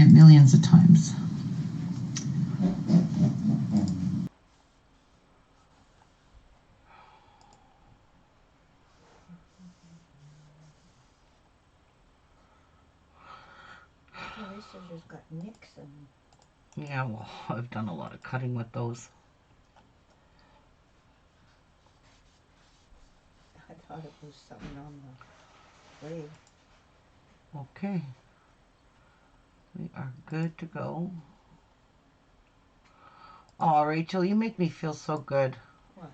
it millions of times. These scissors got nicks in them. Yeah, well, I've done a lot of cutting with those. I thought it was something on the blade. Okay. We are good to go. Oh, Rachel, you make me feel so good. What?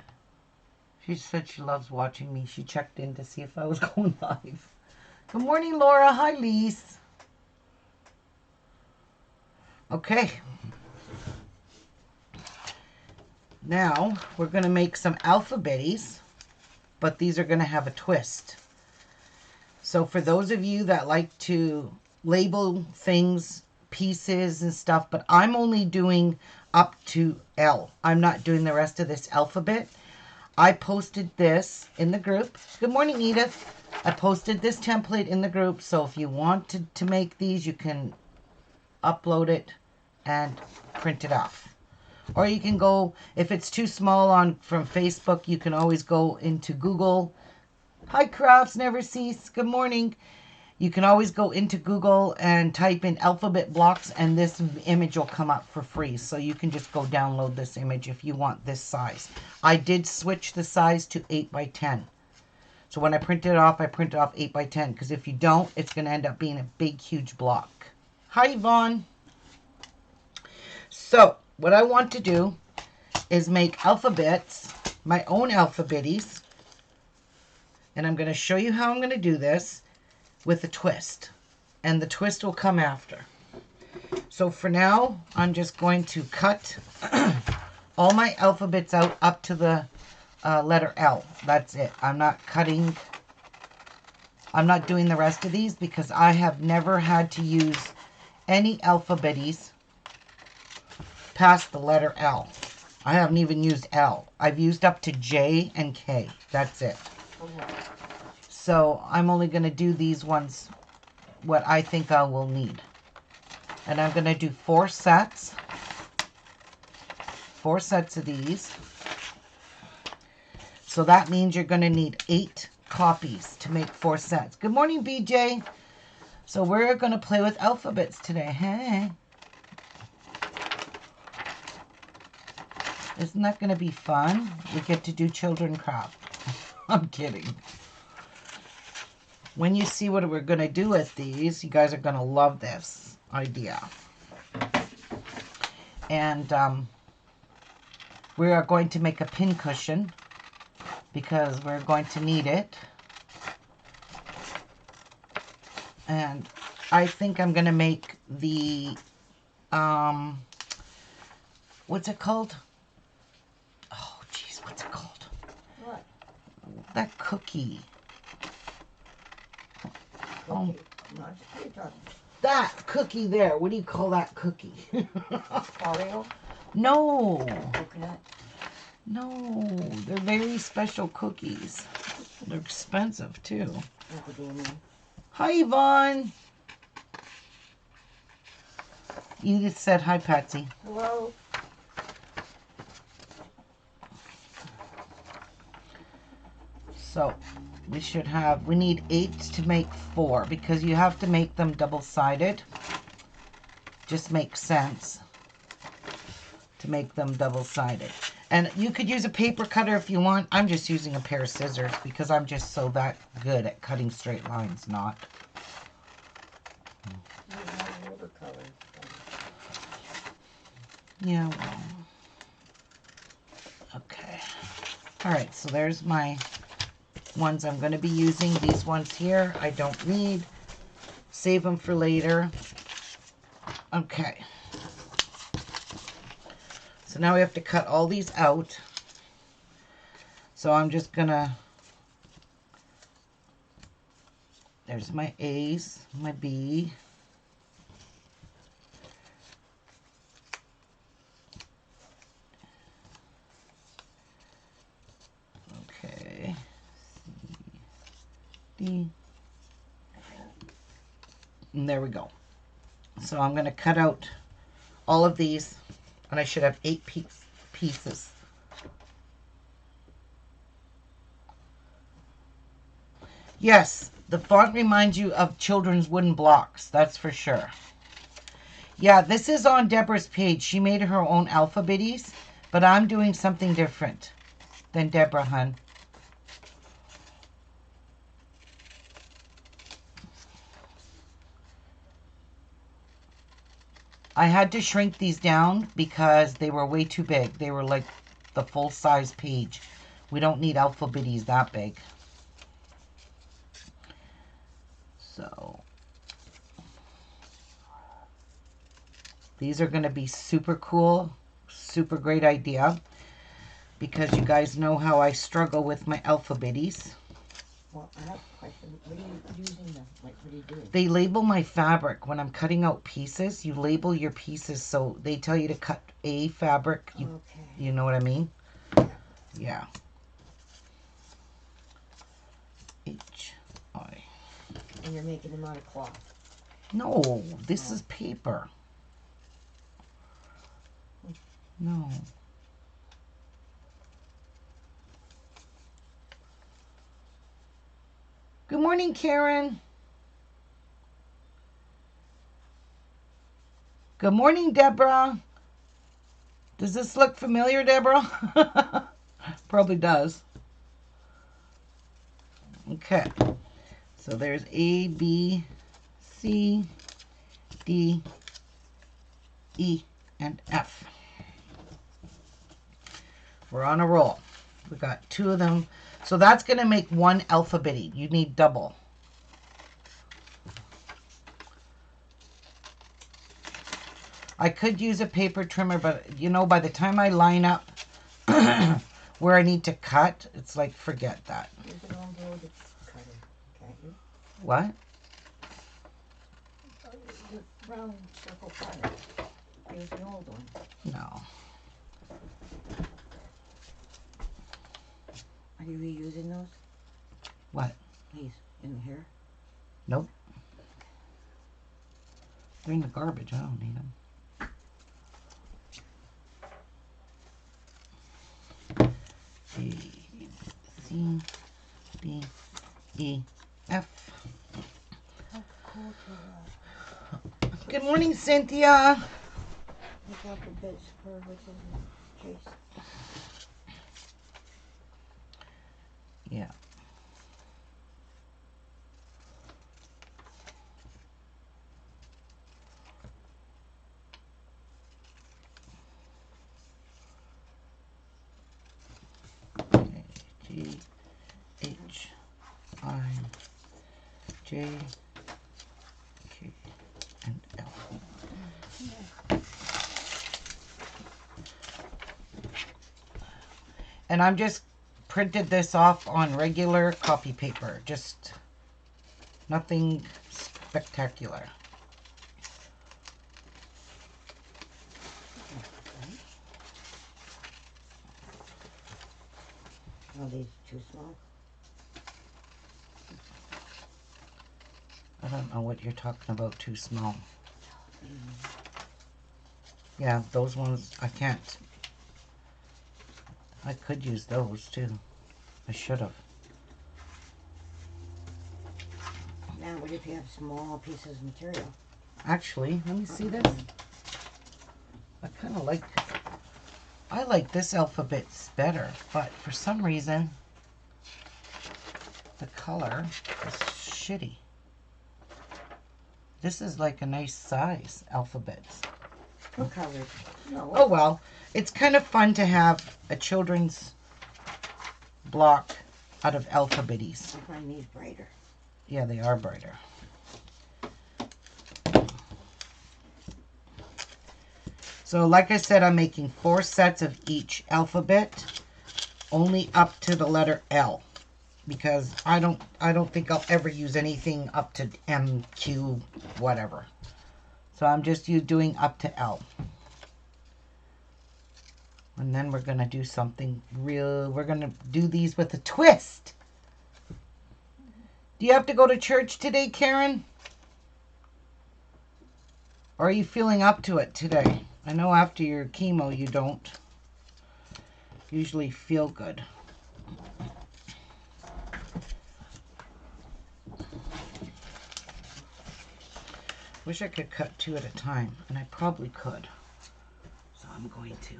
She said she loves watching me. She checked in to see if I was going live. Good morning, Laura. Hi, Lise. Okay. Now, we're going to make some alphabetties, but these are going to have a twist. So for those of you that like to label things, pieces and stuff, but I'm only doing up to L. I'm not doing the rest of this alphabet. I posted this in the group. Good morning, Edith. I posted this template in the group, so if you wanted to make these, you can upload it and print it off. Or you can go, if it's too small from Facebook, you can always go into Google. Hi, Crafts Never Cease. Good morning. You can always go into Google and type in alphabet blocks, and this image will come up for free. So you can just go download this image if you want this size. I did switch the size to 8 by 10. So when I print it off, I print it off 8 by 10, because if you don't, it's going to end up being a big, huge block. Hi, Yvonne. So what I want to do is make alphabets, my own alphabetties. And I'm going to show you how I'm going to do this with a twist. And the twist will come after. So for now, I'm just going to cut all my alphabets out up to the letter L. That's it. I'm not doing the rest of these because I have never had to use any alphabetties past the letter L. I haven't even used L. I've used up to J and K. That's it. So I'm only going to do these ones, what I think I will need. And I'm going to do 4 sets. 4 sets of these. So that means you're going to need 8 copies to make 4 sets. Good morning, BJ. So we're going to play with alphabets today. Hey. Isn't that going to be fun? We get to do children craft. I'm kidding. When you see what we're going to do with these, you guys are going to love this idea. And we are going to make a pin cushion because we're going to need it. And I think I'm going to make the, what's it called? Oh, jeez, what's it called? What? That cookie. Oh, that cookie there. What do you call that cookie? Oreo? No. Coconut? No. They're very special cookies. They're expensive, too. Hi, Yvonne. Edith said hi, Patsy. Hello. So we need 8 to make 4 because you have to make them double-sided. Just makes sense to make them double-sided. And you could use a paper cutter if you want. I'm just using a pair of scissors because I'm just so that good at cutting straight lines, not. Yeah, well. Okay. All right, so there's my ones I'm going to be using. These ones here I don't need. Save them for later. Okay. So now we have to cut all these out. So I'm just going to, there's my A's, my B. Okay. C, D. And there we go. So I'm going to cut out all of these, and I should have 8 pieces. Yes, the font reminds you of children's wooden blocks, that's for sure. Yeah, this is on Deborah's page. She made her own alphabetties, but I'm doing something different than Deborah, hun. I had to shrink these down because they were way too big. They were like the full-size page. We don't need alphabetties that big. So these are going to be super cool, super great idea, because you guys know how I struggle with my alphabetties. Well, I have a question. What are you using them? Like, what are you doing? They label my fabric. When I'm cutting out pieces, you label your pieces, so they tell you to cut a fabric. Okay. You know what I mean? Yeah. Yeah. H-I. And you're making them out of cloth. No, this is paper. No. Good morning, Karen. Good morning, Deborah. Does this look familiar, Deborah? Probably does. Okay. So there's A, B, C, D, E, and F. We're on a roll. We got 2 of them. So that's going to make 1 alphabet. You need double. I could use a paper trimmer, but you know, by the time I line up where I need to cut, it's like, forget that. Use an old cutter, can't you? What? The round circle cutter. Use the old one. No. Are you reusing those? What? These in here? Nope. They're in the garbage. I don't need them. A, C, D, E, F. Good morning, Cynthia. Look out for bits for what's in the case. Yeah. G, H, I, J, K, and L. And I'm just printed this off on regular copy paper. Just nothing spectacular. Are these too small? I don't know what you're talking about, too small. Yeah, those ones, I can't. I could use those, too. I should have. Now, what if you have small pieces of material? Actually, let me see this. I kind of like, I like this alphabet better, but for some reason, the color is shitty. This is like a nice size alphabet. What color? No. Oh well, it's kind of fun to have a children's block out of alphabetties. I find these brighter. Yeah, they are brighter. So like I said, I'm making 4 sets of each alphabet, only up to the letter L, because I don't think I'll ever use anything up to M, Q, whatever. So I'm just doing up to L. And then we're going to do something real. We're going to do these with a twist. Do you have to go to church today, Karen? Or are you feeling up to it today? I know after your chemo you don't usually feel good. Wish I could cut 2 at a time, and I probably could. So I'm going to.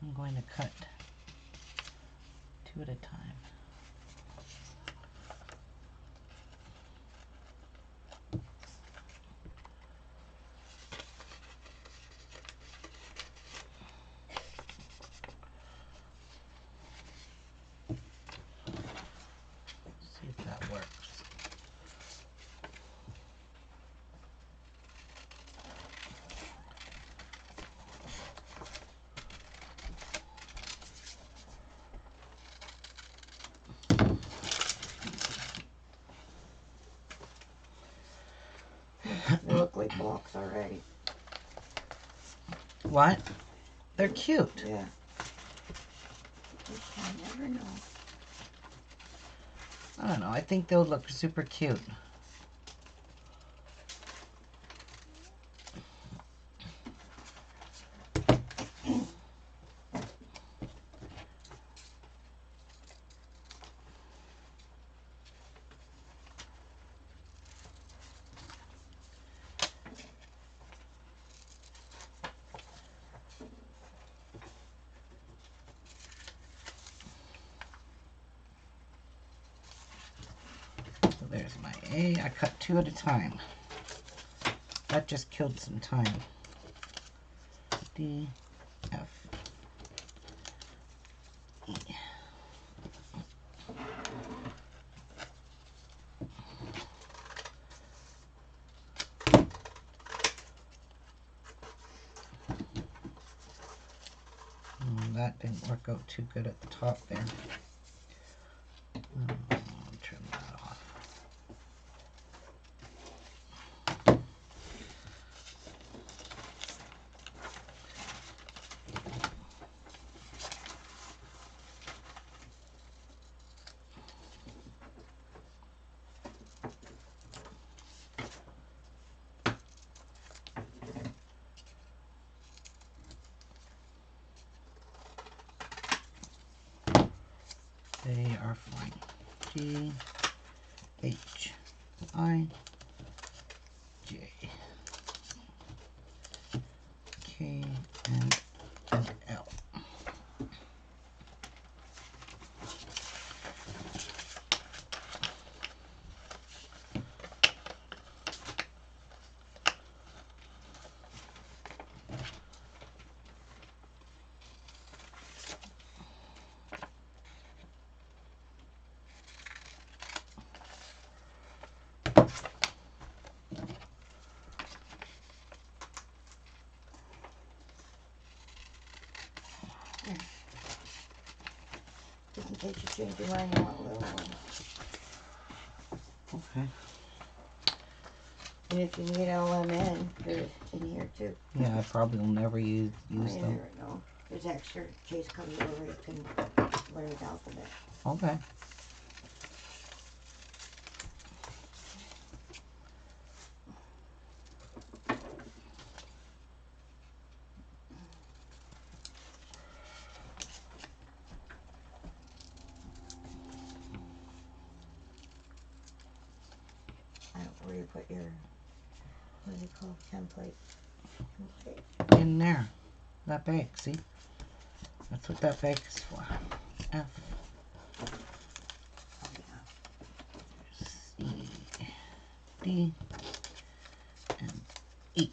I'm going to cut 2 at a time. See if that works. They look like blocks already. What? They're cute. Yeah. I never know. I don't know. I think they'll look super cute. So there's my A. I cut 2 at a time. That just killed some time. D, F, E. That didn't work out too good at the top there. I'll turn that off. They are fine. G, H, I, J, K, and L. Just in case you change your mind, I want a little one. Okay. And if you need LMN, they're in here too. Yeah, I probably will never use You them. never know. There's extra case comes over where you can learn the alphabet. Okay. I don't know where you put your, what do you call it, template? In there. That bag, see? That's what that bag is for. F, Oh, yeah. C, D, and E.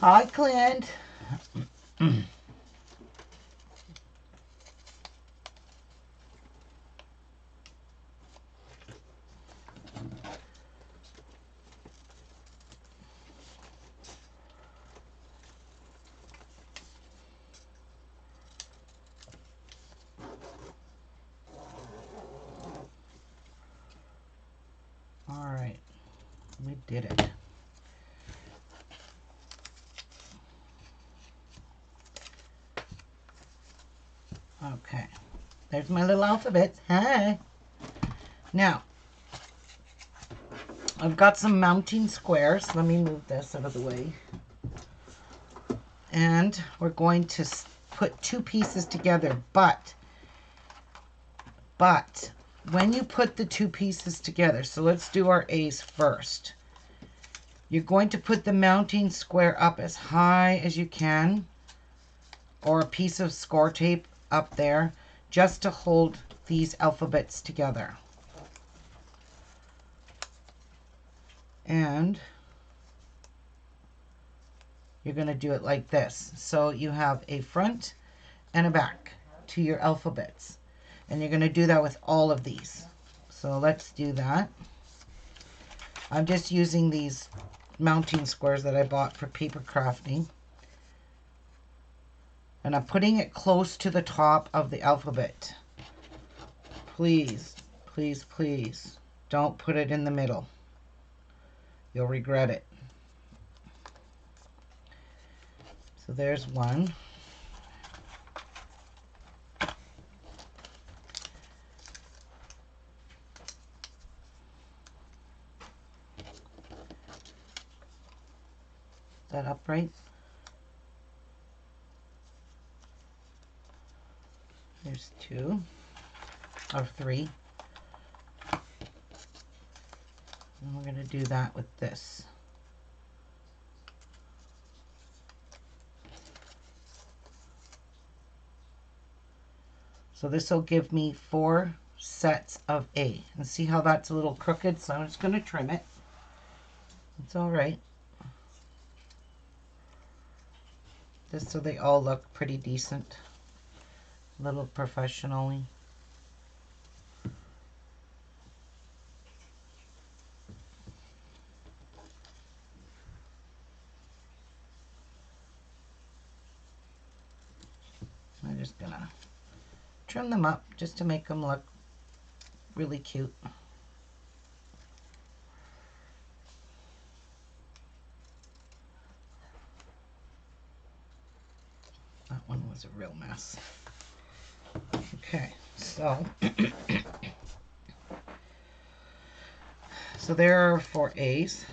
Hi, Clint. All right, we did it. There's my little alphabet. Hi. Now, I've got some mounting squares. Let me move this out of the way. And we're going to put two pieces together, but when you put the two pieces together, so let's do our A's first. You're going to put the mounting square up as high as you can, or a piece of score tape up there, just to hold these alphabets together. And you're going to do it like this. So you have a front and a back to your alphabets. And you're going to do that with all of these. So let's do that. I'm just using these mounting squares that I bought for paper crafting. And I'm putting it close to the top of the alphabet. Please, please, please, don't put it in the middle. You'll regret it. So there's one. Is that upright? There's two, or three. And we're going to do that with this. So this will give me 4 sets of A. And see how that's a little crooked? So I'm just going to trim it. It's all right. Just so they all look pretty decent. A little professionally. I'm just going to trim them up just to make them look really cute. That one was a real mess. Okay, so there are 4 A's.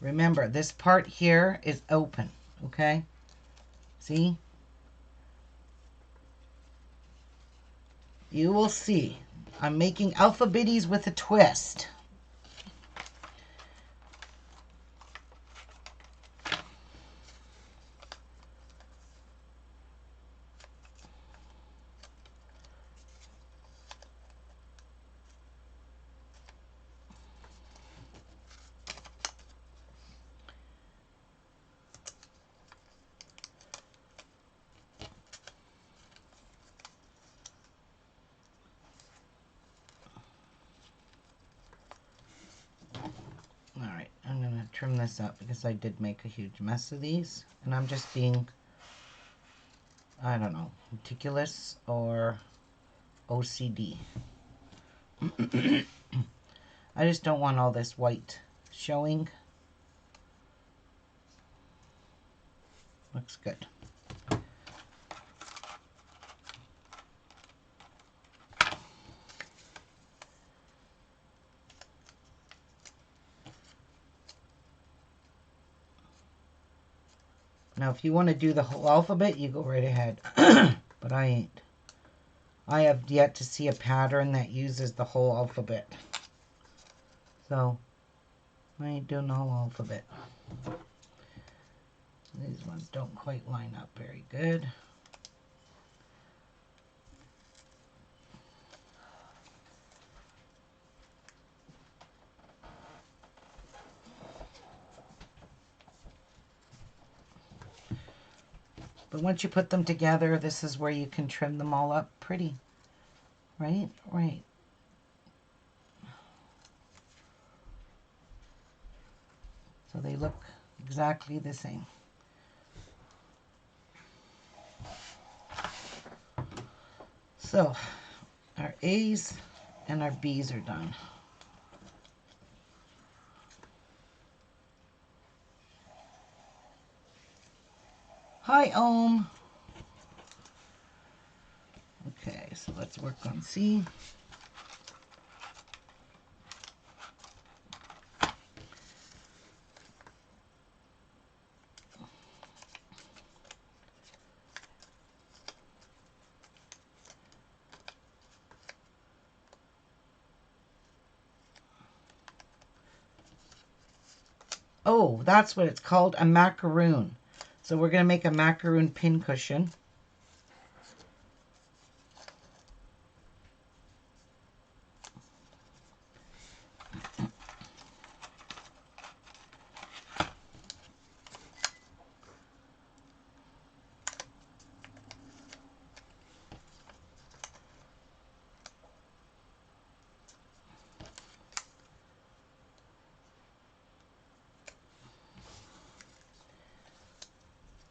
Remember, this part here is open, okay? See? You will see. I'm making alphabetties with a twist. Alright, I'm going to trim this up because I did make a huge mess of these. And I'm just being, I don't know, meticulous or OCD. I just don't want all this white showing. Looks good. Now, if you want to do the whole alphabet, you go right ahead. But I ain't. I have yet to see a pattern that uses the whole alphabet. So, I ain't doing the whole alphabet. These ones don't quite line up very good. But once you put them together, this is where you can trim them all up pretty. Right? Right. So they look exactly the same. So, our A's and our B's are done. Hi, Ohm. Okay, so let's work on C. Oh, that's what it's called, a macaroon. So we're going to make a macaroon pincushion.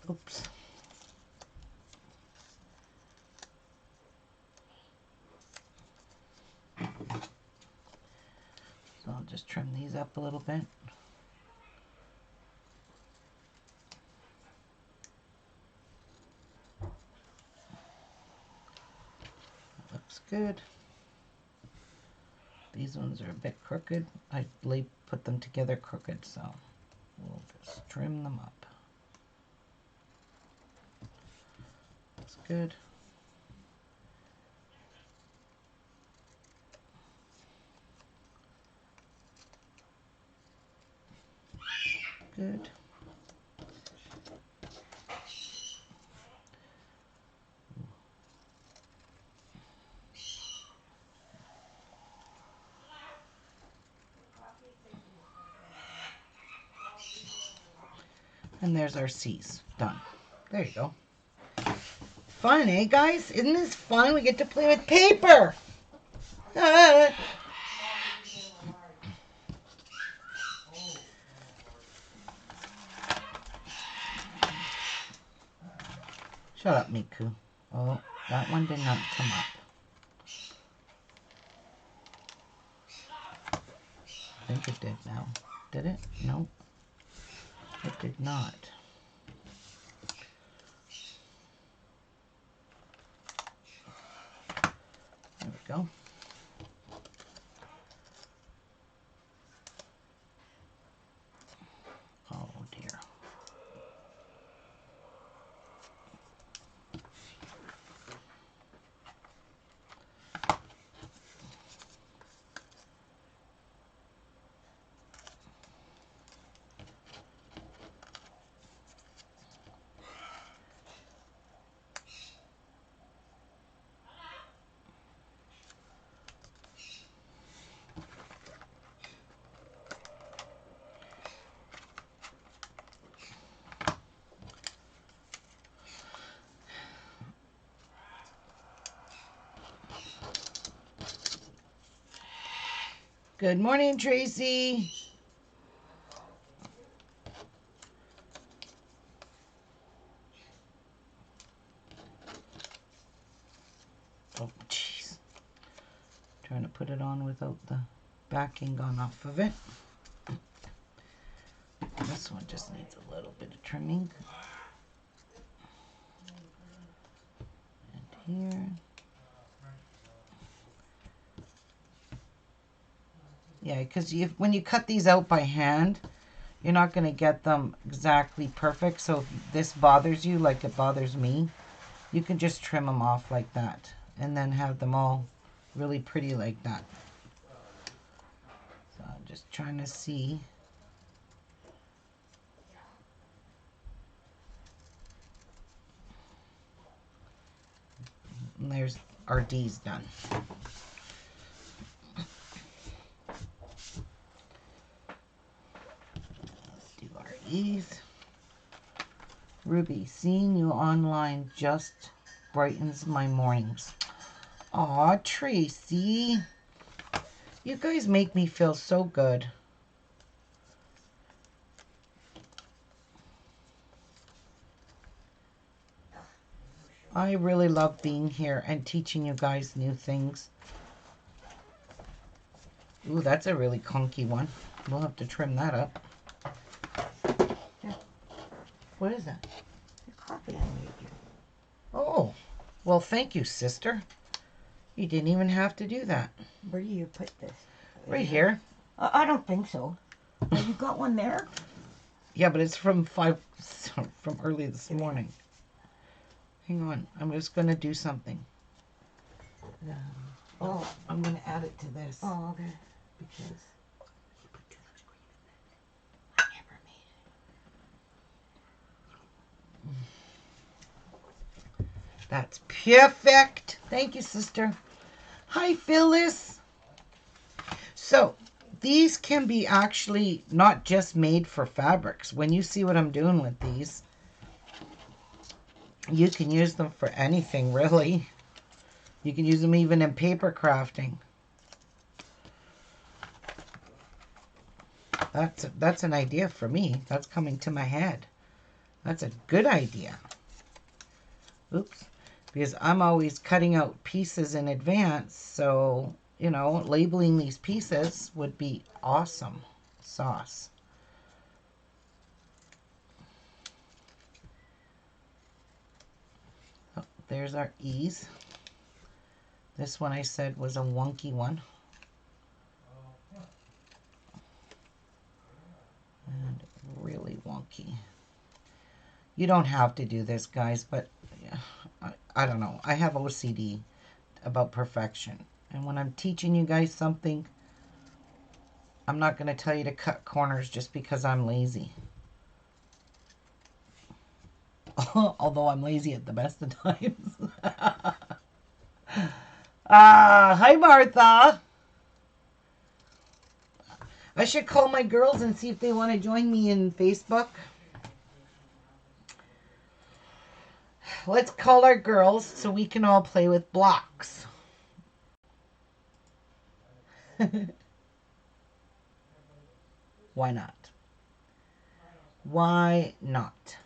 Oops. So I'll just trim these up a little bit. That looks good. These ones are a bit crooked. I put them together crooked, so we'll just trim them up. That's good. Good. And there's our C's. Done. There you go. Fun, eh, guys? Isn't this fun? We get to play with paper. Ah. Shut up, Miku. Oh, that one did not come up. I think it did now. Did it? No. It did not. There we go. Oh dear. Good morning, Tracy. Oh, jeez. Trying to put it on without the backing gone off of it. This one just needs a little bit of trimming. And here. Yeah, because when you cut these out by hand, you're not going to get them exactly perfect. So if this bothers you like it bothers me, you can just trim them off like that and then have them all really pretty like that. So I'm just trying to see. And there's our D's done. Let's do our E's. Ruby, seeing you online just brightens my mornings. Aw, Tracy. You guys make me feel so good. I really love being here and teaching you guys new things. Ooh, that's a really conky one. We'll have to trim that up. Yeah. What is that? The coffee I made you. Oh, well, thank you, sister. You didn't even have to do that. Where do you put this? Right here. I don't think so. Have you got one there? Yeah, but it's from early this morning. Hang on. I'm just going to do something. Oh. I'm going to add it to this. Oh, okay. Because I never made it. that's perfect. Thank you, sister. Hi, Phyllis. So, these can be actually not just made for fabrics. When you see what I'm doing with these, you can use them for anything, really. You can use them even in paper crafting. That's an idea for me. That's coming to my head. That's a good idea. Oops. Because I'm always cutting out pieces in advance, so, you know, labeling these pieces would be awesome sauce. Oh, there's our E's. This one I said was a wonky one. And really wonky. You don't have to do this, guys, but yeah, I don't know. I have OCD about perfection. And when I'm teaching you guys something, I'm not going to tell you to cut corners just because I'm lazy. Although I'm lazy at the best of times. Hi, Martha. I should call my girls and see if they want to join me in Facebook. Let's call our girls so we can all play with blocks. Why not? Why not?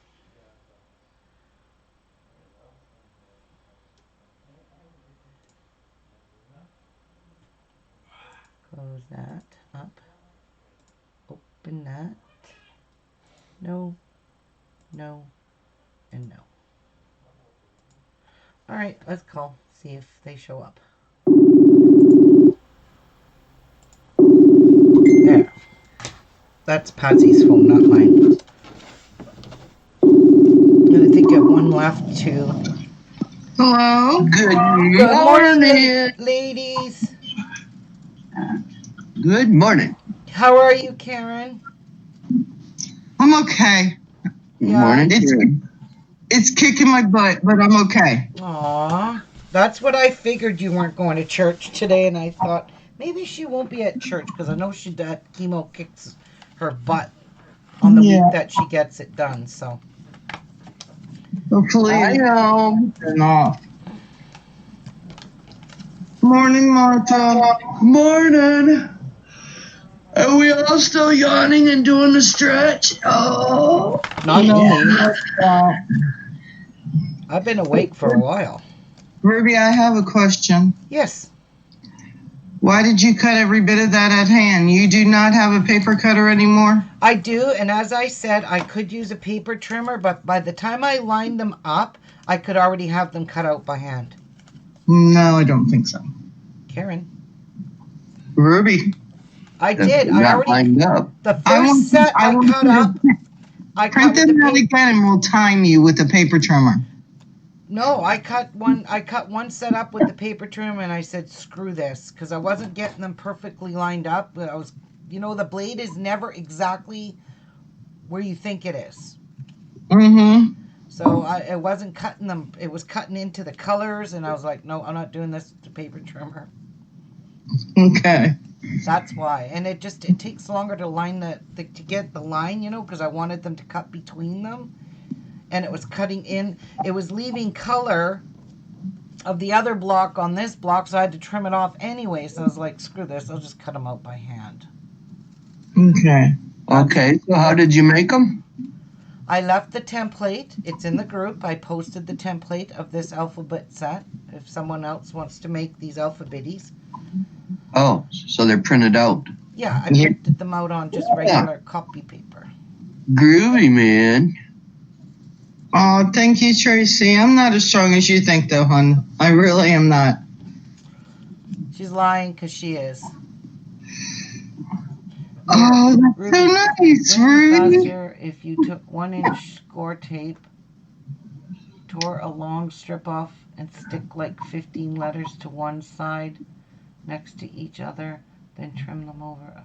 Close that up. Open that. No, no, and no. All right, let's call. See if they show up. There. That's Patsy's phone, not mine. I think I have one left too. Hello. Good morning, ladies. Good morning. How are you, Karen? I'm okay. Yeah. Morning. It's kicking my butt, but I'm okay. Aw. That's what I figured you weren't going to church today, and I thought maybe she won't be at church because I know that chemo kicks her butt on the week that she gets it done, so. Hopefully, I know. Enough. Morning, Martha. Morning. Are we all still yawning and doing the stretch? Oh. Not me. I've been awake for a while. Ruby, I have a question. Yes. Why did you cut every bit of that at hand? You do not have a paper cutter anymore? I do, and as I said, I could use a paper trimmer, but by the time I lined them up, I could already have them cut out by hand. No, I don't think so. Karen. Ruby. I did. I already lined up. The first set I cut up. I print them out again, and we'll time you with a paper trimmer. No, I cut one set up with the paper trimmer, and I said screw this because I wasn't getting them perfectly lined up. But I was, you know, the blade is never exactly where you think it is. Mm-hmm. So I wasn't cutting them. It was cutting into the colors, and I was like, no, I'm not doing this with the paper trimmer. Okay. That's why, and it takes longer to line to get the line, you know, because I wanted them to cut between them, and it was cutting in. It was leaving color of the other block on this block, so I had to trim it off anyway. So I was like, screw this, I'll just cut them out by hand. Okay. Okay. So how did you make them? I left the template. It's in the group. I posted the template of this alphabet set. If someone else wants to make these alphabetties. Oh, so they're printed out. Yeah, I printed them out on just regular copy paper. Groovy, man. Oh, thank you, Tracy. I'm not as strong as you think, though, hon. I really am not. She's lying because she is. Oh, that's Ruby, so nice, wouldn't it be Ruby. faster if you took 1-inch score tape, tore a long strip off, and stick like 15 letters to one side next to each other, then trim them over?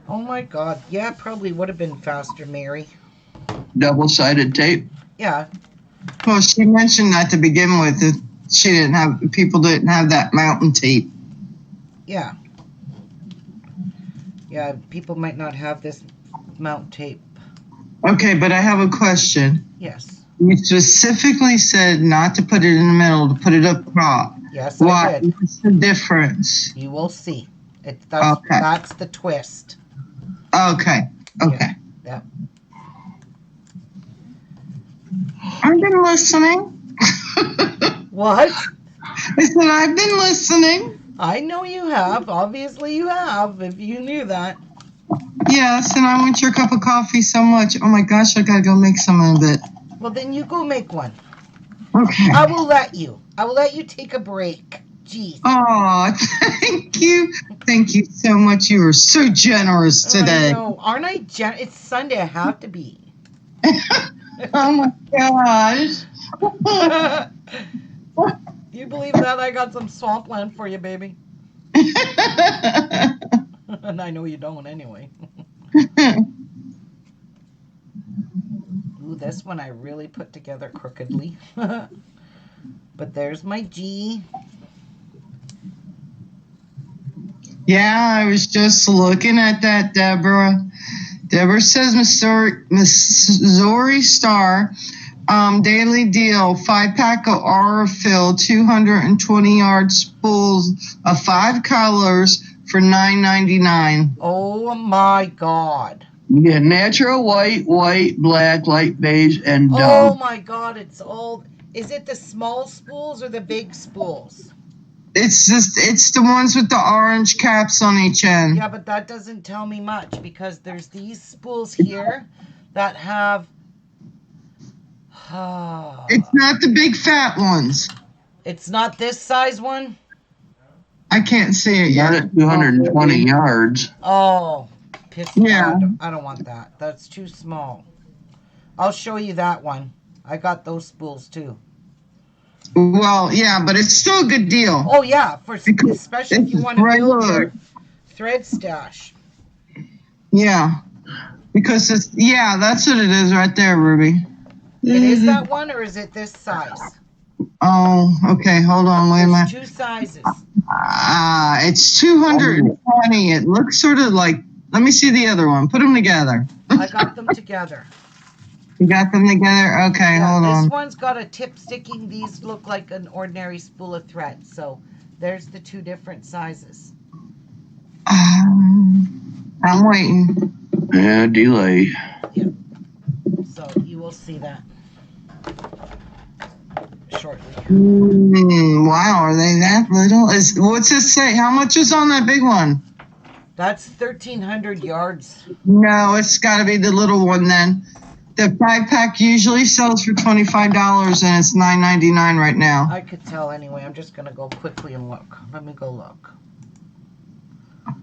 Oh my God. Yeah, probably would have been faster, Mary. Double-sided tape. Yeah. Well, she mentioned that to begin with. That people didn't have that mountain tape. Yeah. Yeah, people might not have this mount tape. Okay, but I have a question. Yes. You specifically said not to put it in the middle, to put it up top. Yes, Why? I did. What's the difference? You will see. Okay. That's the twist. Okay. Okay. Yeah. I've been listening. What? I said I've been listening. I know you have. Obviously you have, if you knew that. Yes, and I want your cup of coffee so much. Oh my gosh, I gotta go make some of it. Well, then you go make one. Okay. I will let you. I will let you take a break. Jeez. Oh, thank you. Thank you so much. You were so generous today. I know. Aren't I it's Sunday. I have to be. Oh my gosh. You believe that? I got some swampland for you, baby. And I know you don't anyway. Ooh, this one I really put together crookedly. But there's my G. Yeah, I was just looking at that, Deborah. Deborah says Missouri Star, daily deal, 5-pack of Aurifil, 220-yard spools of 5 colors for $9.99. Oh my God. You get natural white, black, light beige, and Oh my God, it's all... Is it the small spools or the big spools? It's the ones with the orange caps on each end. Yeah, but that doesn't tell me much because there's these spools here that have... It's not the big fat ones. It's not this size one? I can't see it not yet. at 220 yards. Oh, piss me Yeah. off. I don't want that. That's too small. I'll show you that one. I got those spools too. Well, yeah, but it's still a good deal. Oh yeah, especially if you it's want to build regular. your thread stash. Yeah, because that's what it is right there, Ruby. It is that one, or is it this size? Oh, okay. Hold on, wait a There's minute. 2 sizes. It's 220. It looks sort of like. Let me see the other one. Put them together. I got them together. You got them together? Okay, Yeah, hold this on. one's got a tip sticking. These look like an ordinary spool of thread. So there's the 2 different sizes. I'm waiting. Yeah, delay. So you will see that shortly. Wow, are they that little? What's this say? How much is on that big one? That's 1,300 yards. No, it's got to be the little one then. The 5-pack usually sells for $25 and it's $9.99 right now. I could tell anyway. I'm just going to go quickly and look. Let me go look. On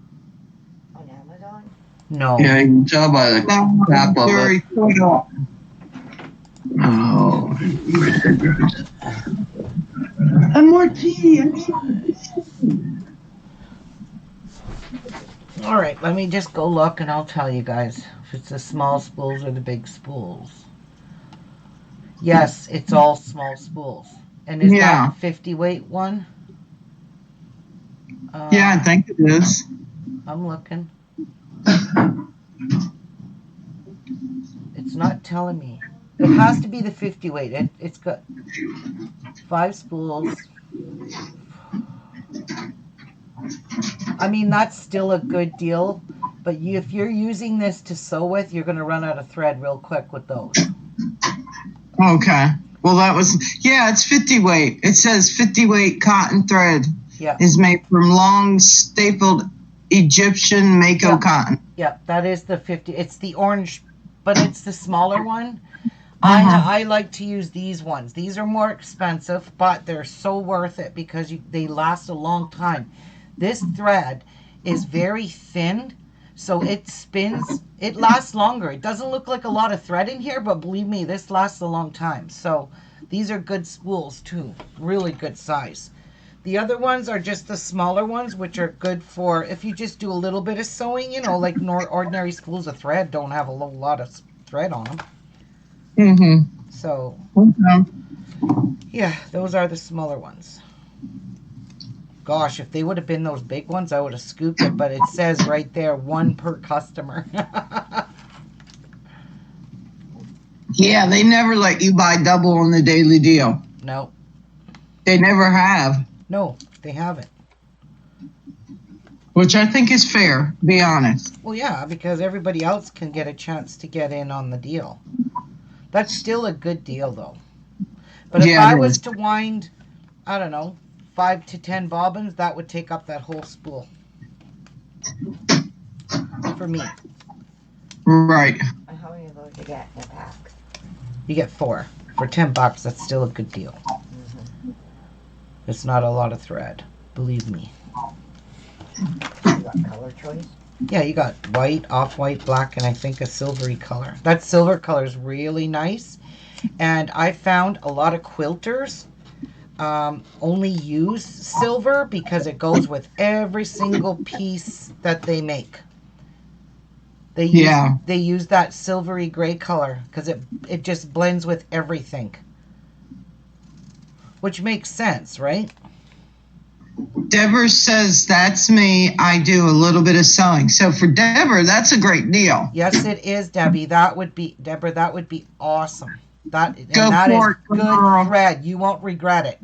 Amazon? No. Yeah, you can tell by the top of Very it. cool. Oh, And more tea. All right. Let me just go look and I'll tell you guys if it's the small spools or the big spools. Yes, it's all small spools. And is Yeah. that 50 weight one? Yeah, I think it is. I'm looking. It's not telling me. It has to be the 50 weight. It's got 5 spools. I mean, that's still a good deal. But if you're using this to sew with, you're going to run out of thread real quick with those. Okay. Well, it's 50 weight. It says 50 weight cotton thread Yeah. is made from long stapled Egyptian Mako Yeah. cotton. Yeah, that is the 50. It's the orange, but it's the smaller one. I like to use these ones. These are more expensive, but they're so worth it because they last a long time. This thread is very thin, so it spins. It lasts longer. It doesn't look like a lot of thread in here, but believe me, this lasts a long time. So these are good spools too. Really good size. The other ones are just the smaller ones, which are good for if you just do a little bit of sewing, you know, like ordinary spools of thread don't have a lot of thread on them. Mm-hmm. So, Okay. yeah, those are the smaller ones. Gosh, if they would have been those big ones, I would have scooped it, but it says right there, 1 per customer. Yeah, they never let you buy double on the daily deal. No, They never have, no, they haven't. which I think is fair, to be honest. Well, yeah, because everybody else can get a chance to get in on the deal. That's still a good deal, though. But if Yeah, I it was is. to wind, I don't know, 5 to 10 bobbins, that would take up that whole spool. For me. Right. How many of those you get in a pack? You get 4. For $10, that's still a good deal. It's not a lot of thread. Believe me. You got color choice? Yeah, you got white, off-white, black, and I think a silvery color. That silver color is really nice. And I found a lot of quilters only use silver because it goes with every single piece that they make. They use that silvery gray color because it just blends with everything. Which makes sense, right? Deborah says, that's me. I do a little bit of sewing. So for Deborah, that's a great deal. Yes, it is, Debbie. That would be Deborah. That would be awesome. That is good girl. thread. You won't regret it.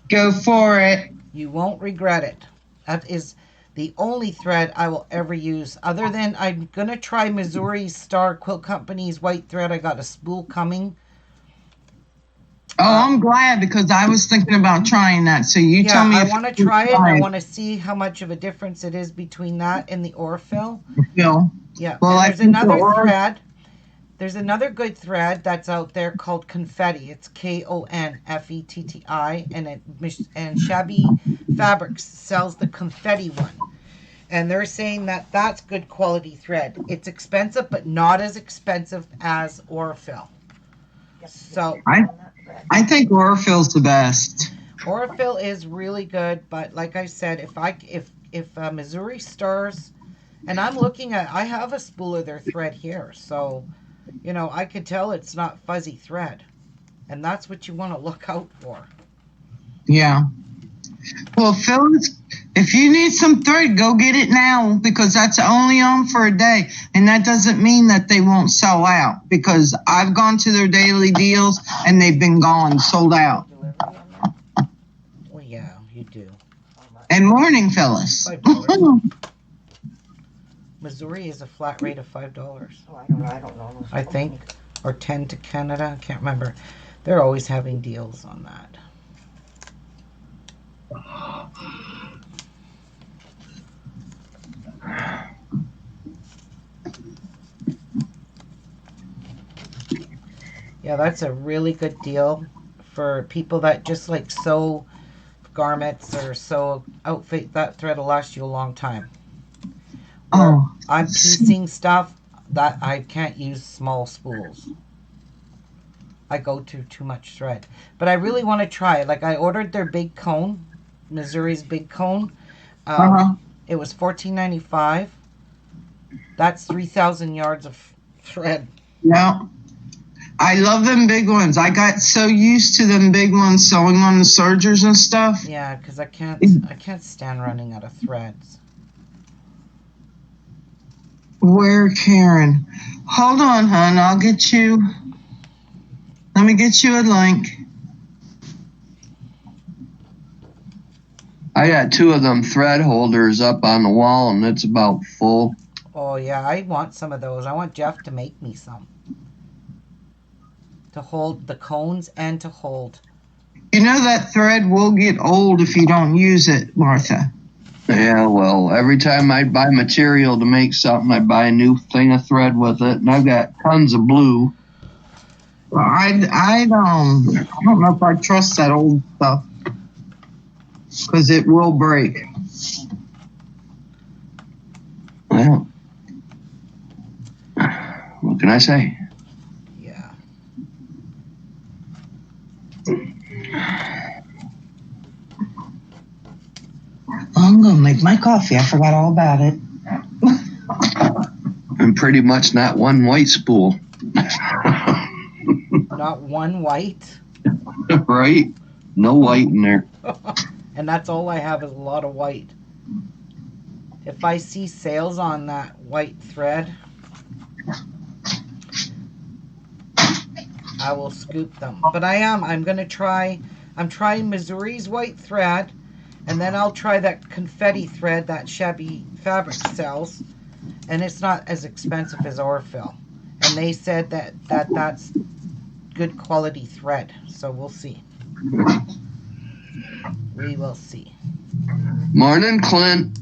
Go for it. You won't regret it. That is the only thread I will ever use. Other than I'm gonna try Missouri Star Quilt Company's white thread. I got a spool coming. Oh, I'm glad because I was thinking about trying that. So you tell me I if want to try it. And I want to see how much of a difference it is between that and the Orfil. feel. Yeah. Well, and I there's think another the thread. There's another good thread that's out there called Confetti. It's Konfetti, and Shabby Fabrics sells the Confetti one. And they're saying that that's good quality thread. It's expensive, but not as expensive as Orfil. So I think Orfil's the best. Orfil is really good, but like I said, if Missouri Stars, and I'm looking at, I have a spool of their thread here, so you know I could tell it's not fuzzy thread, and that's what you want to look out for. Yeah. Well, Phyllis, if you need some thread, go get it now because that's only on for a day. And that doesn't mean that they won't sell out because I've gone to their daily deals and they've been gone, sold out. Delivery on that? Well, yeah, you do. And morning, Phyllis. $5. Missouri is a flat rate of $5, Oh, I don't know. I think, or 10 to Canada. I can't remember. They're always having deals on that. Yeah, that's a really good deal for people that just like sew garments or sew outfit. That thread will last you a long time. Oh, I'm piecing stuff that I can't use small spools. I go to too much thread. But I really want to try it. Like I ordered their big cone, Missouri's big cone. It was $14.95. That's 3,000 yards of thread. yeah. I love them big ones. I got so used to them big ones sewing on the sergers and stuff. Yeah, because I can't stand running out of threads. Where, Karen? Hold on, hon. I'll get you. Let me get you a link. I got 2 of them thread holders up on the wall, and it's about full. Oh yeah, I want some of those. I want Jeff to make me some. To hold the cones and to hold. You know that thread will get old if you don't use it, Martha. Yeah, well, every time I buy material to make something, I buy a new thing of thread with it, and I've got tons of blue. Well, I don't know if I trust that old stuff because it will break. Well, what can I say? Yeah. I'm gonna make my coffee. I forgot all about it. And pretty much not one white spool. Not one white. Right? No white in there. And that's all I have is a lot of white. If I see sales on that white thread, I will scoop them. But I'm trying Missouri's white thread, and then I'll try that confetti thread that Shabby Fabric sells, and it's not as expensive as Orfil. And they said that's good quality thread, so we'll see. We will see. Morning, Clint.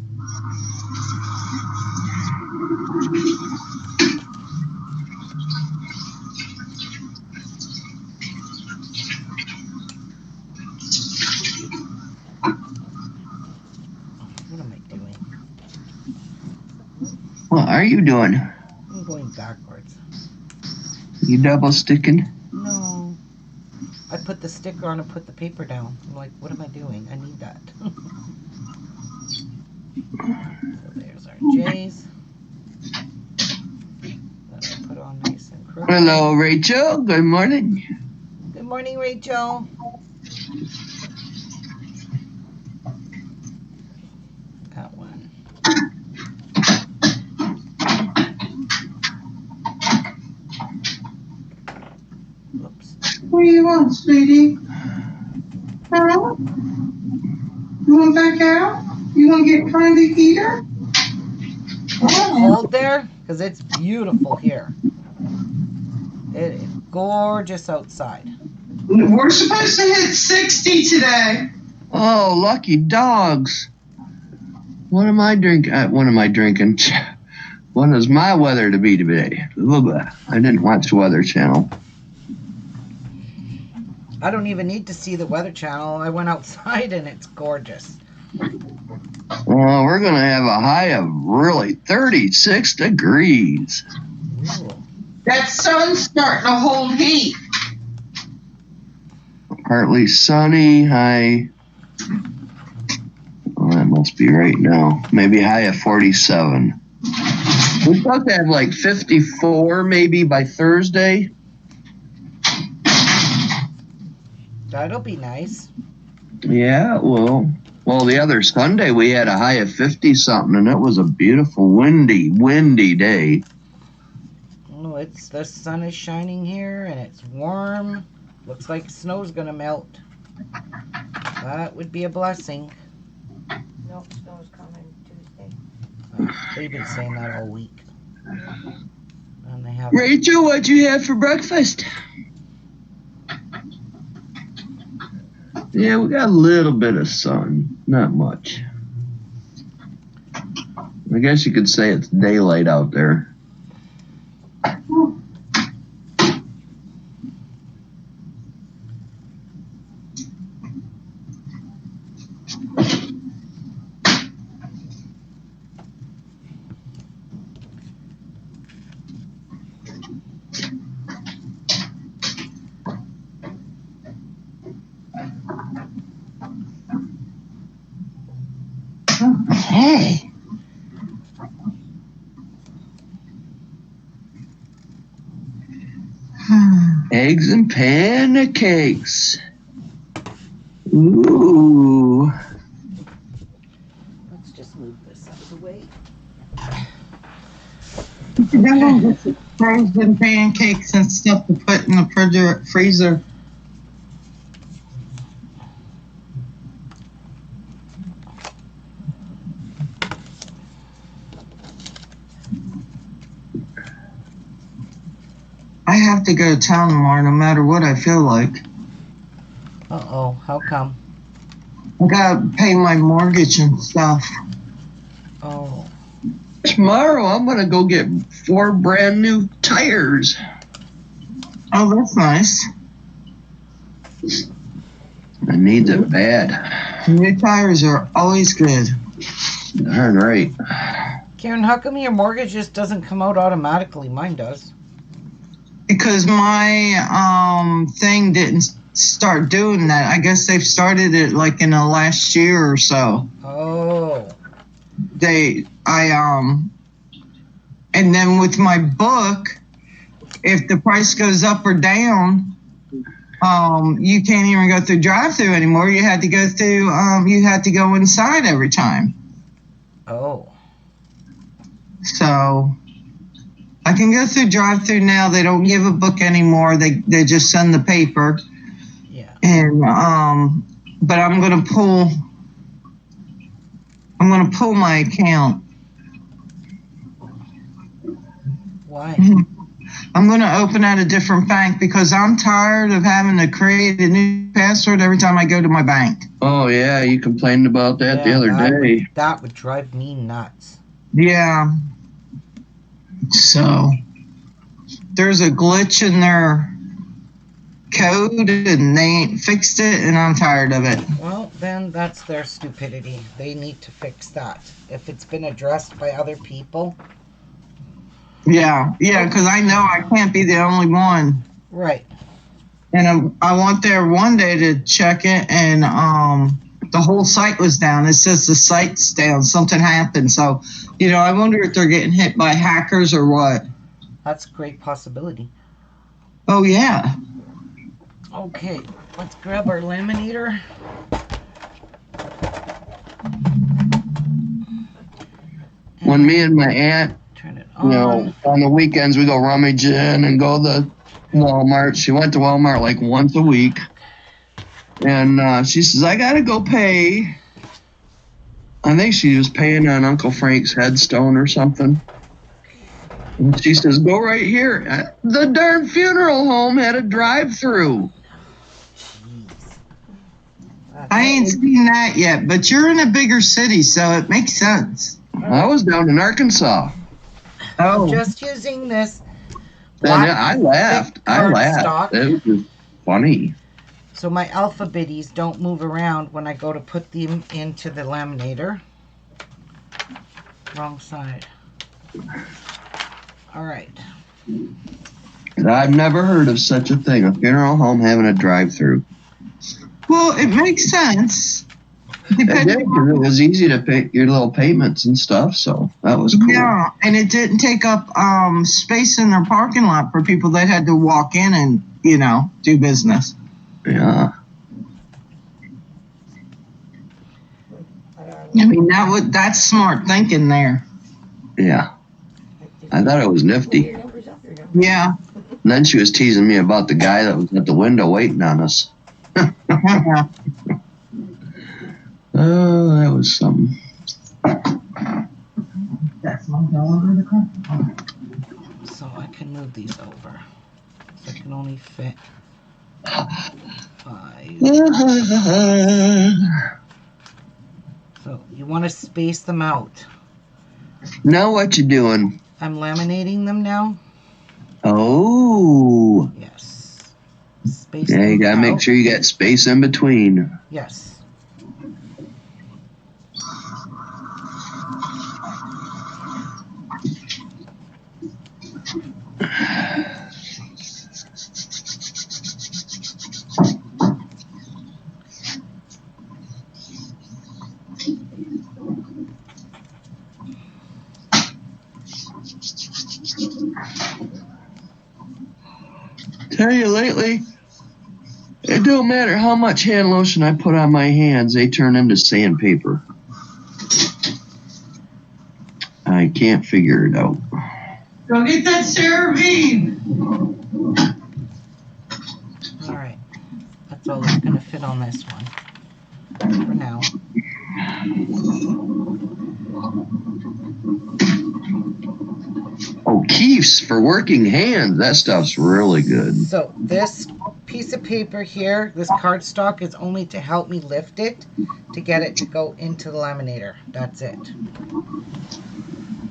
What am I doing? What are you doing? I'm going backwards. You double sticking? No. I put the sticker on and put the paper down. I'm like, what am I doing? I need that. So there's our J's. That I put on nice and crooked. Hello, Rachel. Good morning. Good morning, Rachel. That one. Whoops. What do you want, sweetie? Huh? You want back out? You want to get trying to eat her? Is it cold there? Because it's beautiful here. It is gorgeous outside. We're supposed to hit 60 today. Oh, lucky dogs. What am I drinking? What is my weather to be today? I didn't watch the Weather Channel. I don't even need to see the Weather Channel. I went outside and it's gorgeous. Well, we're going to have a high of really 36 degrees. Ooh. That sun's starting to hold heat. Partly sunny, high. Well, that must be right now. Maybe high of 47. We're supposed to have like 54 maybe by Thursday. That'll be nice. Yeah, well, the other Sunday we had a high of 50 something, and it was a beautiful windy day. Oh, the sun is shining here and it's warm. Looks like snow's gonna melt. That would be a blessing. Nope, snow's coming Tuesday. They've been saying that all week. And they have. Rachel, what'd you have for breakfast? Yeah, we got a little bit of sun, not much. I guess you could say it's daylight out there. Hey. Eggs and pancakes. Ooh. Let's just move this out of the way. Then we'll get some frozen pancakes and stuff to put in the freezer. I have to go to town tomorrow no matter what I feel like. Uh-oh, how come? I gotta pay my mortgage and stuff. Oh, Tomorrow I'm going to go get 4 brand new tires. Oh, that's nice. I need it bad. New tires are always good. Darn right. Karen, how come your mortgage just doesn't come out automatically? Mine does. Because my thing didn't start doing that. I guess they've started it like in the last year or so. Oh. And then with my book, if the price goes up or down, you can't even go through drive-through anymore. You had to go through, you had to go inside every time. Oh. So I can go through drive-through now. They don't give a book anymore. They just send the paper. Yeah. And but I'm gonna pull my account. Why? I'm going to open at a different bank because I'm tired of having to create a new password every time I go to my bank. Oh, yeah, you complained about that the other day. That would drive me nuts. Yeah. So there's a glitch in their code and they ain't fixed it, and I'm tired of it. Well, then that's their stupidity. They need to fix that. If it's been addressed by other people. Yeah, because I know I can't be the only one. Right. And I went there one day to check it, and the whole site was down. It says the site's down. Something happened. So, I wonder if they're getting hit by hackers or what. That's a great possibility. Oh, yeah. Okay, let's grab our laminator. When me and my aunt, Turn it on. on the weekends we go rummaging and go to Walmart. She went to Walmart like once a week. And she says, I got to go pay. I think she was paying on Uncle Frank's headstone or something. And she says, go right here. The darn funeral home had a drive-through. I ain't seen that yet, but you're in a bigger city, so it makes sense. I was down in Arkansas. Oh. I'm just using this. And I laughed. Cardstock. It was just funny. So my alphabetties don't move around when I go to put them into the laminator. Wrong side. All right. I've never heard of such a thing, a funeral home having a drive-through. Well, it makes sense. It did, 'cause it was easy to pay your little payments and stuff, so that was cool. Yeah, and it didn't take up space in their parking lot for people that had to walk in and, do business. Yeah. I mean, that's smart thinking there. Yeah. I thought it was nifty. Yeah. And then she was teasing me about the guy that was at the window waiting on us. Oh, that was something. That's my dog. So I can move these over. So I can only fit 5. So you want to space them out. Now what you doing? I'm laminating them now. Oh. Yes. Space Yeah, you them gotta out. make sure you got space in between. Yes. Tell you lately, it don't matter how much hand lotion I put on my hands, they turn into sandpaper. I can't figure it out. Go get that CeraVe. All right. That's all that's going to fit on this one for now. Oh, Keefs for working hands. That stuff's really good. So this piece of paper here, this cardstock, is only to help me lift it to get it to go into the laminator. That's it.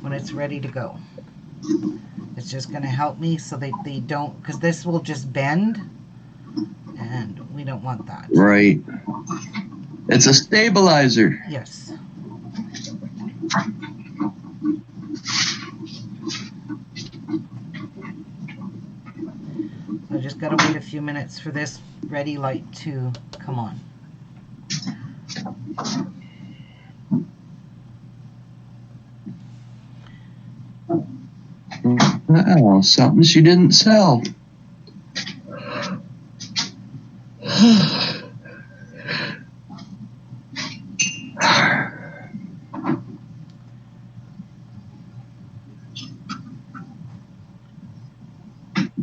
When it's ready to go. It's just going to help me so they don't, because this will just bend, and we don't want that. Right. It's a stabilizer. Yes. I just gotta wait a few minutes for this ready light to come on. Oh, something she didn't sell.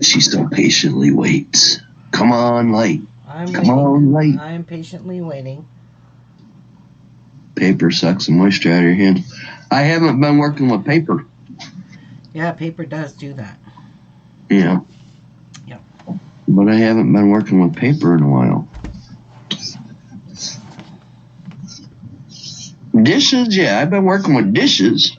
She still patiently waits. Come on, light. I'm Come on, light. I'm patiently waiting. Paper sucks the moisture out of your hands. I haven't been working with paper. Yeah, paper does do that. Yeah. Yep. But I haven't been working with paper in a while. Dishes, yeah, I've been working with dishes.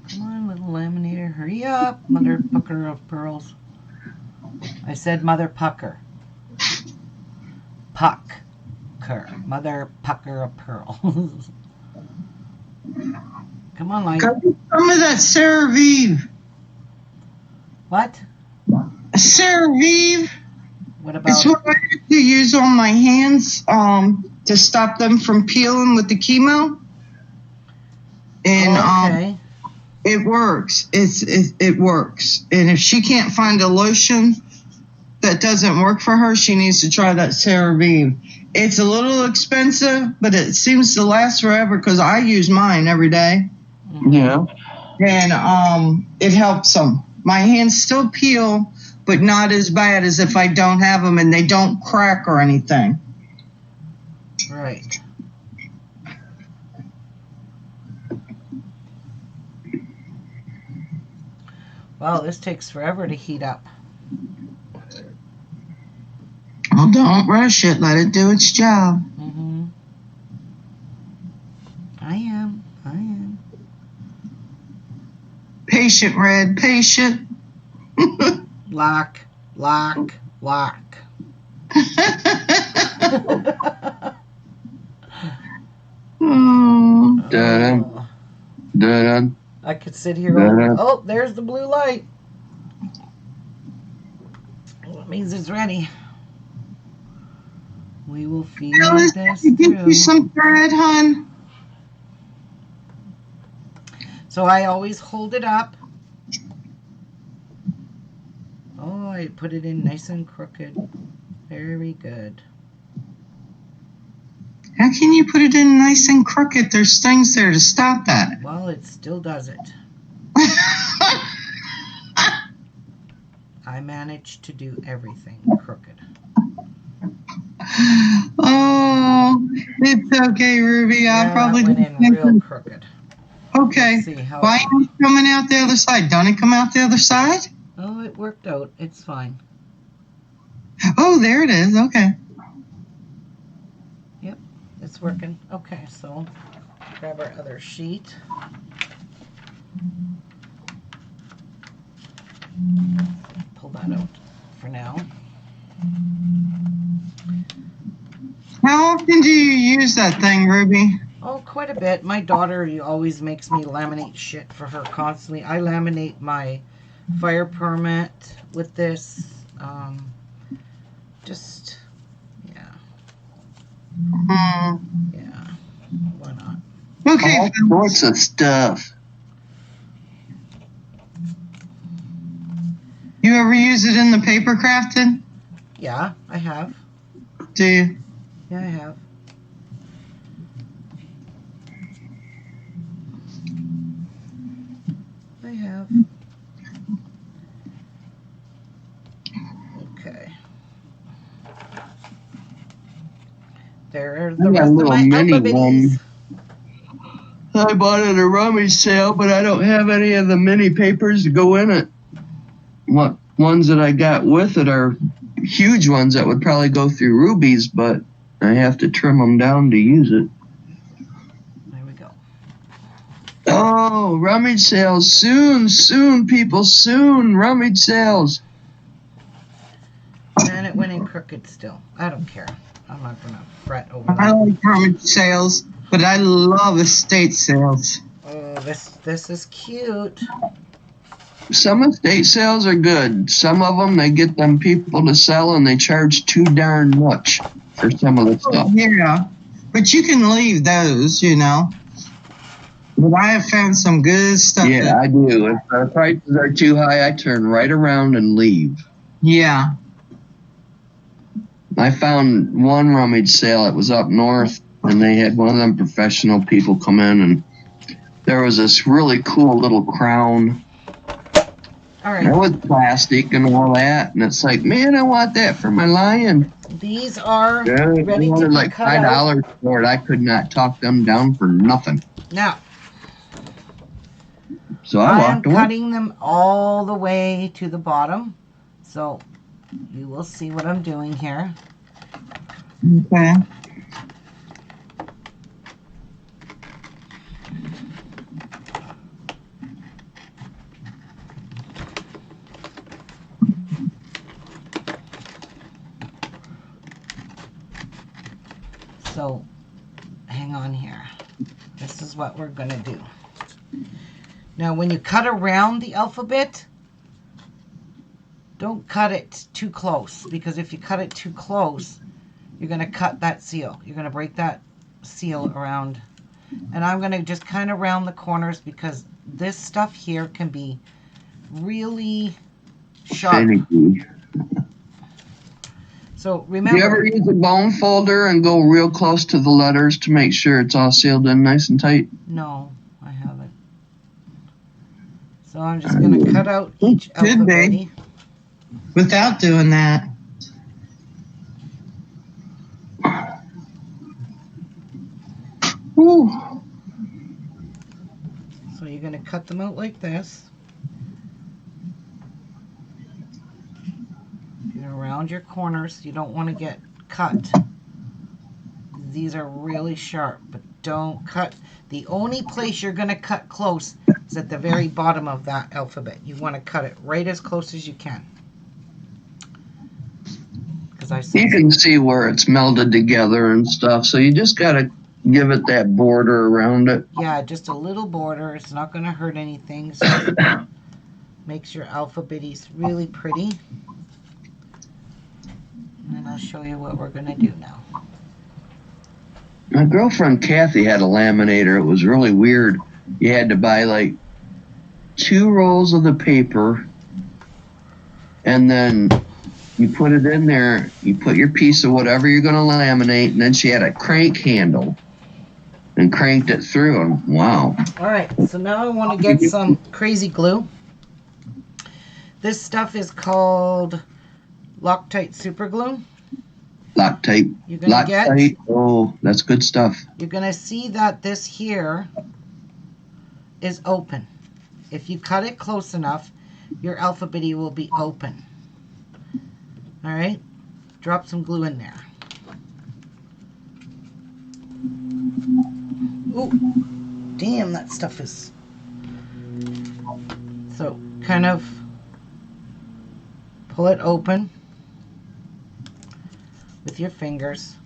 Come on, little laminator, hurry up, mother pucker of pearls. I said mother pucker. Pucker. Mother pucker of pearls. Come on, light. Go get some of that CeraVe. What? CeraVe. What It's about what I have to use on my hands to stop them from peeling with the chemo. And okay. it works. It works. And if she can't find a lotion that doesn't work for her, she needs to try that CeraVe. It's a little expensive, but it seems to last forever because I use mine every day. Yeah. And it helps them. My hands still peel, but not as bad as if I don't have them, and they don't crack or anything. Right. Wow, this takes forever to heat up. Well, don't rush it. Let it do its job. Mm-hmm. I am. Patient, Red. Patient. Lock. Oh. Dun, dun. I could sit here. Oh, there's the blue light. That means it's ready. We will feed Alice, this get through. you some thread, hon. So I always hold it up. Oh, I put it in nice and crooked. Very good. How can you put it in nice and crooked? There's things there to stop that. Well, it still does it. I managed to do everything crooked. Oh, it's okay, Ruby. I probably that went in real crooked. Okay. Let's see how Why are you coming out the other side? Don't it come out the other side? Oh, it worked out. It's fine. Oh, there it is. Okay. Yep, it's working. Okay, so grab our other sheet. Pull that out for now. How often do you use that thing, Ruby? Oh, quite a bit. My daughter always makes me laminate shit for her constantly. I laminate my fire permit with this. Just, yeah. Yeah. Why not? Okay. All sorts of stuff. You ever use it in the paper crafting? Yeah, I have. Do you? Yeah, I have. I have. Okay. There are the I got rest a of little my mini alpha bitties. I bought it at a rummage sale, but I don't have any of the mini papers to go in it. What ones that I got with it are huge ones that would probably go through Ruby's, but I have to trim them down to use it. There we go. Oh, rummage sales. Soon, people, soon. Rummage sales. And it went in crooked still. I don't care. I'm not going to fret over I that. like rummage sales, But I love estate sales. Oh, this is cute. Some estate sales are good. Some of them, they get them people to sell and they charge too darn much for some of the stuff. Yeah, but you can leave those, you know. But I have found some good stuff. Yeah, I do. If the prices are too high, I turn right around and leave. Yeah. I found one rummage sale. It was up north, and they had one of them professional people come in, and there was this really cool little crown. All It right. was plastic and all that, and it's like, man, I want that for my lion. These are Yeah, ready they to wanted be like cut out. $5 for it. I could not talk them down for nothing. Now, So I I am walked away. cutting them all the way to the bottom. So you will see what I'm doing here. Okay. So hang on here. This is what we're going to do. Now, when you cut around the alphabet, don't cut it too close, because if you cut it too close, you're going to cut that seal. You're going to break that seal around. And I'm going to just kind of round the corners, because this stuff here can be really sharp. Finicky. So Do remember, you ever use a bone folder and go real close to the letters to make sure it's all sealed in nice and tight? no, I haven't. So I'm just going to cut out each Could be. alphabet. Without doing that. Whew. So you're going to cut them out like this. And around your corners, you don't want to get cut. These are really sharp, but don't cut. The only place you're going to cut close is at the very bottom of that alphabet. You want to cut it right as close as you can. Because I You said, can see where it's melded together and stuff, so you just got to give it that border around it. yeah, just a little border. It's not going to hurt anything. So makes your alphabeties really pretty. And then I'll show you what we're going to do now. My girlfriend Kathy had a laminator. It was really weird. You had to buy like 2 rolls of the paper, and then you put it in there. You put your piece of whatever you're going to laminate, and then she had a crank handle and cranked it through. And wow. All right, so now I want to get some crazy glue. This stuff is called Loctite Super Glue. Loctite. You're gonna get. Loctite. Oh, that's good stuff. You're gonna see that this here is open. If you cut it close enough, your alphabety will be open. All right, drop some glue in there. Ooh, damn, that stuff is. So kind of pull it open with your fingers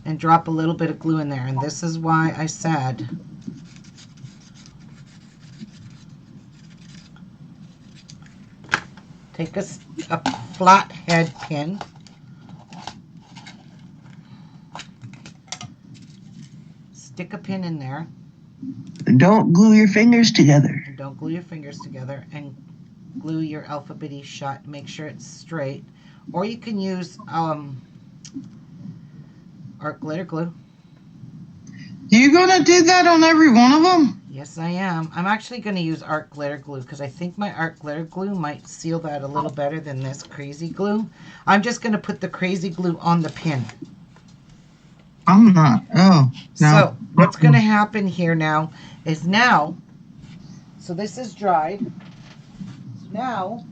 and drop a little bit of glue in there. And this is why I said take a flat head pin, stick a pin in there, And don't glue your fingers together. and don't glue your fingers together, and glue your alphabety shut. Make sure it's straight. Or you can use art glitter glue. You gonna do that on every one of them? Yes, I am. I'm actually going to use art glitter glue because I think my art glitter glue might seal that a little better than this crazy glue. I'm just going to put the crazy glue on the pin. I'm not. Oh, no. So what's going to happen here now is so this is dried. Now,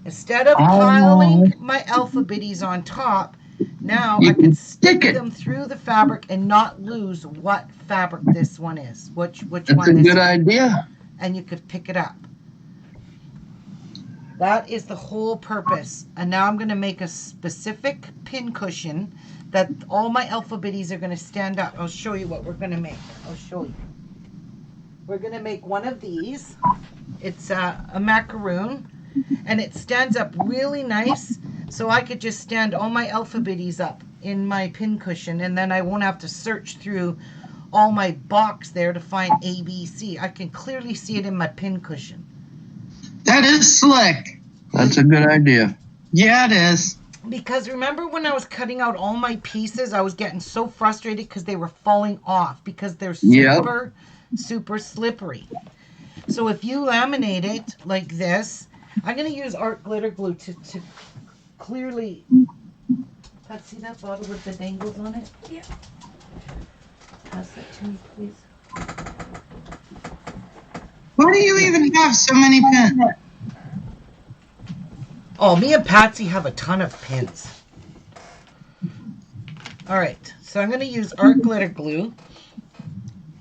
instead of piling my alphabeties on top, now You I can can stick stick it. them through the fabric and not lose what fabric this one is, which That's one a this good is, idea. and you could pick it up. That is the whole purpose. And now I'm going to make a specific pin cushion that all my alpha biddies are going to stand up. I'll show you what we're going to make. I'll show you. We're going to make one of these. It's a macaroon, and it stands up really nice, so I could just stand all my alpha biddies up in my pin cushion, and then I won't have to search through all my box there to find A, B, C. I can clearly see it in my pin cushion. That is slick. That's a good idea. Yeah, it is. Because remember when I was cutting out all my pieces, I was getting so frustrated because they were falling off because they're super, super slippery. So if you laminate it like this, I'm going to use art glitter glue to clearly... See that bottle with the dangles on it? Yeah. Pass that to me, please. Why do you even have so many pins? Oh, me and Patsy have a ton of pins. All right, so I'm going to use art glitter glue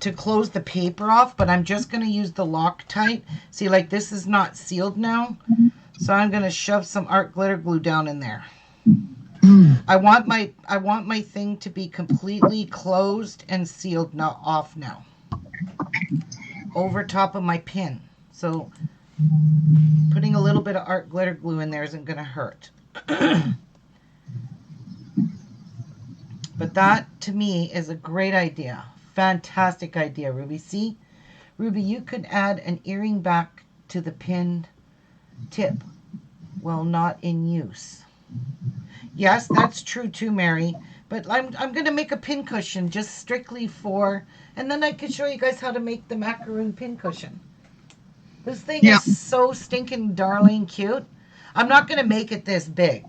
to close the paper off, but I'm just going to use the Loctite. See, like this is not sealed now, so I'm going to shove some art glitter glue down in there. I want my thing to be completely closed and sealed off now. Over top of my pin. So putting a little bit of art glitter glue in there isn't going to hurt. But that to me is a great idea. Fantastic idea, Ruby. See? Ruby, you could add an earring back to the pin tip while not in use. Yes, that's true too, Mary. But I'm going to make a pin cushion just strictly for... And then I can show you guys how to make the macaroon pin cushion. This thing is so stinking darling cute. I'm not going to make it this big.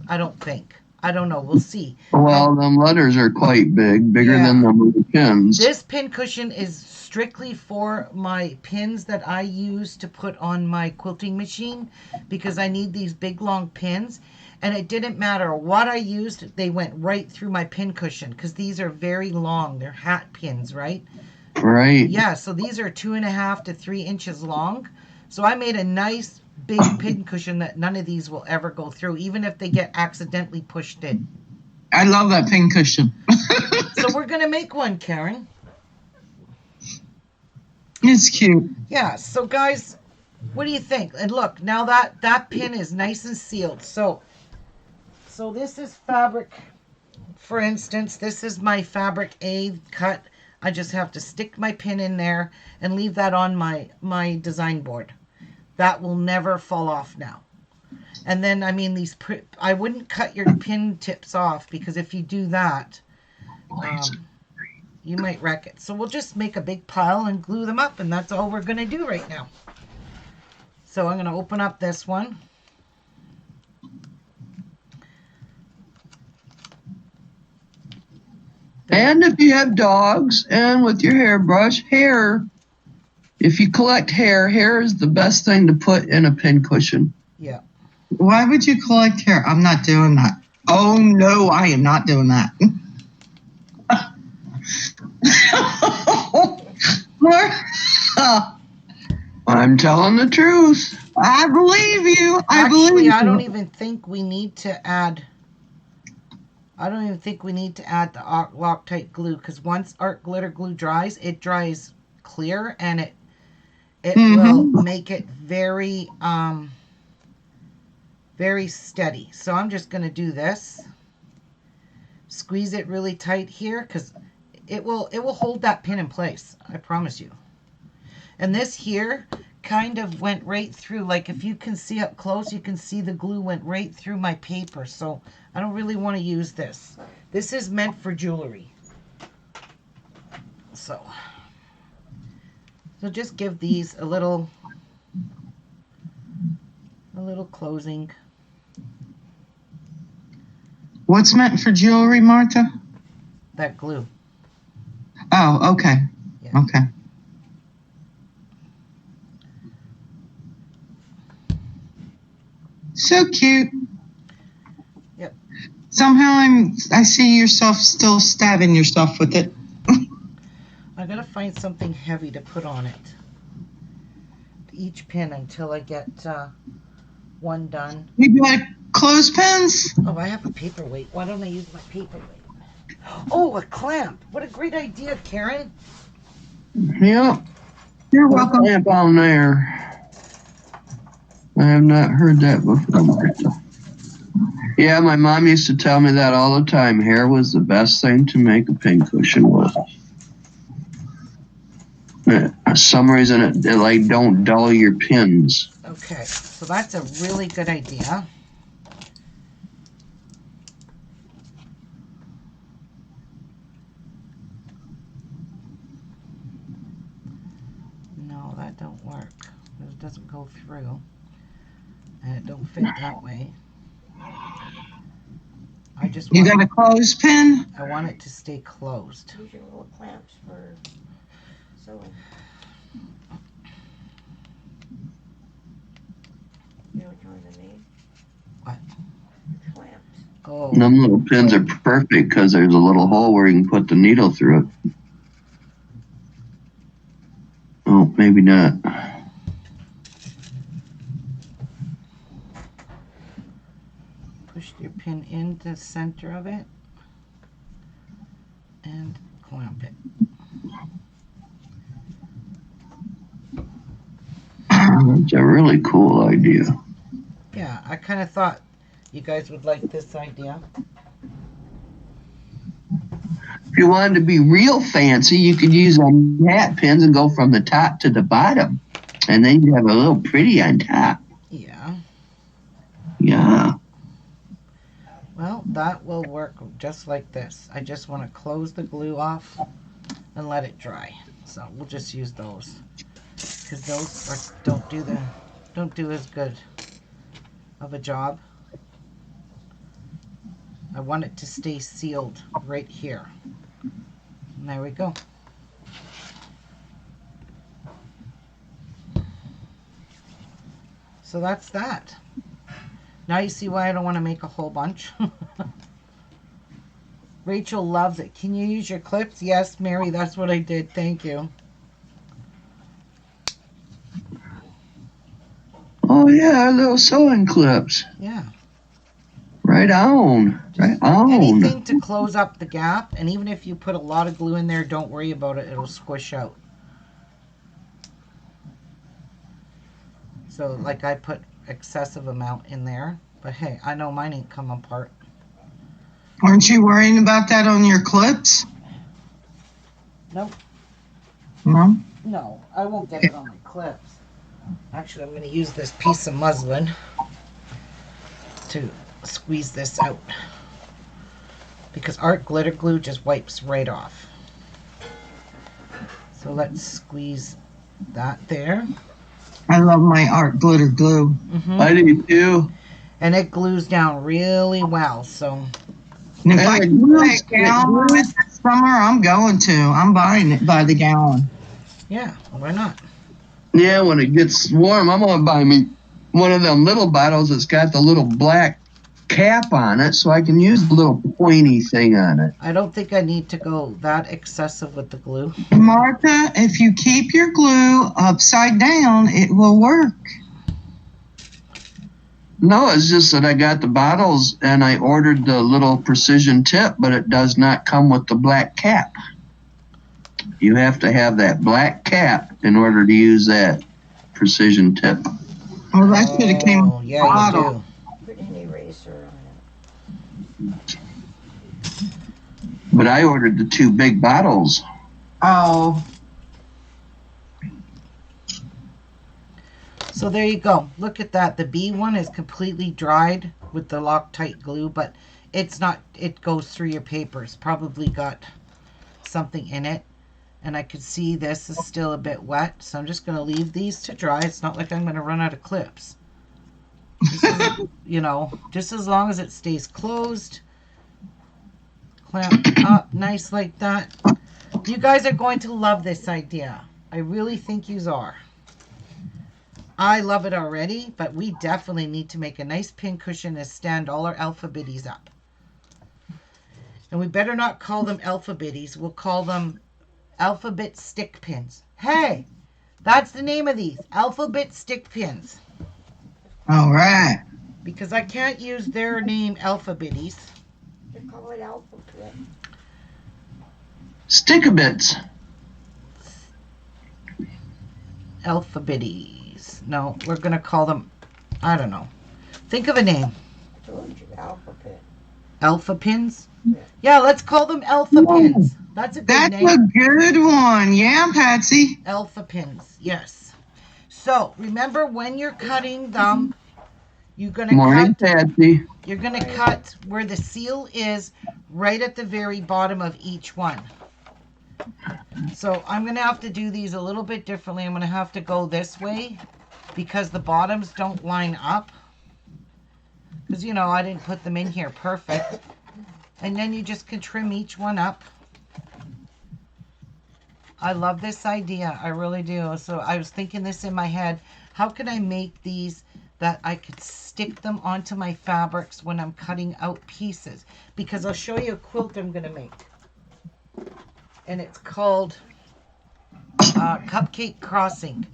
I don't think. I don't know. We'll see. Well, them letters are quite big. Bigger than the pins. This pin cushion is strictly for my pins that I use to put on my quilting machine because I need these big long pins. And it didn't matter what I used, they went right through my pin cushion because these are very long. They're hat pins, right? Right. Yeah, so these are 2.5 to 3 inches long. So I made a nice big pin cushion that none of these will ever go through, even if they get accidentally pushed in. I love that pin cushion. So we're going to make one, Karen. It's cute. Yeah, so guys, what do you think? And look, now that pin is nice and sealed. So this is fabric, for instance. This is my fabric A cut. I just have to stick my pin in there and leave that on my design board. That will never fall off now. And then, I mean, I wouldn't cut your pin tips off because if you do that, you might wreck it. So we'll just make a big pile and glue them up, and that's all we're going to do right now. So I'm going to open up this one. And if you have dogs and with your hairbrush, if you collect hair is the best thing to put in a pin cushion. Yeah. Why would you collect hair? I'm not doing that. Oh, no, I am not doing that. I'm telling the truth. I believe you. Actually, I don't even think we need to add... I don't even think we need to add the Loctite glue because once art glitter glue dries, it dries clear and it will make it very very steady. So I'm just going to do this. Squeeze it really tight here because it will hold that pin in place. I promise you. And this here kind of went right through. Like if you can see up close, you can see the glue went right through my paper. So I don't really want to use this. This is meant for jewelry. So just give these a little closing. What's meant for jewelry, Martha? That glue. Oh, okay. Yeah. Okay. So cute. Yep. Somehow I see yourself still stabbing yourself with it. I gotta find something heavy to put on it. Each pin until I get one done. You got clothespins? Oh, I have a paperweight. Why don't I use my paperweight? Oh, a clamp. What a great idea, Karen. Yep. You're welcome. Lamp on there. I have not heard that before, Martha. Yeah, my mom used to tell me that all the time. Hair was the best thing to make a pincushion with. For some reason, it like don't dull your pins. Okay, so that's a really good idea. No, that don't work. It doesn't go through. And it don't fit that way. I just You want, got a clothespin? I want it to stay closed. Use your little clamps for sewing. You know what you want to mean? What? Clamps. Oh, And them little pins are perfect because there's a little hole where you can put the needle through it. Oh, maybe not. push your pin into the center of it and clamp it. That's a really cool idea. Yeah, I kind of thought you guys would like this idea. If you wanted to be real fancy, you could use hat pins and go from the top to the bottom. And then you have a little pretty on top. Yeah. Yeah. Well, that will work just like this. I just want to close the glue off and let it dry. So we'll just use those because those don't do as good of a job. I want it to stay sealed right here. And there we go. So that's that. Now you see why I don't want to make a whole bunch. Rachel loves it. Can you use your clips? Yes, Mary, that's what I did. Thank you. Oh, yeah, little sewing clips. Yeah. Right on. Right on. Anything to close up the gap, and even if you put a lot of glue in there, don't worry about it. It'll squish out. So, like I put excessive amount in there, but hey, I know mine ain't come apart. Aren't you worrying about that on your clips? Nope. No? No, I won't get it on my clips. Actually, I'm going to use this piece of muslin to squeeze this out because art glitter glue just wipes right off. So let's squeeze that there. I love my art glitter glue. I do too. And it glues down really well. So And if I can buy a gallon this summer, I'm going to. I'm buying it by the gallon. yeah, why not? Yeah, when it gets warm, I'm going to buy me one of them little bottles that's got the little black cap on it so I can use the little pointy thing on it. I don't think I need to go that excessive with the glue. Martha, if you keep your glue upside down, it will work. No, it's just that I got the bottles and I ordered the little precision tip, but it does not come with the black cap. You have to have that black cap in order to use that precision tip. Well, that should have came Oh, with the yeah, you bottle. do. Put an eraser on it. But I ordered the 2 big bottles. Oh, So there you go. Look at that. The B one is completely dried with the Loctite glue, but it's not, it goes through your papers. Probably got something in it. And I could see this is still a bit wet, so I'm just going to leave these to dry. It's not like I'm going to run out of clips. This is, you know, just as long as it stays closed, clamped up nice like that. You guys are going to love this idea. I really think you are. I love it already, but we definitely need to make a nice pin cushion and stand all our alphabetties up. And we better not call them alphabetties. We'll call them alphabet stick pins. Hey, that's the name of these, alphabet stick pins. All right. because I can't use their name Alphabitties. They call it alphabet. Stick-a-bits. Alphabitties. No, we're gonna call them, I don't know. Think of a name. Told you, alphabet. Alpha pins? Yeah. Yeah, let's call them Alpha pins. That's a good That's name. a good one. Yeah, Patsy. Alpha pins, yes. So remember when you're cutting them, you're gonna Morning, cut. Patsy. You're gonna cut where the seal is, right at the very bottom of each one. So I'm gonna have to do these a little bit differently. I'm gonna have to go this way because the bottoms don't line up. Because you know I didn't put them in here perfect. And then you just can trim each one up. I love this idea. I really do. So I was thinking this in my head. How can I make these that I could stick them onto my fabrics when I'm cutting out pieces? Because I'll show you a quilt I'm going to make. And it's called Cupcake Crossing.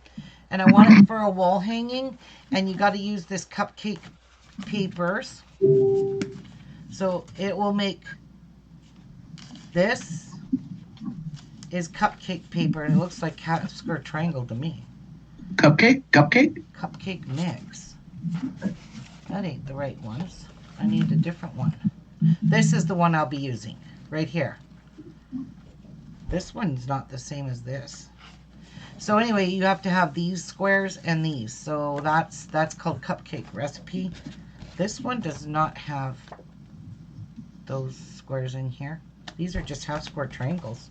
And I want it for a wall hanging. And you got to use this cupcake papers. So it will make, this is cupcake paper, and it looks like cat skirt triangle to me. Cupcake? Cupcake? Cupcake mix. That ain't the right ones. I need a different one. This is the one I'll be using, right here. This one's not the same as this. So anyway, you have to have these squares and these. So that's called Cupcake Recipe. This one does not have those squares in here. These are just half square triangles.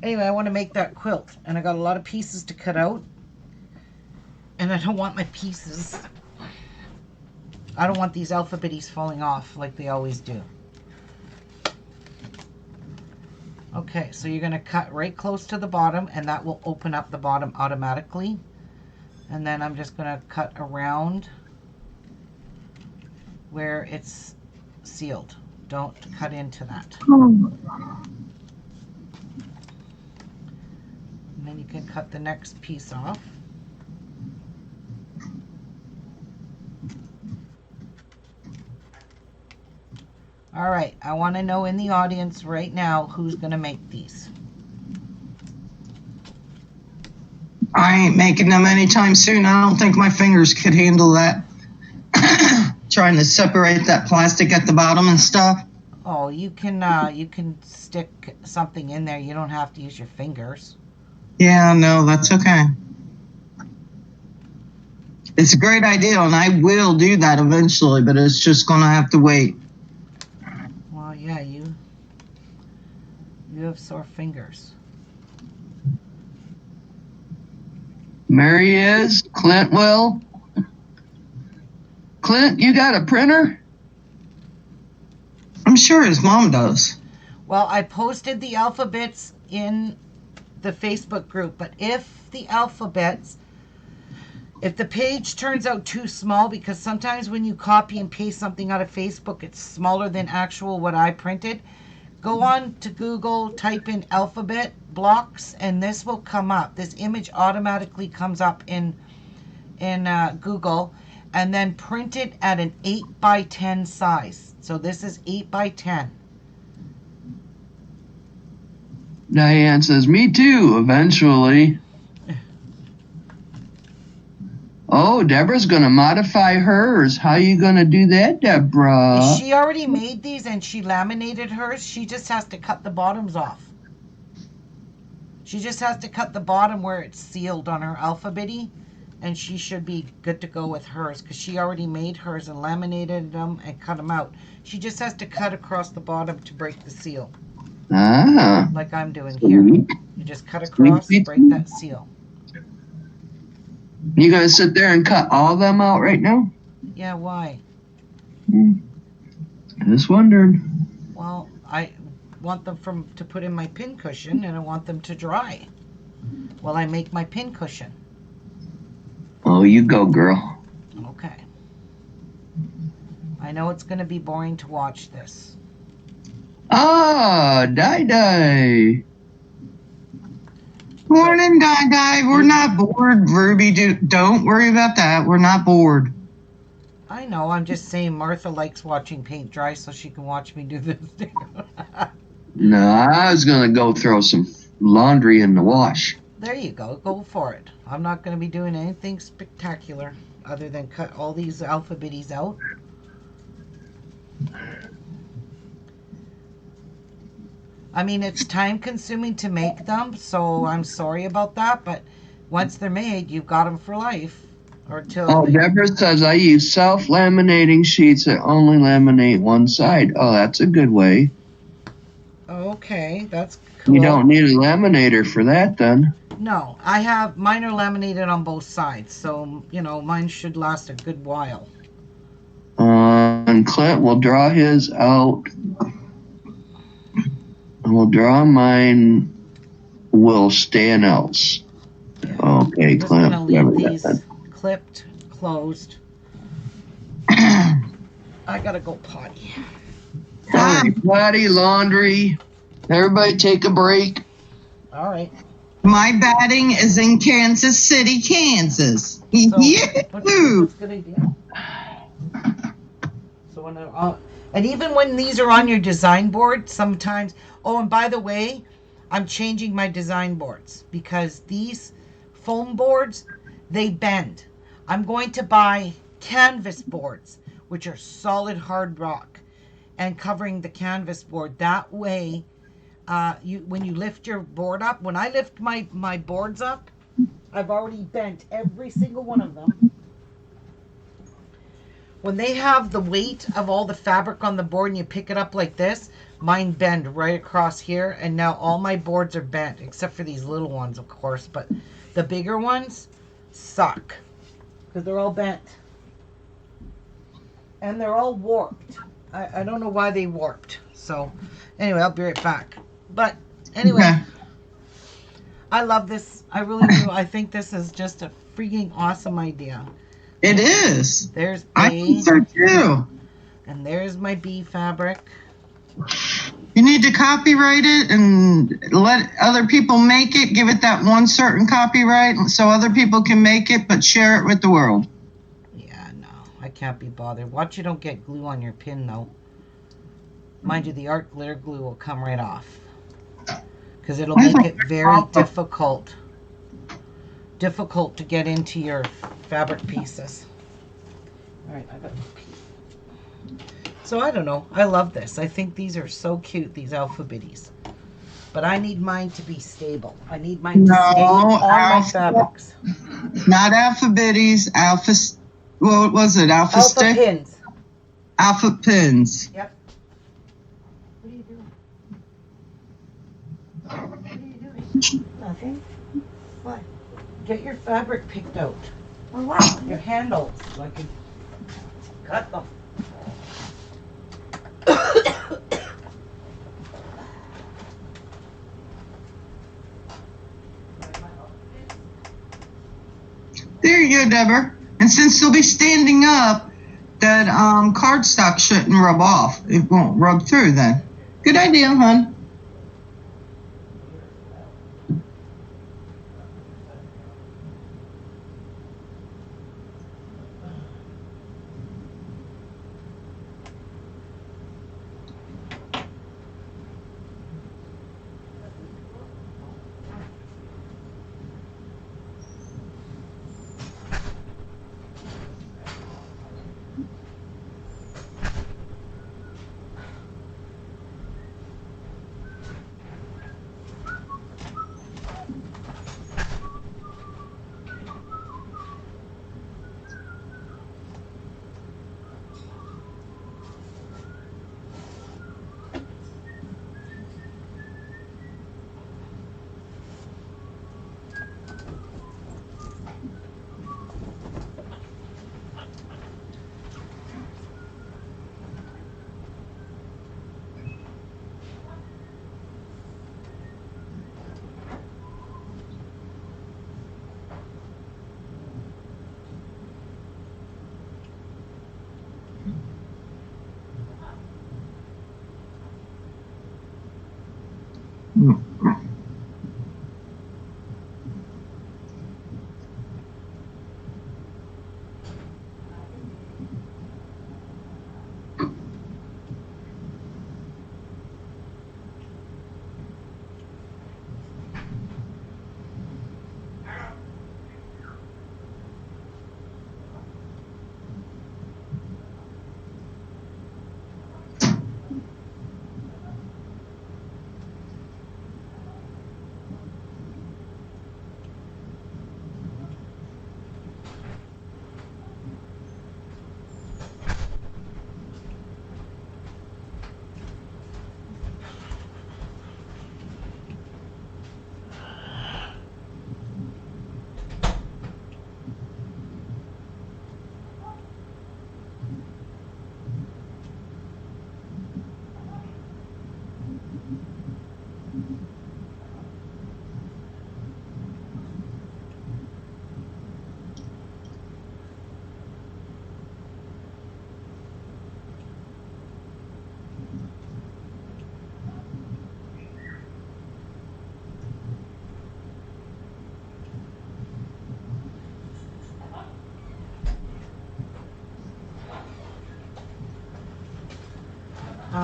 Anyway, I want to make that quilt, and I got a lot of pieces to cut out, and I don't want my pieces, I don't want these alphabetties falling off like they always do. Okay, so you're going to cut right close to the bottom, and that will open up the bottom automatically. And then I'm just going to cut around where it's sealed. Don't cut into that. And then you can cut the next piece off. All right, I want to know in the audience right now who's going to make these. I ain't making them anytime soon. I don't think my fingers could handle that. Trying to separate that plastic at the bottom and stuff. Oh, you can stick something in there. You don't have to use your fingers. Yeah, no, that's okay. It's a great idea, and I will do that eventually, but it's just going to have to wait. Well, yeah, you have sore fingers. Mary is. Clint will. Clint, you got a printer? I'm sure his mom does. Well, I posted the alphabets in the Facebook group, but if the page turns out too small, because sometimes when you copy and paste something out of Facebook, it's smaller than actual what I printed, go on to Google, type in alphabet blocks, and this will come up. This image automatically comes up in Google, and then print it at an 8x10 size. So this is 8x10. Diane says, me too, eventually. Oh, Deborah's going to modify hers. How you going to do that, Deborah? She already made these and she laminated hers. She just has to cut the bottoms off. She just has to cut the bottom where it's sealed on her alphabetty, and she should be good to go with hers because she already made hers and laminated them and cut them out. She just has to cut across the bottom to break the seal. Ah. Like I'm doing here. You just cut across, break that seal. You going to sit there and cut all of them out right now? Yeah, why? Just wondered. Well, I want them to put in my pin cushion, and I want them to dry while I make my pin cushion. Oh, you go, girl. Okay. I know it's going to be boring to watch this. Ah, Di. Morning, Di. We're not bored, Ruby. Don't worry about that. We're not bored. I know. I'm just saying Martha likes watching paint dry so she can watch me do this. No, I was gonna go throw some laundry in the wash. There you go. Go for it. I'm not going to be doing anything spectacular other than cut all these alpha bitties out. I mean, it's time consuming to make them, so I'm sorry about that, but once they're made, you've got them for life. Or till Oh, Deborah says I use self-laminating sheets that only laminate one side. Oh, that's a good way. Okay, that's cool. You don't need a laminator for that then. No, I have, mine are laminated on both sides, so, you know, mine should last a good while. And Clint will draw his out. And we'll draw mine. Will stand else. Okay, I'm just going to Clint. leave whatever these that- clipped, closed. I gotta go potty. All right, potty, laundry. Everybody take a break. All right. My batting is in Kansas City, Kansas. So, Yahoo! that's a good idea. So when and even when these are on your design board, sometimes. Oh, and by the way, I'm changing my design boards because these foam boards, they bend. I'm going to buy canvas boards, which are solid hard rock, and covering the canvas board. That way, when you lift your board up, when I lift my boards up, I've already bent every single one of them. When they have the weight of all the fabric on the board and you pick it up like this, mine bend right across here, and now all my boards are bent, except for these little ones, of course, but the bigger ones suck because they're all bent. And they're all warped. I don't know why they warped. So, anyway, I'll be right back. But, anyway, Okay. I love this. I really do. I think this is just a freaking awesome idea. It is. There's I A, think so too. and there's my B fabric. You need to copyright it and let other people make it. Give it that one certain copyright so other people can make it, but share it with the world. Yeah, no, I can't be bothered. Watch you don't get glue on your pin, though. Mind you, the art glitter glue will come right off. Because it'll make it very difficult to get into your fabric pieces. All right, I got to pee. So I don't know. I love this. I think these are so cute, these alpha bitties. But I need mine to be stable. I need mine to stay on my alpha- fabrics. Not alpha bitties, alpha. What was it? Alpha, Alpha stick? pins. Alpha pins. Yep. What are you doing? What are you doing? Nothing. What? Get your fabric picked out. Oh, wow. Your handles, so I can cut them. There you go, Deborah. And since they'll be standing up, that cardstock shouldn't rub off. It won't rub through then. Good idea, hon.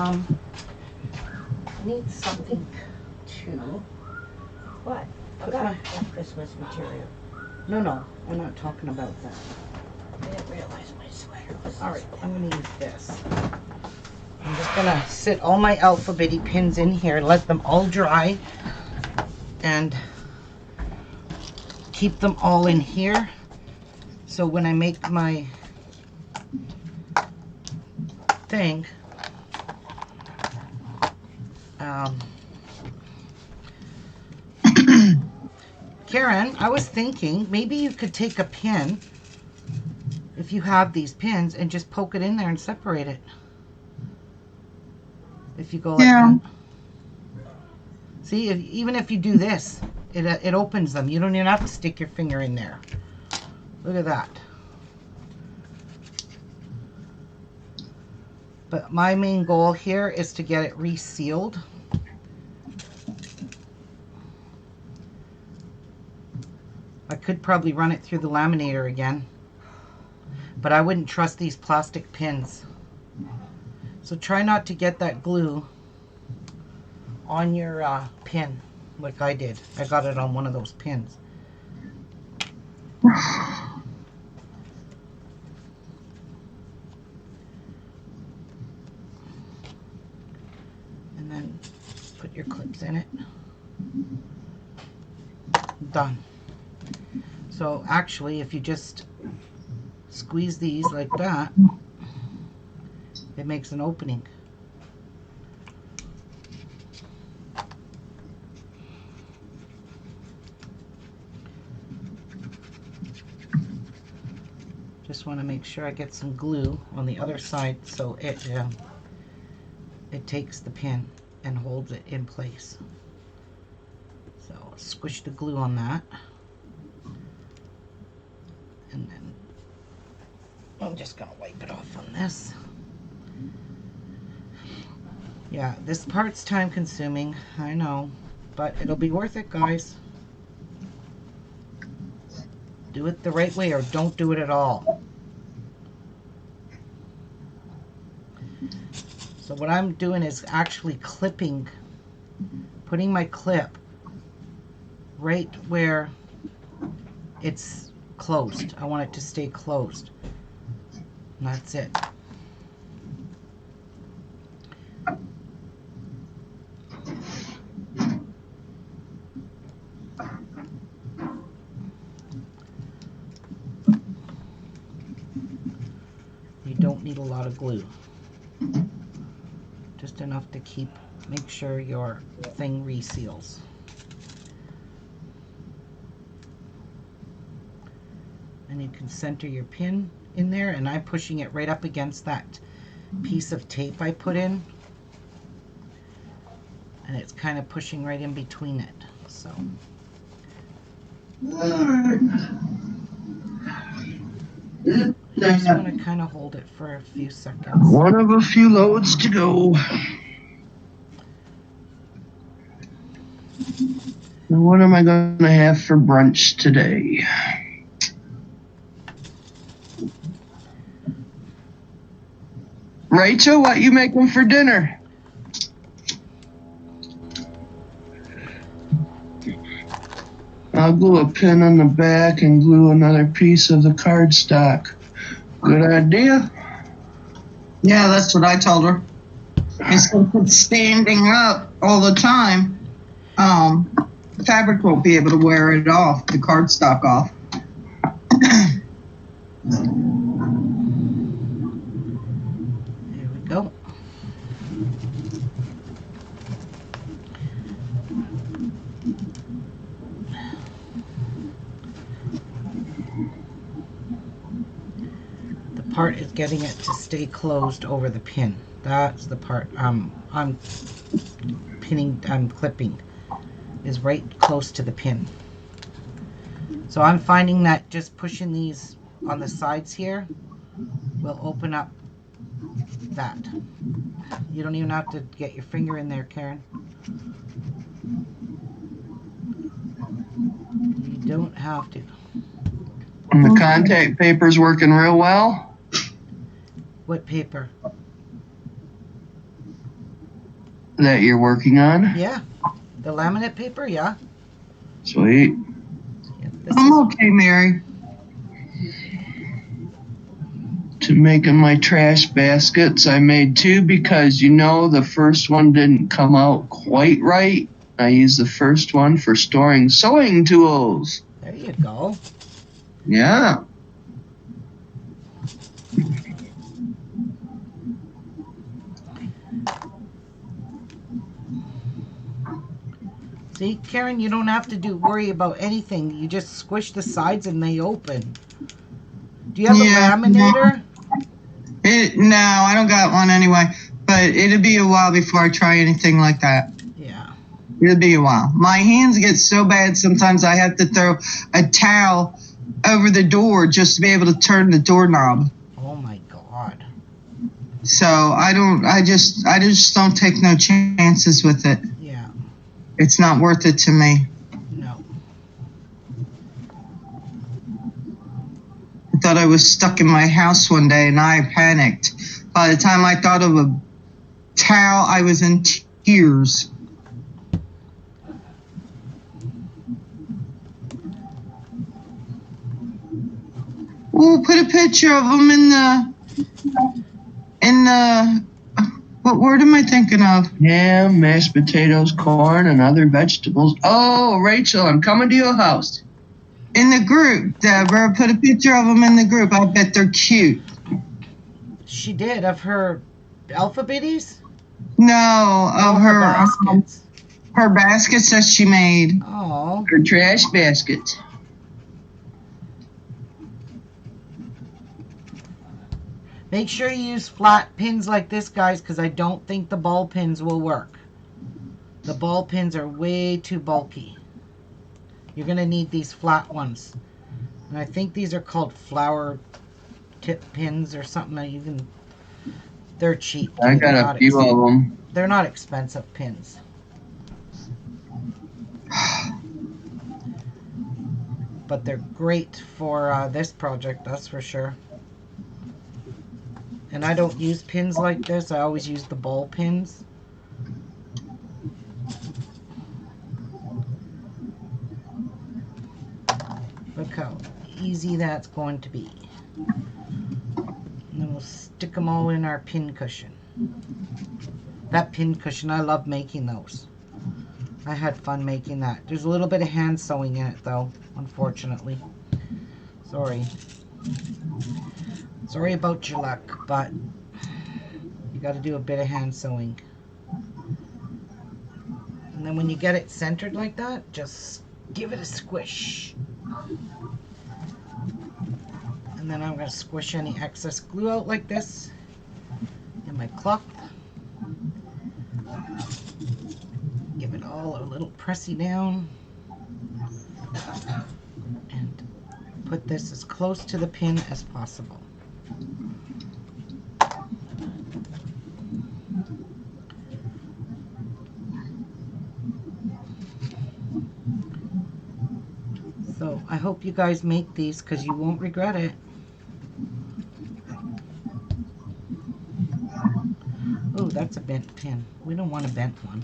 I need something to. What? Put Forgot my- that Christmas material. No, I'm not talking about that. I didn't realize my sweater was. All right, I'm gonna use this. I'm just gonna sit all my Alpha Bitty pins in here, let them all dry, and keep them all in here. So when I make my thing, Karen, I was thinking maybe you could take a pin, if you have these pins, and just poke it in there and separate it. If you go like Yeah. that. See, even if you do this, it opens them. You don't even have to stick your finger in there. Look at that. But my main goal here is to get it resealed. I could probably run it through the laminator again, but I wouldn't trust these plastic pins. So try not to get that glue on your pin like I did. I got it on one of those pins. And then put your clips in it. Done. So actually, if you just squeeze these like that, it makes an opening. Just want to make sure I get some glue on the other side so it takes the pin and holds it in place. So squish the glue on that. And then I'm just going to wipe it off on this. Yeah, this part's time consuming, I know, but it'll be worth it, guys. Do it the right way or don't do it at all. So what I'm doing is actually clipping, putting my clip right where it's closed. I want it to stay closed. And that's it. You don't need a lot of glue. Just enough to make sure your thing reseals. And you can center your pin in there, and I'm pushing it right up against that piece of tape I put in. And it's kind of pushing right in between it. So I just want to kind of hold it for a few seconds. One of a few loads to go. Now what am I going to have for brunch today? Rachel, what you making for dinner? I'll glue a pin on the back and glue another piece of the cardstock. Good idea? Yeah, that's what I told her. Instead of standing up all the time, the fabric won't be able to wear it off, the cardstock off. There we go. The part is getting it to stay closed over the pin. That's the part I'm clipping, is right close to the pin. So I'm finding that just pushing these on the sides here will open up that. You don't even have to get your finger in there, Karen. You don't have to. And the contact paper's working real well. What paper? that you're working on? Yeah. The laminate paper, yeah. Sweet. Yeah, this I'm is, okay, Mary. To making my trash baskets, I made 2 because the first one didn't come out quite right. I used the first one for storing sewing tools. there you go. Yeah. See, Karen, you don't have to worry about anything. You just squish the sides and they open. Do you have Yeah, a laminator? No, I don't got one anyway. But it'll be a while before I try anything like that. Yeah. It'll be a while. My hands get so bad sometimes I have to throw a towel over the door just to be able to turn the doorknob. Oh my God. So I just don't take no chances with it. Yeah. It's not worth it to me. No. I thought I was stuck in my house one day and I panicked. By the time I thought of a towel, I was in tears. We'll put a picture of them in the, what word am I thinking of? Ham, mashed potatoes, corn, and other vegetables. Oh, Rachel, I'm coming to your house. In the group, Deborah, put a picture of them in the group. I bet they're cute. She did, of her alphabetties? No, Oh, of her baskets. her baskets that she made. Oh. Her trash basket. Make sure you use flat pins like this, guys, because I don't think the ball pins will work. The ball pins are way too bulky. You're going to need these flat ones. And I think these are called flower tip pins or something that you can... They're cheap. I too. got They're a not few of them. They're not expensive pins. But they're great for this project, that's for sure. And I don't use pins like this. I always use the ball pins. Look how easy that's going to be. And then we'll stick them all in our pin cushion. That pin cushion, I love making those. I had fun making that. There's a little bit of hand sewing in it though, unfortunately. Sorry. Sorry about your luck, but you got to do a bit of hand sewing. And then when you get it centered like that, just give it a squish. And then I'm going to squish any excess glue out like this in my cloth. Give it all a little pressy down. And put this as close to the pin as possible. So I hope you guys make these because you won't regret it. Oh, that's a bent pin. We don't want a bent one.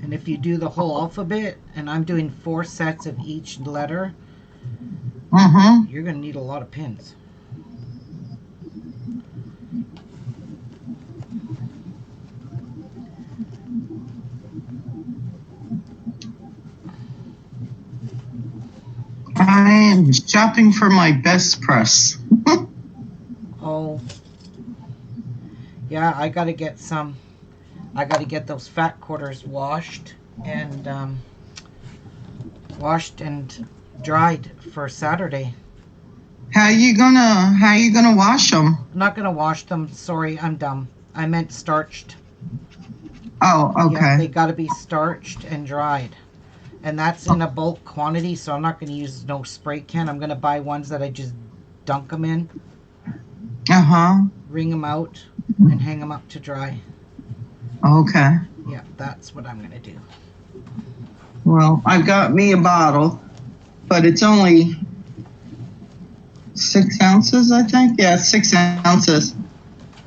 And if you do the whole alphabet, and I'm doing 4 sets of each letter, you're going to need a lot of pins. I am shopping for my best press. Oh, yeah, I got to get some. I got to get those fat quarters washed and dried for Saturday. How you gonna wash them? I'm not gonna wash them. Sorry, I'm dumb. I meant starched. Oh, okay. Yeah, they got to be starched and dried. And that's in a bulk quantity, so I'm not going to use no spray can. I'm going to buy ones that I just dunk them in, wring them out, and hang them up to dry. Okay. Yeah, that's what I'm going to do. Well, I've got me a bottle, but it's only 6 ounces, I think. Yeah, 6 ounces.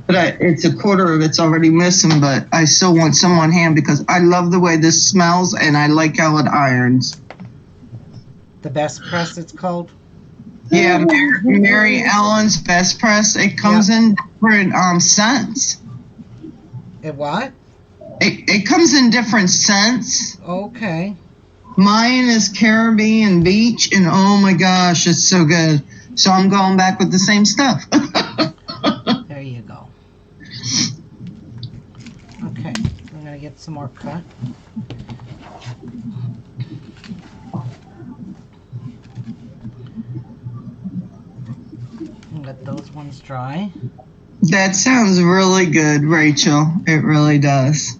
But it's a quarter of it's already missing, but I still want some on hand because I love the way this smells and I like how it irons. The best press, it's called. Yeah, Mary Ellen's Best Press. It comes in different scents. It what? It comes in different scents. Okay. Mine is Caribbean Beach, and oh my gosh, it's so good. So I'm going back with the same stuff. There you go. Okay, I'm gonna get some more cut. And let those ones dry. That sounds really good, Rachel. It really does.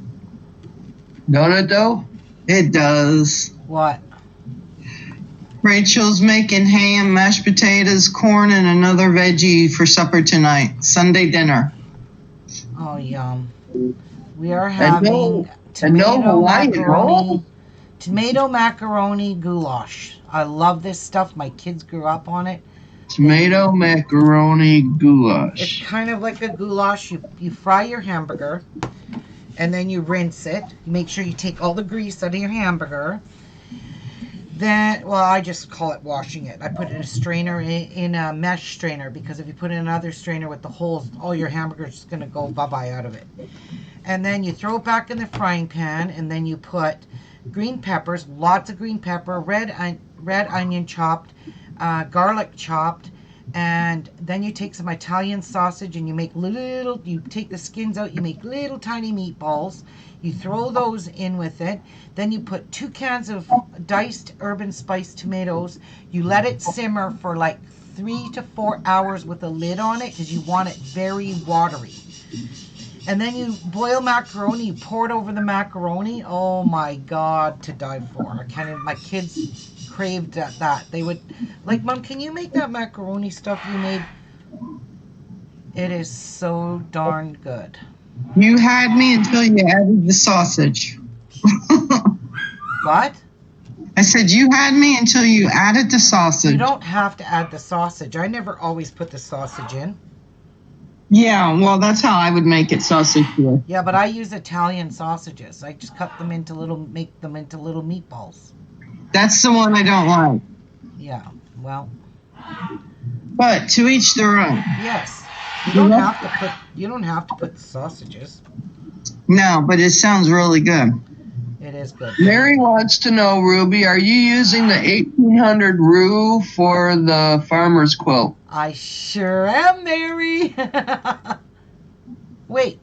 Don't it though? It does. What? Rachel's making ham, mashed potatoes, corn, and another veggie for supper tonight. Sunday dinner. Oh, yum. We are And no having Hawaiian roll? tomato macaroni goulash. I love this stuff. My kids grew up on it. Tomato macaroni It's goulash. kind of like a goulash. You fry your hamburger, and then you rinse it. You make sure you take all the grease out of your hamburger. Then, well, I just call it washing it. I put it in a strainer, in a mesh strainer, because if you put in another strainer with the holes, all your hamburger's just going to go bye-bye out of it. And then you throw it back in the frying pan, and then you put green peppers, lots of green pepper, red onion chopped, garlic chopped, and then you take some Italian sausage and you make you take the skins out, you make little tiny meatballs, you throw those in with it, then you put 2 cans of diced herb and spice tomatoes, you let it simmer for like 3 to 4 hours with a lid on it because you want it very watery. And then you boil macaroni, you pour it over the macaroni. Oh my God, to die for. I can't even, my kids craved that. They would, like, Mom, can you make that macaroni stuff you made? It is so darn good. You had me until you added the sausage. What? I said you had me until you added the sausage. You don't have to add the sausage. I never always put the sausage in. Yeah, well, that's how I would make it sausage here. Yeah, but I use Italian sausages. I just cut them into make them into little meatballs. That's the one I don't like. Yeah, well, But to each their own. yes. You don't have to put the sausages. No, but it sounds really good. It is good. Mary wants to know, Ruby, are you using the 1800 Rue for the farmer's quilt? I sure am, Mary. Wait.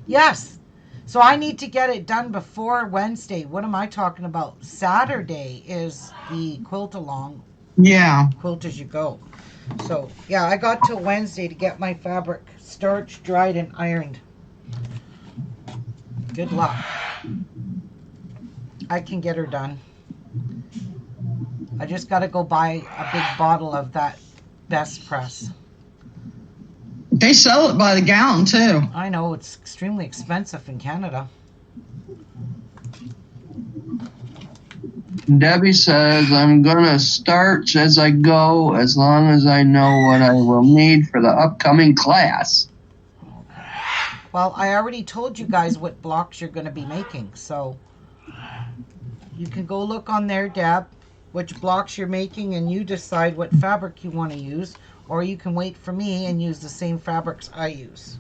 Yes. So I need to get it done before Wednesday. What am I talking about? Saturday is the quilt along. Yeah. Quilt as you go. So, yeah, I got till Wednesday to get my fabric starched, dried, and ironed. Good luck. I can get her done. I just got to go buy a big bottle of that Best Press. They sell it by the gallon, too. I know, it's extremely expensive in Canada. Debbie says, I'm going to starch as I go as long as I know what I will need for the upcoming class. Well, I already told you guys what blocks you're going to be making, so you can go look on there, Deb, which blocks you're making, and you decide what fabric you want to use, or you can wait for me and use the same fabrics I use.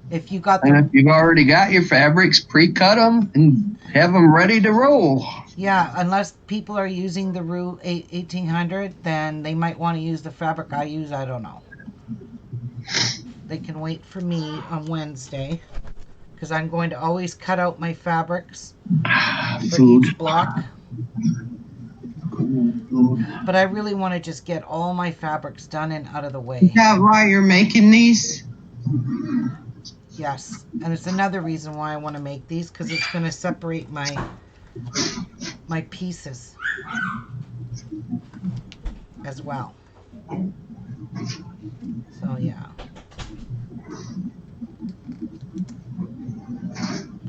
If you got And if you've already got your fabrics, pre-cut them and have them ready to roll. yeah, unless people are using the Rue 1800, then they might want to use the fabric I use. I don't know. They can wait for me on Wednesday, because I'm going to always cut out my fabrics for Food. each block. But I really want to just get all my fabrics done and out of the way. Is that why you're making these? Yes, and it's another reason why I want to make these, because it's going to separate my pieces as well. So yeah,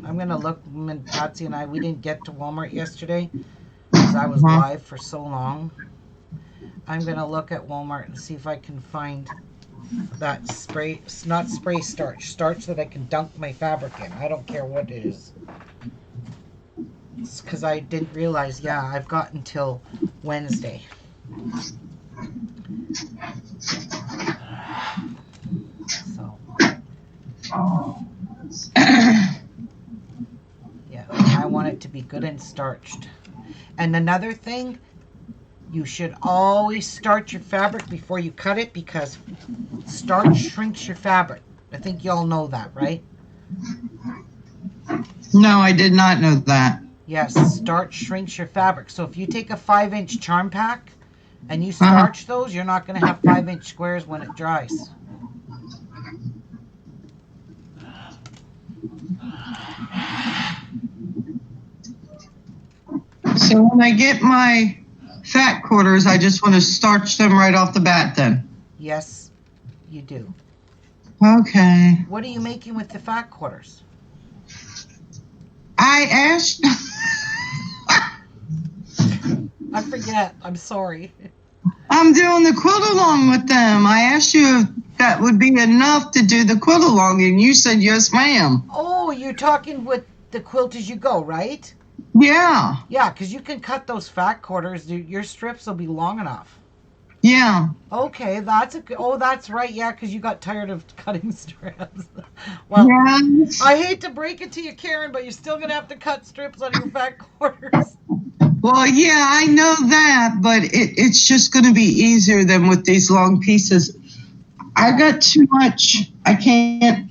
I'm going to look. Patsy and I, we didn't get to Walmart yesterday because I was live for so long. I'm gonna look at Walmart and see if I can find that spray, not spray starch, starch that I can dunk my fabric in. I don't care what it is. Because I didn't realize, yeah, I've got until Wednesday. So, yeah, I want it to be good and starched. And another thing, you should always starch your fabric before you cut it because starch shrinks your fabric. I think you all know that, right? No, I did not know that. Yes, starch shrinks your fabric. So if you take a 5-inch charm pack and you starch those, you're not going to have 5-inch squares when it dries. So when I get my fat quarters, I just want to starch them right off the bat then. Yes, you do. Okay. What are you making with the fat quarters? I asked. I forget. I'm sorry. I'm doing the quilt along with them. I asked you if that would be enough to do the quilt along, and you said yes, ma'am. Oh, you're talking with the quilt as you go, right? Yeah. Yeah, because you can cut those fat quarters. Your strips will be long enough. Yeah. Okay, that's a good. Oh, that's right. Yeah, because you got tired of cutting strips. Well, Yes. I hate to break it to you, Karen, but you're still gonna have to cut strips out of your fat quarters. Well, yeah, I know that, but it's just going to be easier than with these long pieces. I got too much. I can't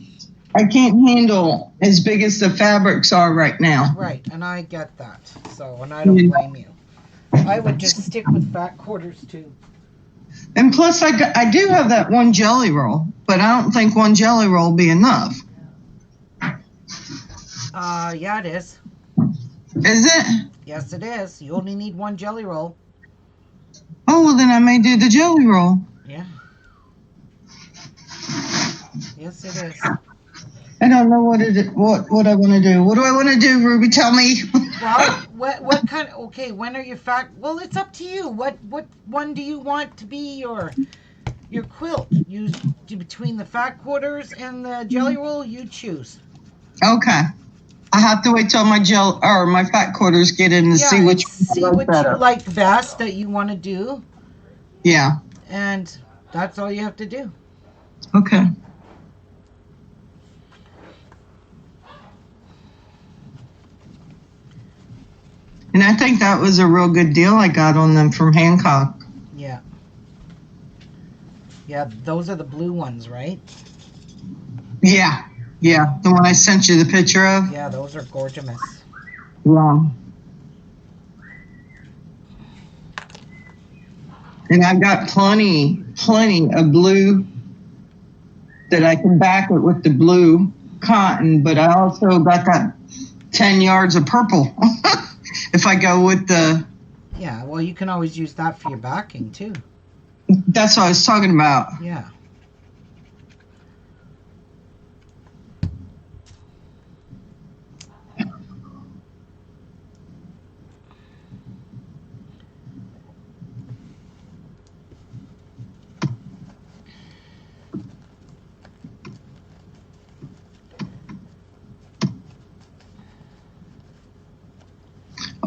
handle as big as the fabrics are right now. Right, and I get that. So, and I don't blame you. I would just stick with fat quarters too. And plus, I do have that one jelly roll, but I don't think one jelly roll will be enough. Yeah, it is. Is it? Yes, it is. You only need one jelly roll. Oh, well, then I may do the jelly roll. Yeah. Yes, it is. I don't know what I want to do. What do I want to do, Ruby? Tell me. Well, what kind of, okay, when are your fat, well, it's up to you. What one do you want to be your quilt? You between the fat quarters and the jelly roll, you choose. Okay. I have to wait till my fat quarters get in to see which you like best that you want to do. Yeah. And that's all you have to do. Okay. And I think that was a real good deal I got on them from Hancock. Yeah. Yeah, those are the blue ones, right? Yeah. Yeah, the one I sent you the picture of. Yeah, those are gorgeous. Yeah. And I've got plenty of blue that I can back it with the blue cotton, but I also got that 10 yards of purple if I go with the... Yeah, well, you can always use that for your backing, too. That's what I was talking about. Yeah.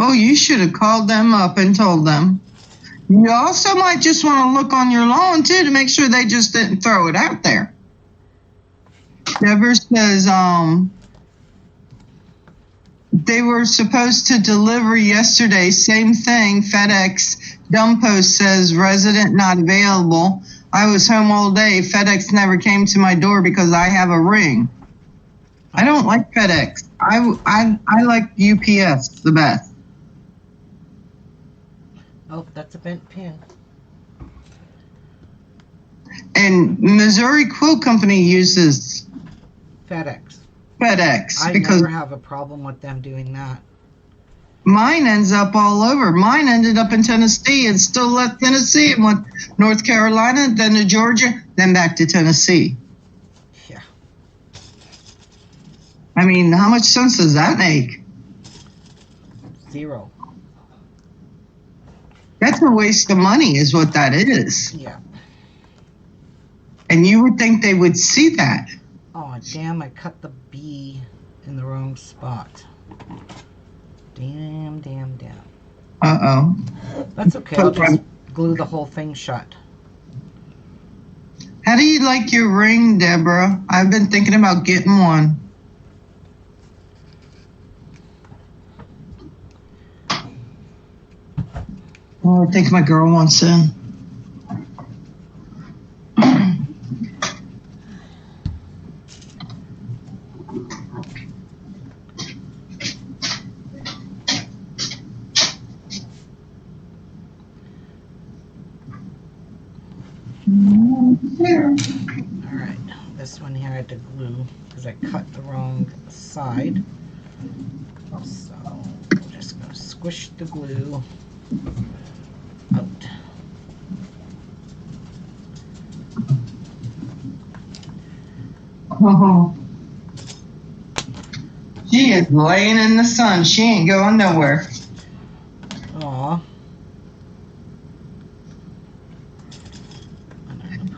Oh, you should have called them up and told them. You also might just want to look on your lawn, too, to make sure they just didn't throw it out there. Deborah says, they were supposed to deliver yesterday. Same thing. FedEx dumb post says resident not available. I was home all day. FedEx never came to my door because I have a ring. I don't like FedEx. I like UPS the best. Oh, that's a bent pin. And Missouri Quilt Company uses FedEx. FedEx I because never have a problem with them doing that. mine ends up all over. Mine ended up in Tennessee and still left Tennessee and went North Carolina, then to Georgia, then back to Tennessee. Yeah. I mean, how much sense does that make? 0. That's a waste of money, is what that is. Yeah. And you would think they would see that. Oh, damn, I cut the B in the wrong spot. Damn. Uh-oh. That's okay. I'll just glue the whole thing shut. How do you like your ring, Deborah? I've been thinking about getting one. Oh, I think my girl wants in. Alright, this one here I had to glue because I cut the wrong side. So, I'm just going to squish the glue out. Oh. She is laying in the sun. She ain't going nowhere. Aw.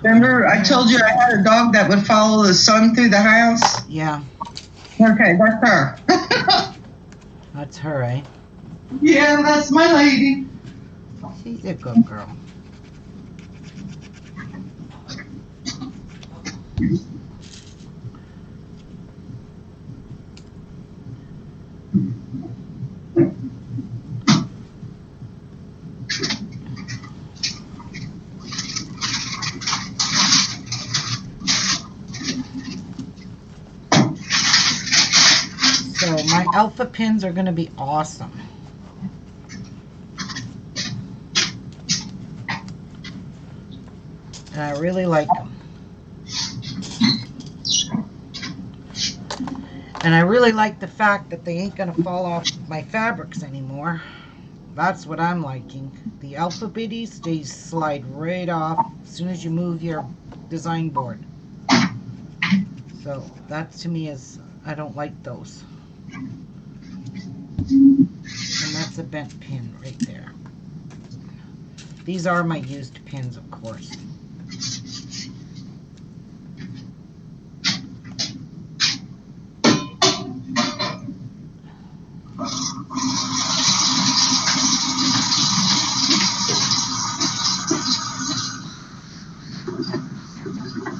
Remember, I told you I had a dog that would follow the sun through the house? Yeah, Okay, that's her. that's her, eh? Yeah, that's my lady. She's a good girl. So my alpha pins are going to be awesome. And I really like them. And I really like the fact that they ain't going to fall off my fabrics anymore. That's what I'm liking. The alpha biddies, they slide right off as soon as you move your design board. So that to me is, I don't like those. And that's a bent pin right there. These are my used pins, of course.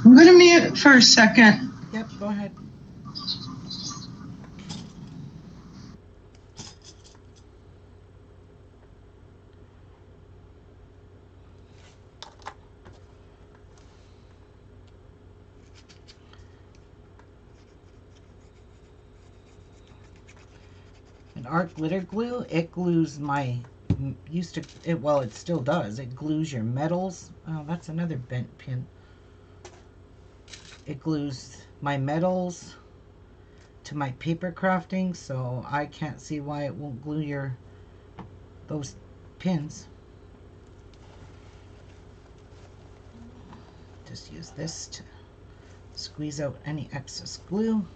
I'm going to mute for a second. Yep, go ahead. And art glitter glue, it glues my, well, it still does. It glues your metals. Oh, that's another bent pin. It glues my metals to my paper crafting, so I can't see why it won't glue those pins. Just use this to squeeze out any excess glue,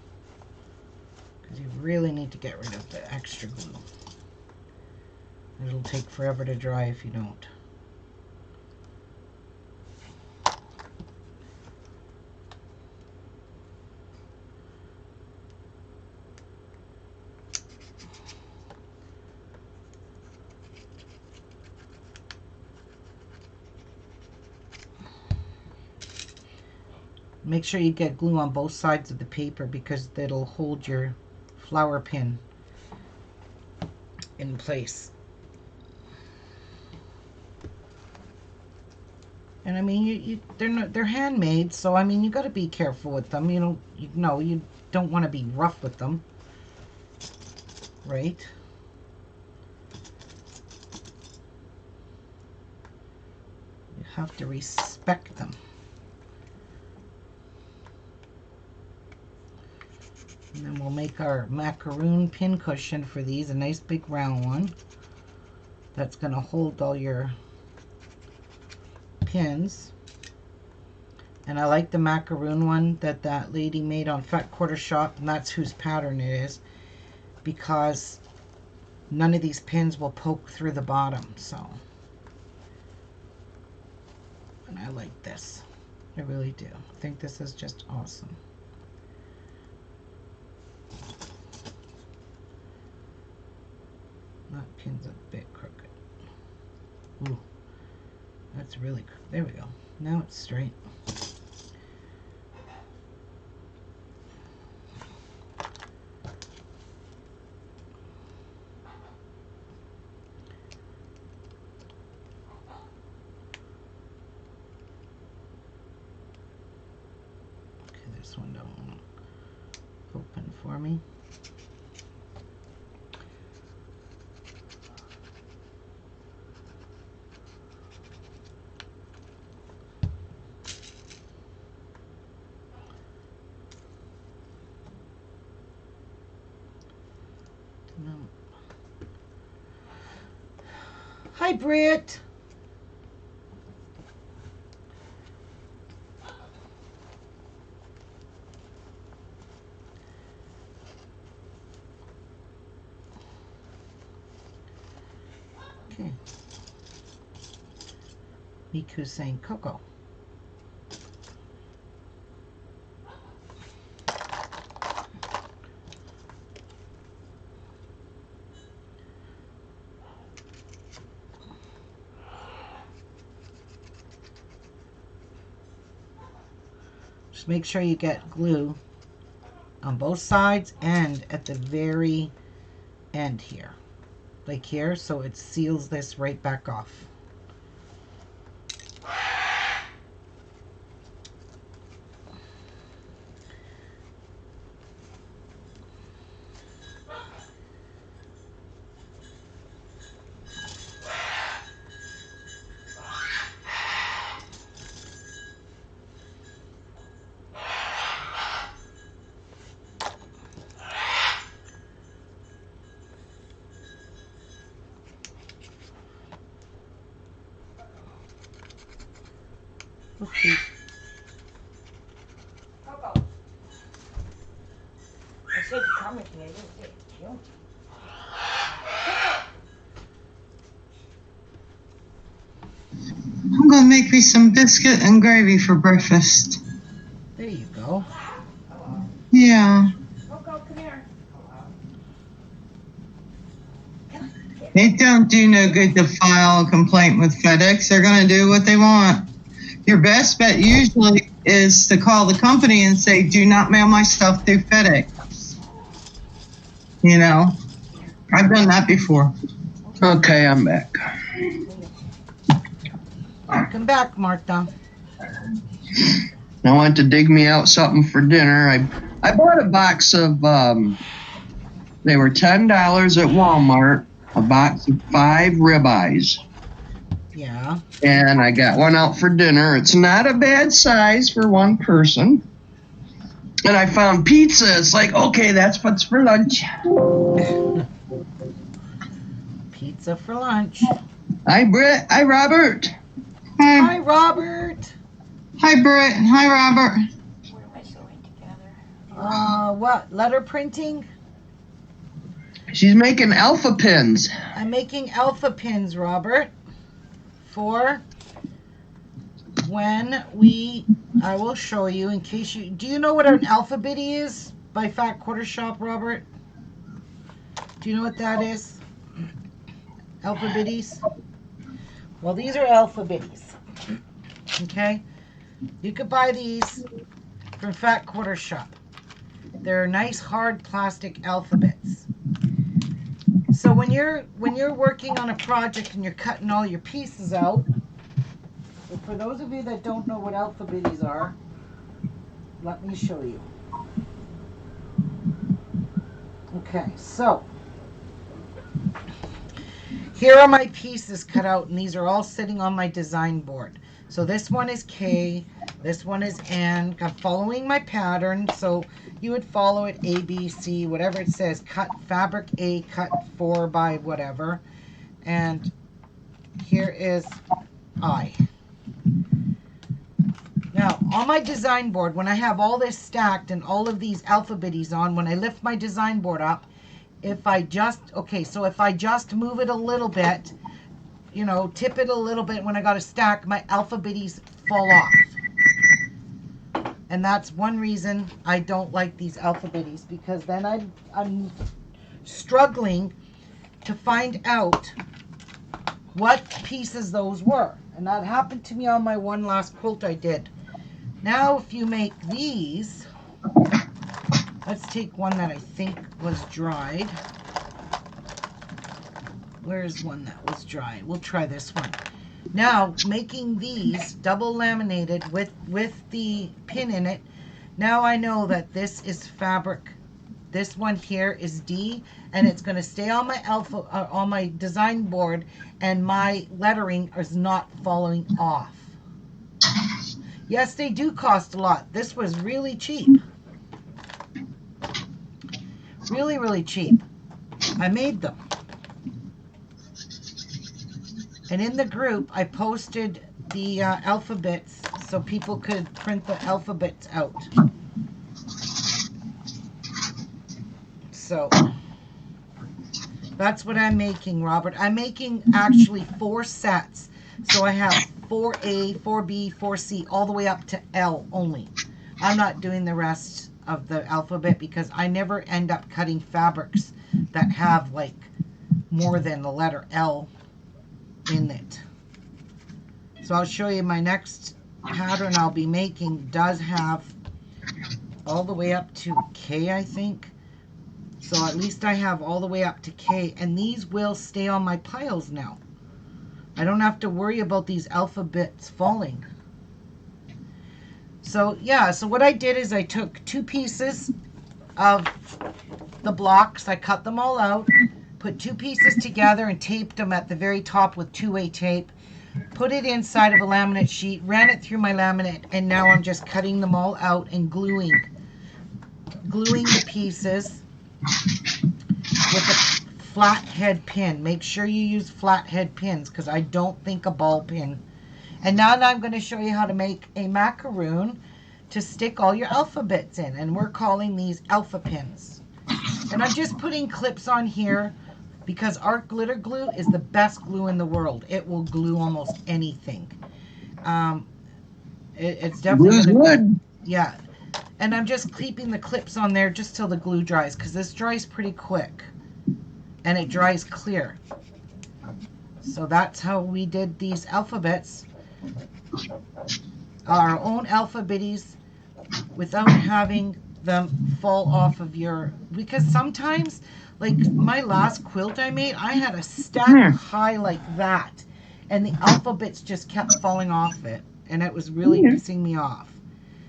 because you really need to get rid of the extra glue. It'll take forever to dry if you don't. Make sure you get glue on both sides of the paper because that'll hold your flower pin in place. And I mean, they're handmade, so I mean, you got to be careful with them. You don't want to be rough with them, right? You have to respect them. And then we'll make our macaroon pin cushion for these, a nice big round one. That's going to hold all your pins. And I like the macaroon one that lady made on Fat Quarter Shop, and that's whose pattern it is, because none of these pins will poke through the bottom. So And I like this. I really do. I think this is just awesome. That pin's a bit crooked. Ooh. That's really crooked. There we go. Now it's straight. This one don't open for me. No. Hi, Britt. Okay. Miku's saying Coco. Just make sure you get glue on both sides and at the very end here. Like here, so it seals this right back off. Okay. Coco. I said come with me. I didn't say you. I'm gonna make me some biscuit and gravy for breakfast. There you go. Yeah. Coco, come here. It don't do no good to file a complaint with FedEx. They're gonna do what they want. Your best bet usually is to call the company and say, do not mail my stuff through FedEx. You know, I've done that before. Okay, I'm back. Welcome back, Martha. I went to dig me out something for dinner. I bought a box of they were $10 at Walmart, a box of 5 ribeyes. Yeah. And I got one out for dinner. It's not a bad size for one person. And I found pizza. It's like, okay, that's what's for lunch. Pizza for lunch. Hi, Britt. Hi, Robert. Hi, Hi, Robert. hi, Britt. Hi, Robert. What am I sewing together? What? Letter printing? She's making alpha pins. I'm making alpha pins, Robert. For when I will show you in case do you know what an alpha bitty is by Fat Quarter Shop, Robert? Do you know what that is? Alpha bitties? Well, these are alpha bitties. Okay? You could buy these from Fat Quarter Shop. They're nice hard plastic alphabets. So when you're working on a project and you're cutting all your pieces out, for those of you that don't know what alphabetties are, let me show you. Okay, so here are my pieces cut out, and these are all sitting on my design board. So this one is K, this one is N. I'm following my pattern, so you would follow it A, B, C, whatever it says. Cut fabric A, cut 4 by whatever. And here is I. Now, on my design board, when I have all this stacked and all of these alphabetties on, when I lift my design board up, if I just move it a little bit, you know, tip it a little bit when I got a stack, my alphabetties fall off. And that's one reason I don't like these alphabetties, because then I'm struggling to find out what pieces those were. And that happened to me on my one last quilt I did. Now if you make these, let's take one that I think was dried. Where's one that was dry? We'll try this one. Now, making these double laminated with the pin in it, now I know that this is fabric. This one here is D, and it's going to stay on my on my design board, and my lettering is not falling off. Yes, they do cost a lot. This was really cheap. Really, really cheap. I made them. And in the group, I posted the alphabets so people could print the alphabets out. So that's what I'm making, Robert. I'm making actually 4 sets. So I have 4A, 4B, 4C, all the way up to L only. I'm not doing the rest of the alphabet because I never end up cutting fabrics that have like more than the letter L in it. So I'll show you my next pattern I'll be making does have all the way up to K, I think. So at least I have all the way up to K, and these will stay on my piles now. I don't have to worry about these alphabets falling. So yeah, so what I did is I took 2 pieces of the blocks, I cut them all out, put 2 pieces together and taped them at the very top with 2-way tape, put it inside of a laminate sheet, ran it through my laminate, and now I'm just cutting them all out and gluing the pieces with a flathead pin. Make sure you use flathead pins because I don't think a ball pin. And now I'm going to show you how to make a macaroon to stick all your alphabets in, and we're calling these alpha pins. And I'm just putting clips on here because Art Glitter Glue is the best glue in the world. It will glue almost anything. It's definitely Glue's good. Yeah. And I'm just keeping the clips on there just till the glue dries, because this dries pretty quick. And it dries clear. So that's how we did these alphabets. Our own alphabetties without having them fall off of your... Because sometimes, like my last quilt I made, I had a stack high like that. And the alphabets just kept falling off it. And it was really pissing me off.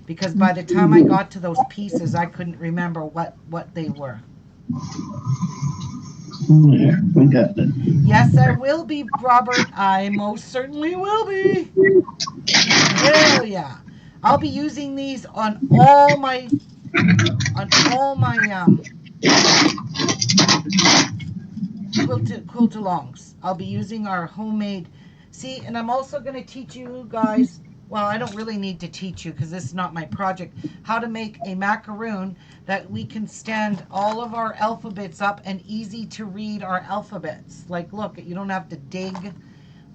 Because by the time I got to those pieces, I couldn't remember what they were. Yeah, we got it. Yes, I will be, Robert. I most certainly will be. Hell yeah. I'll be using these on all my quilt-alongs. I'll be using our homemade. See, and I'm also going to teach you guys, well, I don't really need to teach you because this is not my project, how to make a macaroon that we can stand all of our alphabets up and easy to read our alphabets. Like, look, you don't have to dig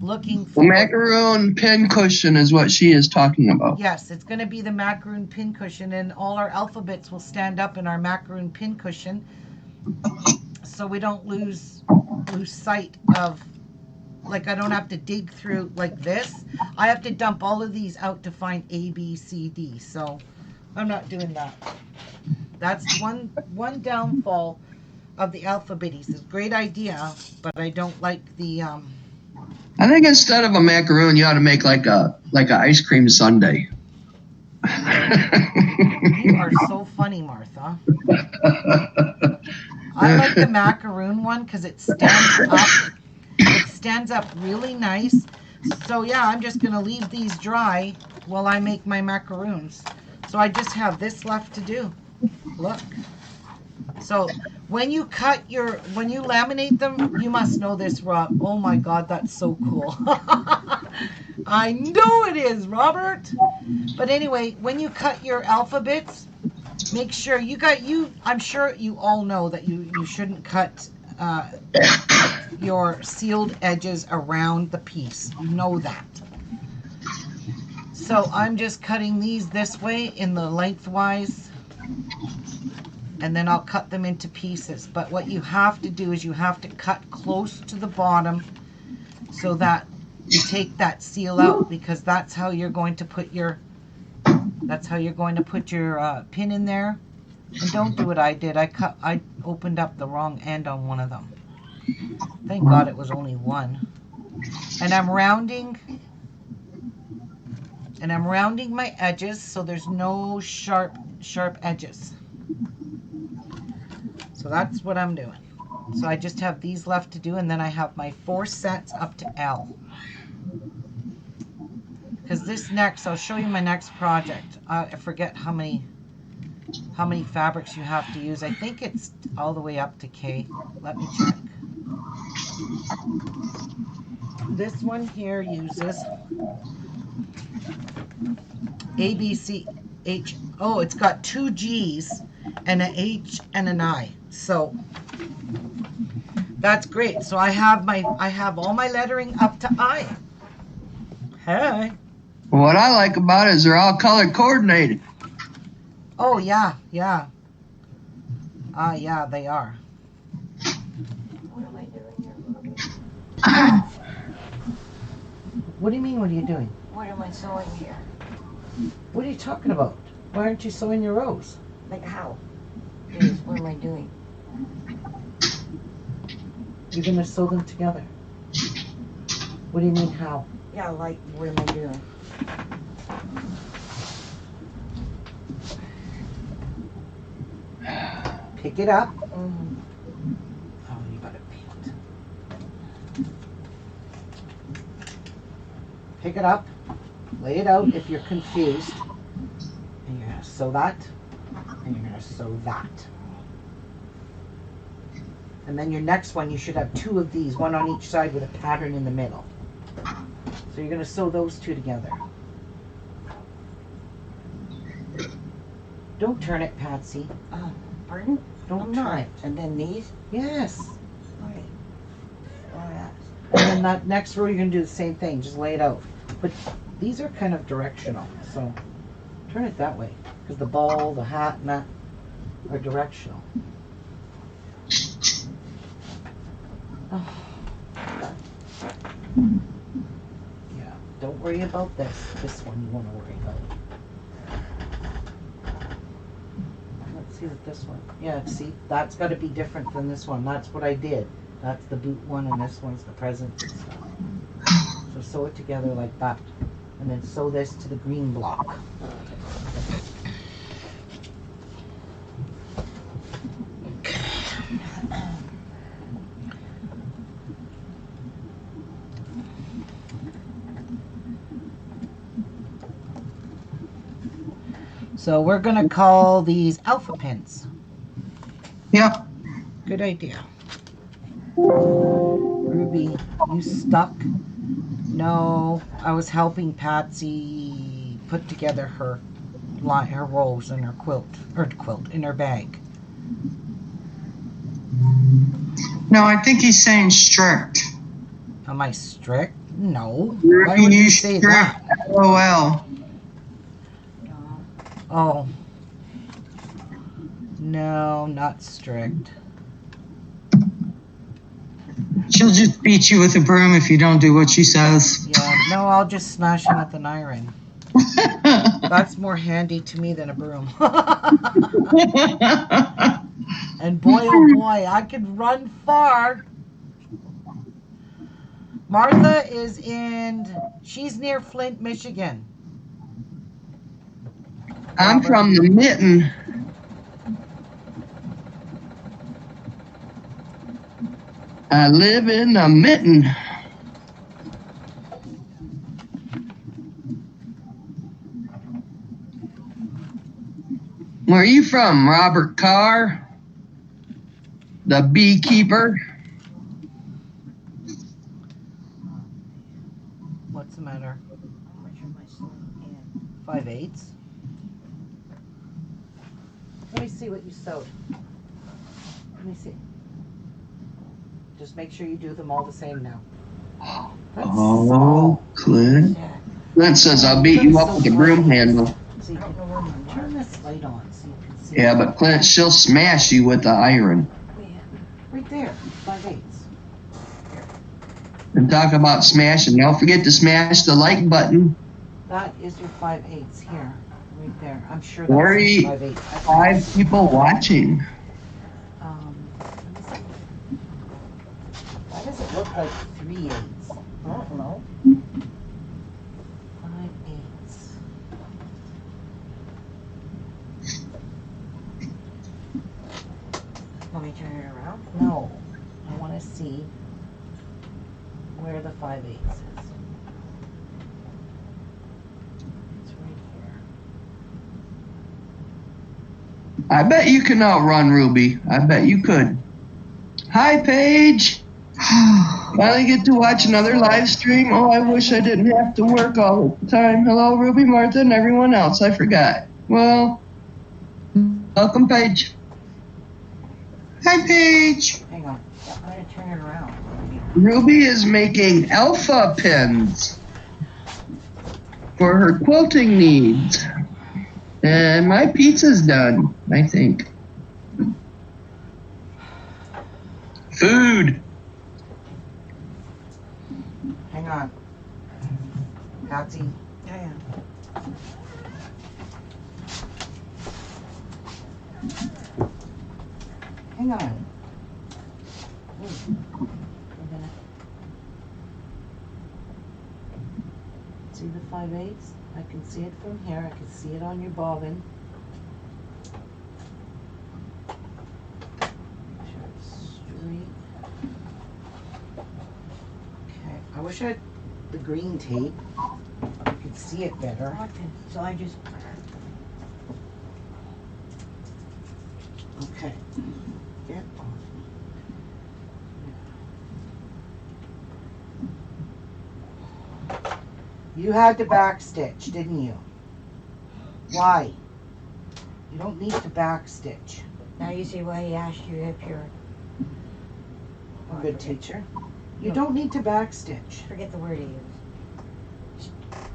looking for... The macaroon pin cushion is what she is talking about. Yes, it's going to be the macaroon pin cushion, and all our alphabets will stand up in our macaroon pin cushion so we don't lose sight of... Like, I don't have to dig through like this. I have to dump all of these out to find A, B, C, D. So I'm not doing that. That's one downfall of the alphabetties. It's a great idea, but I don't like the... I think instead of a macaroon, you ought to make like a ice cream sundae. You are so funny, Martha. I like the macaroon one because it stands up. It stands up really nice. So yeah, I'm just going to leave these dry while I make my macaroons. So I just have this left to do. Look. So when you laminate them, you must know this, Rob. Oh my God, that's so cool. I know it is, Robert. But anyway, when you cut your alphabets, make sure I'm sure you all know that you shouldn't cut your sealed edges around the piece. You know that. So I'm just cutting these this way in the lengthwise, and then I'll cut them into pieces. But what you have to do is you have to cut close to the bottom so that you take that seal out, because that's how you're going to put your pin in there. And don't do what I did. I opened up the wrong end on one of them. Thank God it was only one. And I'm rounding my edges so there's no sharp edges. So that's what I'm doing. So I just have these left to do, and then I have my 4 sets up to L. Because this next, I'll show you my next project. I forget how many fabrics you have to use. I think it's all the way up to K. Let me check. This one here uses A, B, C, H. Oh, it's got 2 G's and an H and an I. So that's great. So I have all my lettering up to I. Hey. What I like about it is they're all color coordinated. Oh yeah, yeah. Yeah, they are. What am I doing here? What do you mean, what are you doing? What am I sewing here? What are you talking about? Why aren't you sewing your rows? Like how? Yes, what am I doing? You're gonna sew them together. What do you mean how? Yeah, like what am I doing? Pick it up. Mm. Oh, you gotta paint. Pick it up. Lay it out if you're confused. And you're gonna sew that. And you're gonna sew that. And then your next one, you should have 2 of these, one on each side with a pattern in the middle. So you're gonna sew those 2 together. Don't turn it, Patsy. Pardon? Don't I'm turn not. it. And then these? Yes. Alright. Alright. And then that next row, you're gonna do the same thing. Just lay it out. But these are kind of directional, so turn it that way, because the ball, the hat, and that are directional. Oh. Yeah, don't worry about this. This one you want to worry about. Let's see what this one. Yeah, see, that's got to be different than this one. That's what I did. That's the boot one, and this one's the presents and stuff. So sew it together like that, and then sew this to the green block. So we're gonna call these alpha pins. Yep. Good idea. Ruby, you stuck? No, I was helping Patsy put together her rolls in her in her bag. No, I think he's saying strict. Am I strict? No. You're Why would you used say strict. that? LOL. Oh. No, not strict. She'll just beat you with a broom if you don't do what she says. Yeah, no, I'll just smash him with an iron. That's more handy to me than a broom. And boy, oh boy, I could run far. Martha she's near Flint, Michigan. I'm from the Mitten. I live in the Mitten. Where are you from, Robert Carr? The beekeeper? What's the matter? How much am I sewing in? 5/8. Let me see what you sewed. Let me see. Just make sure you do them all the same now. That's Oh, Clint. Yeah. Clint says, I'll beat you up with the broom handle. So you can turn this light on so you can see. Yeah, but Clint, she'll smash you with the iron. Right there, 5/8. And talk about smashing. Don't forget to smash the like button. That is your 5/8 here, right there. I'm sure that's 40, 5/8. 5 people watching. Let me see. Why does it look like 3/8? I don't know. 5/8. Want me to turn it around? No, I want to see where the 5/8 is. It's right here. I bet you can outrun Ruby. I bet you could. Hi, Paige. Finally get to watch another live stream. Oh, I wish I didn't have to work all the time. Hello, Ruby, Martha, and everyone else. I forgot. Well, welcome, Paige. Hi, Paige. Hang on. I'm going to turn it around. Ruby is making alpha pins for her quilting needs. And my pizza's done, I think. Food. Hang on. Patsy. Yeah. Hang on. We're gonna see the 5/8. I can see it from here. I can see it on your bobbin. Make sure it's straight. Okay. I wish I had the green tape. I could see it better. So I just. Okay. Get off. You had to backstitch, didn't you? Why? You don't need to backstitch. Now you see why he asked you if you're. A good teacher. You don't need to backstitch. Forget the word he used.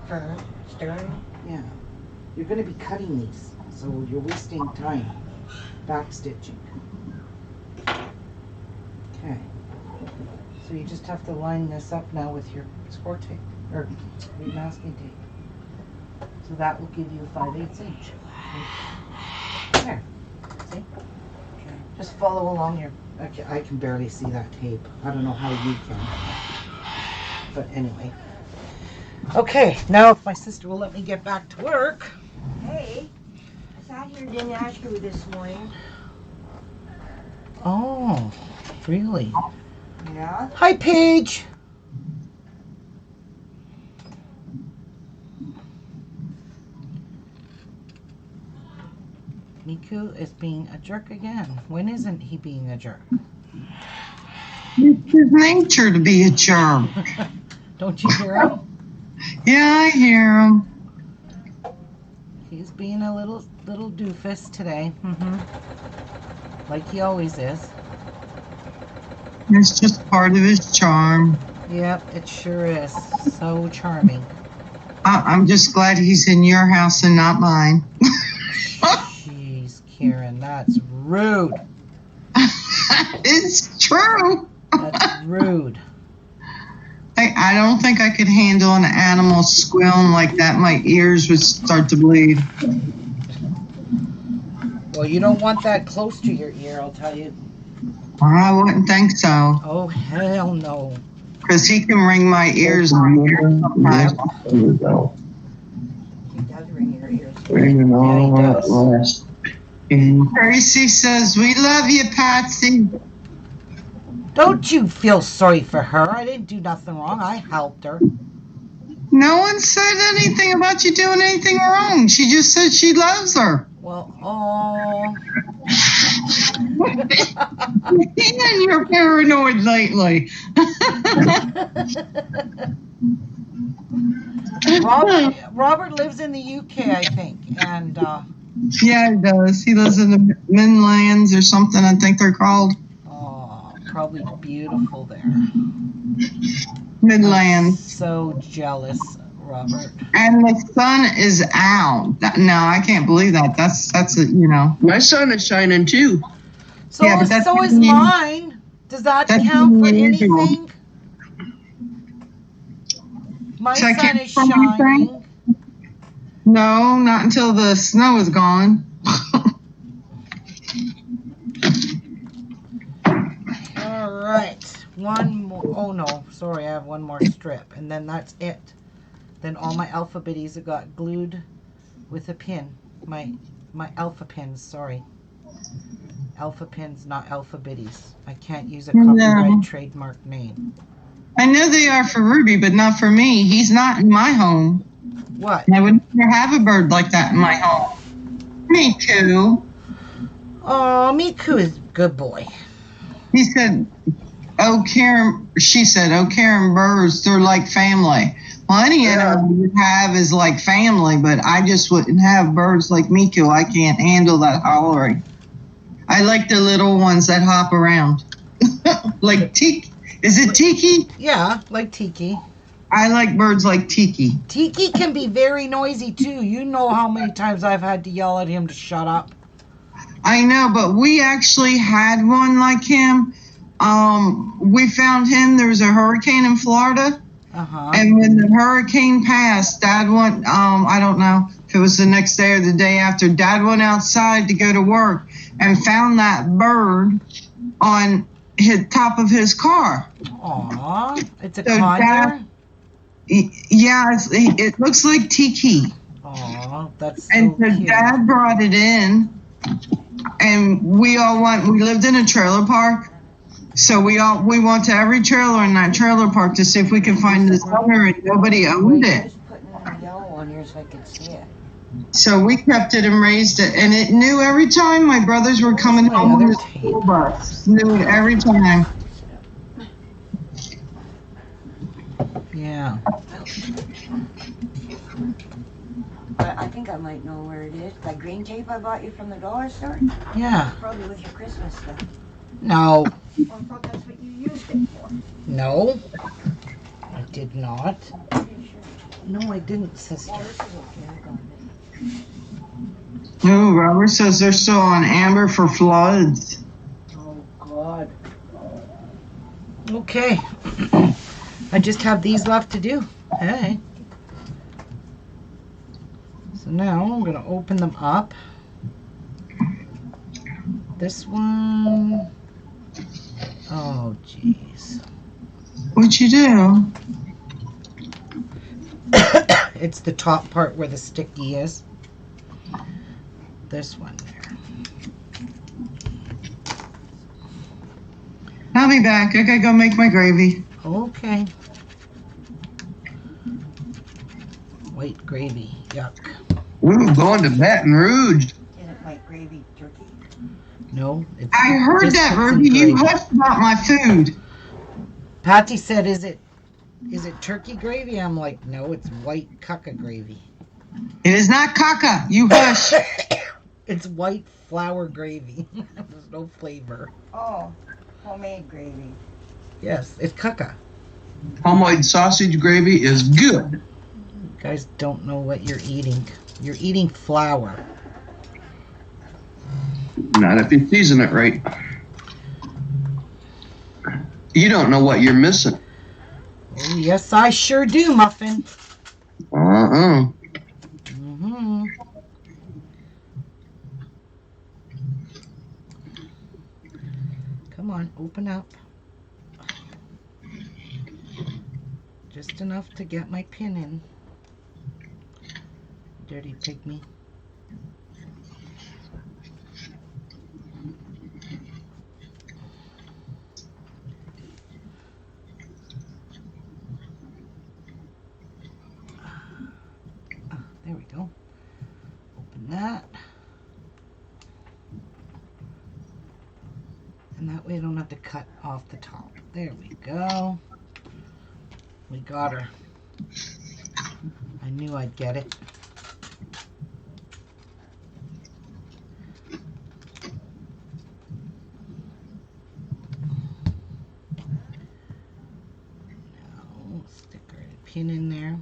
Stern. Yeah. You're going to be cutting these, so you're wasting time backstitching. Okay. So you just have to line this up now with your score tape, or your masking tape. So that will give you a 5/8 inch. There. See? Okay. Just follow along your. I can barely see that tape. I don't know how you can. But anyway. Okay, now if my sister will let me get back to work. Hey, I sat here and didn't ask you this morning. Oh, really? Yeah? Hi, Paige. Miku is being a jerk again. When isn't he being a jerk? It's his nature to be a jerk. Don't you hear him? Yeah, I hear him. He's being a little doofus today. Like he always is. It's just part of his charm. Yep, it sure is. So charming. I'm just glad he's in your house and not mine. Jeez, Karen, that's rude. It's true. That's rude. I don't think I could handle an animal squealing like that. My ears would start to bleed. Well, you don't want that close to your ear, I'll tell you. I wouldn't think so. Oh, hell no. Because he can ring my ears on here sometimes. He does ring your ears. Ringing all Yeah, he at does. last. Tracy says, "We love you, Patsy." Don't you feel sorry for her. I didn't do nothing wrong. I helped her. No one said anything about you doing anything wrong. She just said she loves her. Well, oh. And you're paranoid lately. Robert lives in the UK, I think, and Yeah, he does. He lives in the Midlands or something, I think they're called. oh, probably beautiful there. Midland. So jealous, Robert. And the sun is out. No, I can't believe that. That's a, you know. My sun is shining too. So, Yeah, but that's so is unusual. mine. Does that That's count for unusual. anything? My So I sun can't is from anything? shining. No, not until the snow is gone. All right. One more. Oh no, sorry, I have one more strip, and then that's it. Then all my alpha biddies have got glued with a pin. My alpha pins, sorry. Alpha pins, not alpha biddies. I can't use a copyright No. trademark name. I know they are for Ruby, but not for me. He's not in my home. What? I would never have a bird like that in my home. Me too. Oh, Miku is a good boy. He said, "Oh, Karen," she said, "Oh, Karen birds, they're like family." Well, any animal you have is like family, but I just wouldn't have birds like Miku. I can't handle that hollering. I like the little ones that hop around. Like Tiki. Is it Tiki? Yeah, like Tiki. I like birds like Tiki. Tiki can be very noisy too. You know how many times I've had to yell at him to shut up. I know, but we actually had one like him. We found him. There was a hurricane in Florida. Uh-huh. And when the hurricane passed, Dad went, I don't know if it was the next day or the day after, Dad went outside to go to work and found that bird on the top of his car. Aw, it's a So condor? Yeah, it looks like Tiki. Aw, that's so And so cute. Dad brought it in, and we lived in a trailer park. So we went to every trailer in that trailer park to see if we could find this owner, and nobody owned it. Just putting a yellow on here so I could see it. So we kept it and raised it, and it knew every time my brothers were coming My home on other the school bus. Knew it every time. Yeah. But I think I might know where it is. That green tape I bought you from the dollar store? Yeah. Probably with your Christmas stuff. No. Well, I thought that's what you used it for. No. I did not. Are you sure? No, I didn't, sister. Well, this is okay. I got it. No, Robert says they're still on amber for floods. Oh, God. Okay. I just have these left to do. Hey. So now I'm going to open them up. This one. Oh, jeez. What'd you do? It's the top part where the sticky is. This one there. I'll be back. I gotta go make my gravy. Okay. White gravy. Yuck. Ooh, going to Baton Rouge. Is it white gravy turkey? No. It's I heard that, biscuits and Ruby. You gravy. hushed about my food. Patty said, is it turkey gravy? I'm like, no, it's white caca gravy. It is not caca. You hush. It's white flour gravy. There's no flavor. Oh, homemade gravy. Yes, it's caca. Homemade sausage gravy is good. You guys don't know what you're eating. You're eating flour. Not if you season it right. You don't know what you're missing. Oh, yes, I sure do, Muffin. Uh-uh. Mm-hmm. Come on, open up. Just enough to get my pin in. Dirty pygmy. There we go. Open that. And that way I don't have to cut off the top. There we go. We got her. I knew I'd get it. pin in there.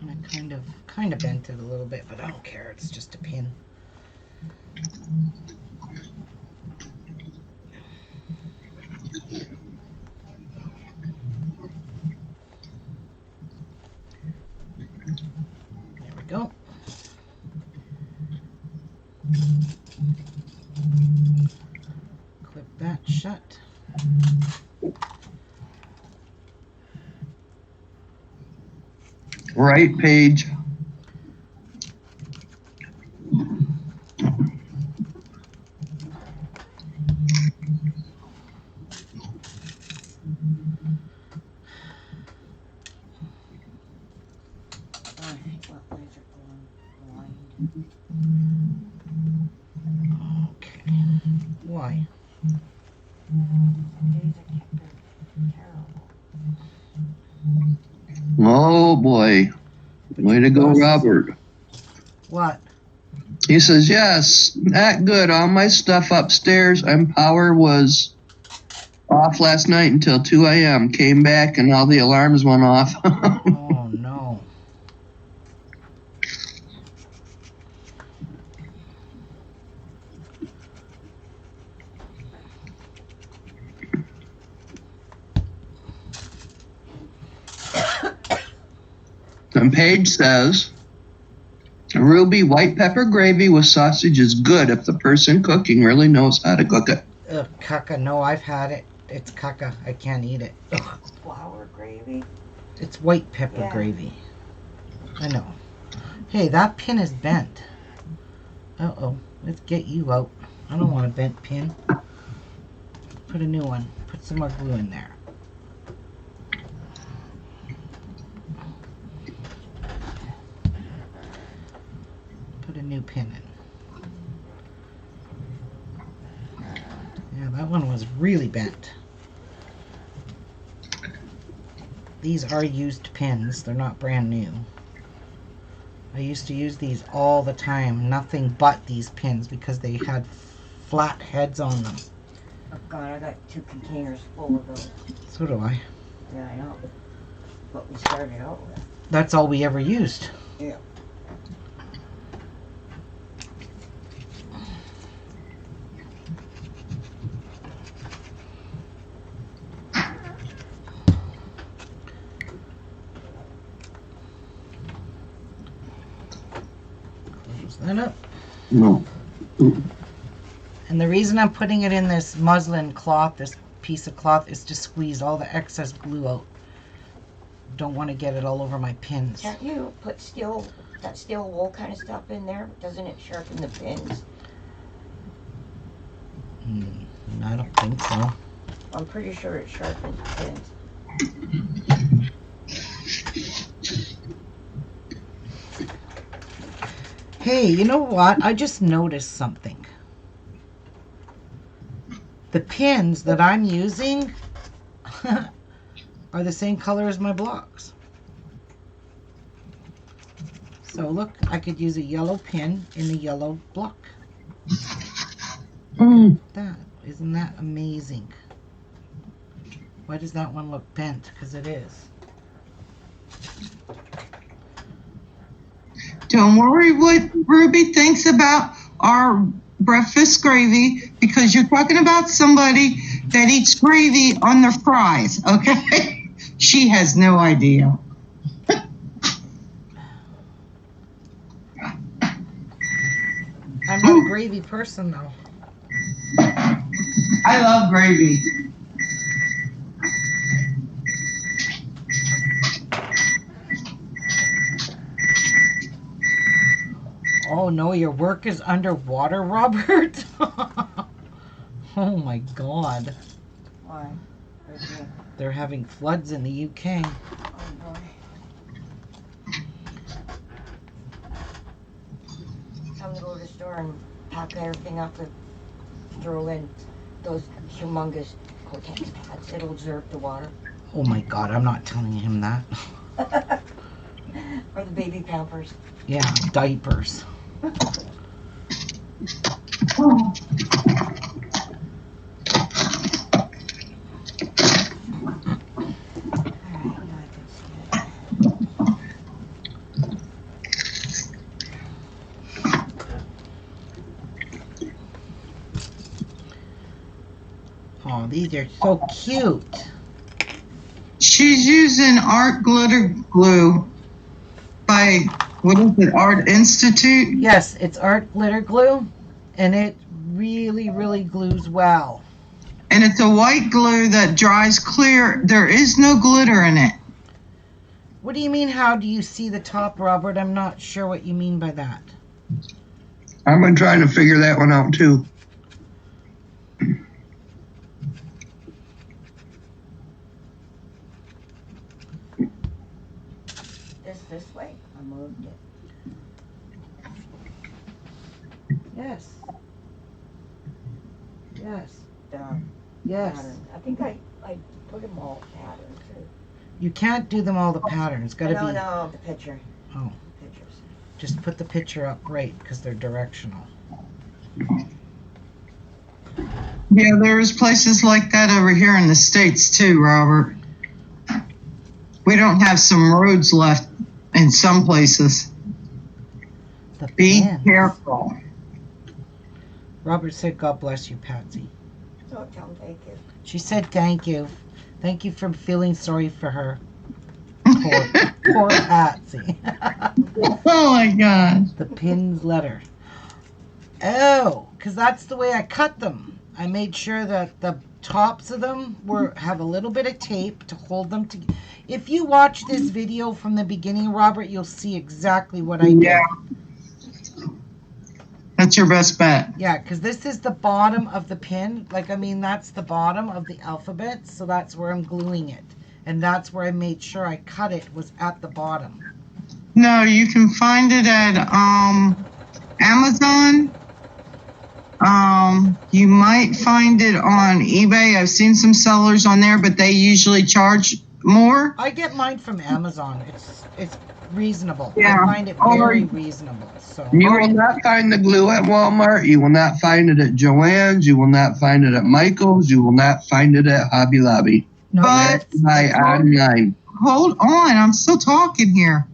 And I kind of bent it a little bit, but I don't care. It's just a pin. There we go. Clip that shut. Right page. I hate what laser going blind. Okay. Why? Days are terrible. Oh boy. Way to go, Robert. What? He says, yes, that good. All my stuff upstairs and power was off last night until 2 a.m. Came back and all the alarms went off. Oh no. And Paige says, Ruby, white pepper gravy with sausage is good if the person cooking really knows how to cook it. Ugh, caca. No, I've had it. It's caca. I can't eat it. Ugh. Flour gravy? It's white pepper Yeah. gravy. I know. Hey, that pin is bent. Uh-oh. Let's get you out. I don't want a bent pin. Put a new one. Put some more glue in there. Put a new pin in. Yeah, that one was really bent. These are used pins. They're not brand new. I used to use these all the time. Nothing but these pins because they had flat heads on them. Oh God, I got 2 containers full of those. So do I. Yeah, I know. What we started out with. That's all we ever used. Yeah. Close that up. No. And the reason I'm putting it in this muslin cloth, this piece of cloth, is to squeeze all the excess glue out. Don't want to get it all over my pins. Can't you put that steel wool kind of stuff in there? Doesn't it sharpen the pins? I don't think so. I'm pretty sure it sharpens pins. Hey, you know what? I just noticed something. The pins that I'm using are the same color as my blocks. So look, I could use a yellow pin in a yellow block. That, isn't that amazing? Why does that one look bent? Because it is. Don't worry what Ruby thinks about our breakfast gravy because you're talking about somebody that eats gravy on their fries, okay? She has no idea. I'm not a gravy person though. I love gravy. Oh no, your work is underwater, Robert? Oh my God. Why? Where's me? They're having floods in the UK. Oh boy. Time to go to the store and pack everything up and throw in those humongous Kotex pads. It'll absorb the water. Oh my God, I'm not telling him that. Or the baby Pampers. Yeah, diapers. Oh, these are so cute. She's using art glitter glue by, what is it, Art Institute? Yes, it's art glitter glue, and it really, really glues well. And it's a white glue that dries clear. There is no glitter in it. What do you mean, how do you see the top, Robert? I'm not sure what you mean by that. I've been trying to figure that one out too. This way. I moved it. Yes. Yes. Yes. Yes. I think I put them all patterned too. You can't do them all the pattern. It's got to be. No, the picture. Oh. Pictures. Just put the picture up right because they're directional. Yeah, there's places like that over here in the States too, Robert. We don't have some roads left in some places. The Be pins. careful. Robert said, "God bless you, Patsy." So tell them thank you. She said, "Thank you. Thank you for feeling sorry for her." Poor Patsy. Oh my God. The pins letter. Oh, because that's the way I cut them. I made sure that the tops of them have a little bit of tape to hold them together. If you watch this video from the beginning, Robert, you'll see exactly what I did. Yeah. That's your best bet. Yeah, because this is the bottom of the pin. That's the bottom of the alphabet. So that's where I'm gluing it. And that's where I made sure I cut it was at the bottom. No, you can find it at Amazon. You might find it on eBay. I've seen some sellers on there, but they usually charge more. I get mine from Amazon. It's reasonable. Yeah. I find it very reasonable. So You will not find the glue at Walmart. You will not find it at Joann's. You will not find it at Michael's. You will not find it at Hobby Lobby. no, But Buy online. hold on, I'm still talking here.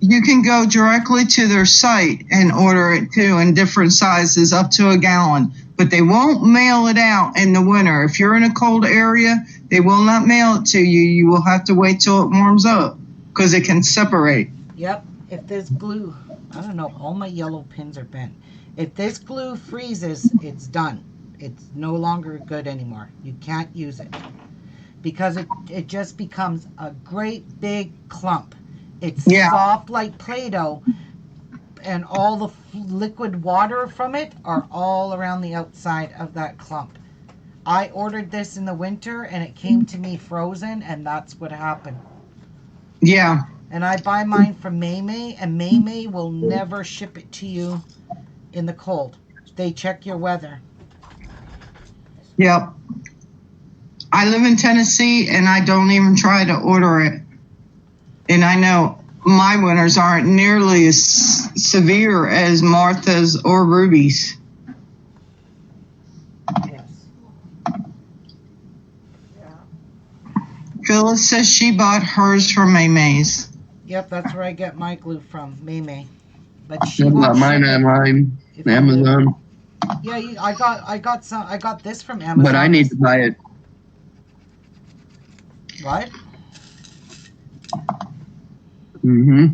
You can go directly to their site and order it too in different sizes up to a gallon, but they won't mail it out in the winter. If you're in a cold area, they will not mail it to you. You will have to wait till it warms up because it can separate. Yep. If this glue, I don't know, all my yellow pins are bent. If this glue freezes, it's done. It's no longer good anymore. You can't use it because it just becomes a great big clump. It's soft like Play-Doh, and all the liquid water from it are all around the outside of that clump. I ordered this in the winter, and it came to me frozen, and that's what happened. Yeah. And I buy mine from Maymay, and Maymay will never ship it to you in the cold. They check your weather. Yep. I live in Tennessee, and I don't even try to order it. And I know my winters aren't nearly as severe as Martha's or Ruby's. Yes. Yeah. Phyllis says she bought hers from May's. Yep, that's where I get my glue from, Maymay. But she I won't bought mine ship it online, if you Amazon. live- Yeah, I got this from Amazon. But I need to buy it. What? Mm-hmm.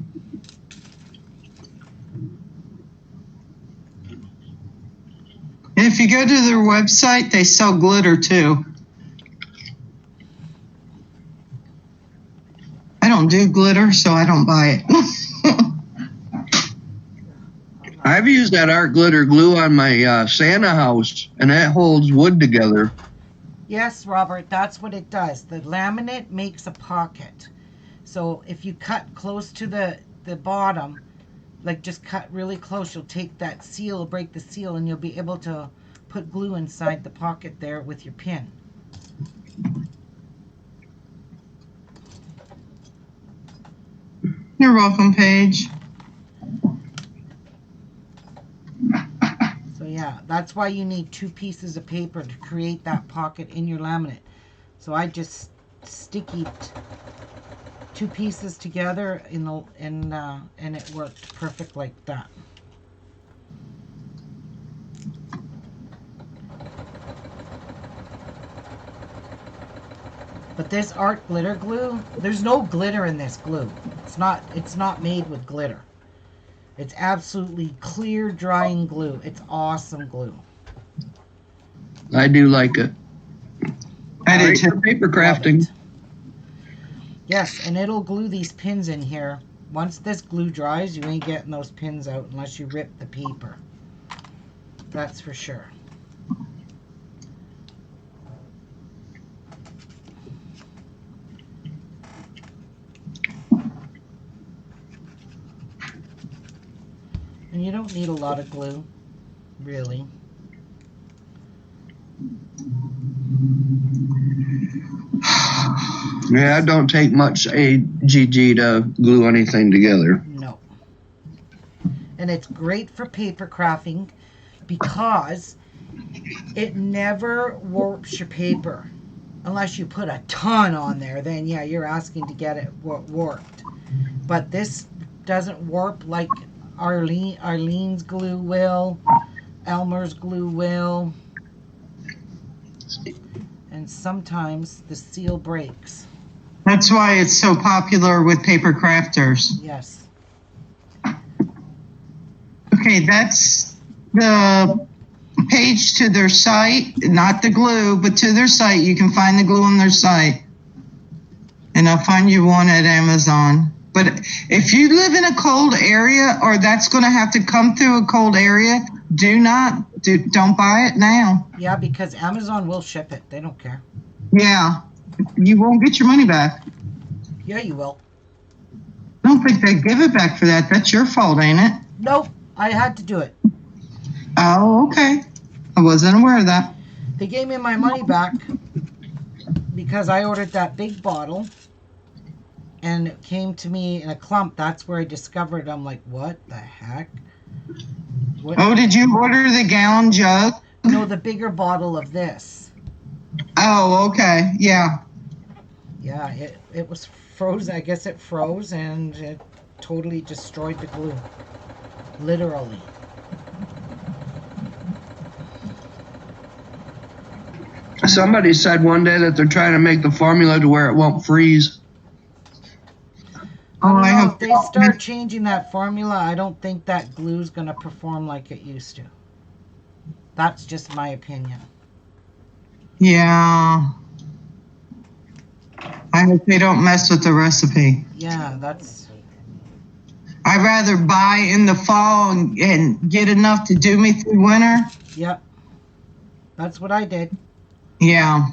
And if you go to their website, they sell glitter too. I don't do glitter, so I don't buy it. I've used that art glitter glue on my Santa house, and that holds wood together. Yes, Robert, that's what it does. The laminate makes a pocket. So if you cut close to the bottom, like just cut really close, you'll take that seal, break the seal, and you'll be able to put glue inside the pocket there with your pin. You're welcome, Paige. So yeah, that's why you need 2 pieces of paper to create that pocket in your laminate. So I just sticky 2 pieces together and it worked perfect like that. But this art glitter glue, there's no glitter in this glue. It's not made with glitter. It's absolutely clear drying glue. It's awesome glue. I do like it. I do Great too. for paper crafting. Yes, and it'll glue these pins in here. Once this glue dries, you ain't getting those pins out unless you rip the paper. That's for sure. And you don't need a lot of glue, really. Yeah, it don't take much AGG to glue anything together. No. And it's great for paper crafting because it never warps your paper. Unless you put a ton on there, then yeah, you're asking to get it warped. But this doesn't warp like Arlene's glue will, Elmer's glue will. And sometimes the seal breaks. That's why it's so popular with paper crafters. Yes. Okay, that's the page to their site, not the glue, but to their site. You can find the glue on their site. And I'll find you one at Amazon. But if you live in a cold area or that's going to have to come through a cold area, don't buy it now. Yeah, because Amazon will ship it. They don't care. Yeah, you won't get your money back. Yeah, you will. I don't think they give it back for that. That's your fault, ain't it? Nope. I had to do it. Oh, okay. I wasn't aware of that. They gave me my money back because I ordered that big bottle and it came to me in a clump. That's where I discovered. I'm like, what the heck? What? Oh, did you order the gallon jug? No, the bigger bottle of this. Oh, okay. Yeah. Yeah, it was frozen. I guess it froze and it totally destroyed the glue. Literally. Somebody said one day that they're trying to make the formula to where it won't freeze. I don't know, hope if they start changing that formula, I don't think that glue's going to perform like it used to. That's just my opinion. Yeah. I hope they don't mess with the recipe. Yeah, that's... I'd rather buy in the fall and get enough to do me through winter. Yep. That's what I did. Yeah.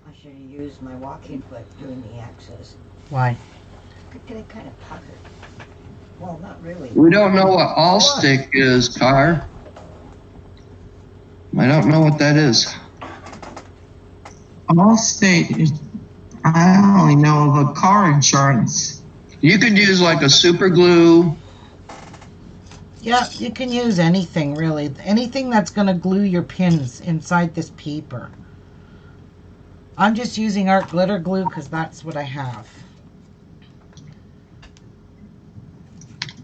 I should have used my walking foot doing the axes. Why? Could get it kind of puckered. Well, not really. We don't know what all stick is, Car. I don't know what that is. Allstate, I only know of a car insurance. You could use like a super glue. Yeah, you can use anything, really. Anything that's going to glue your pins inside this paper. I'm just using art glitter glue because that's what I have.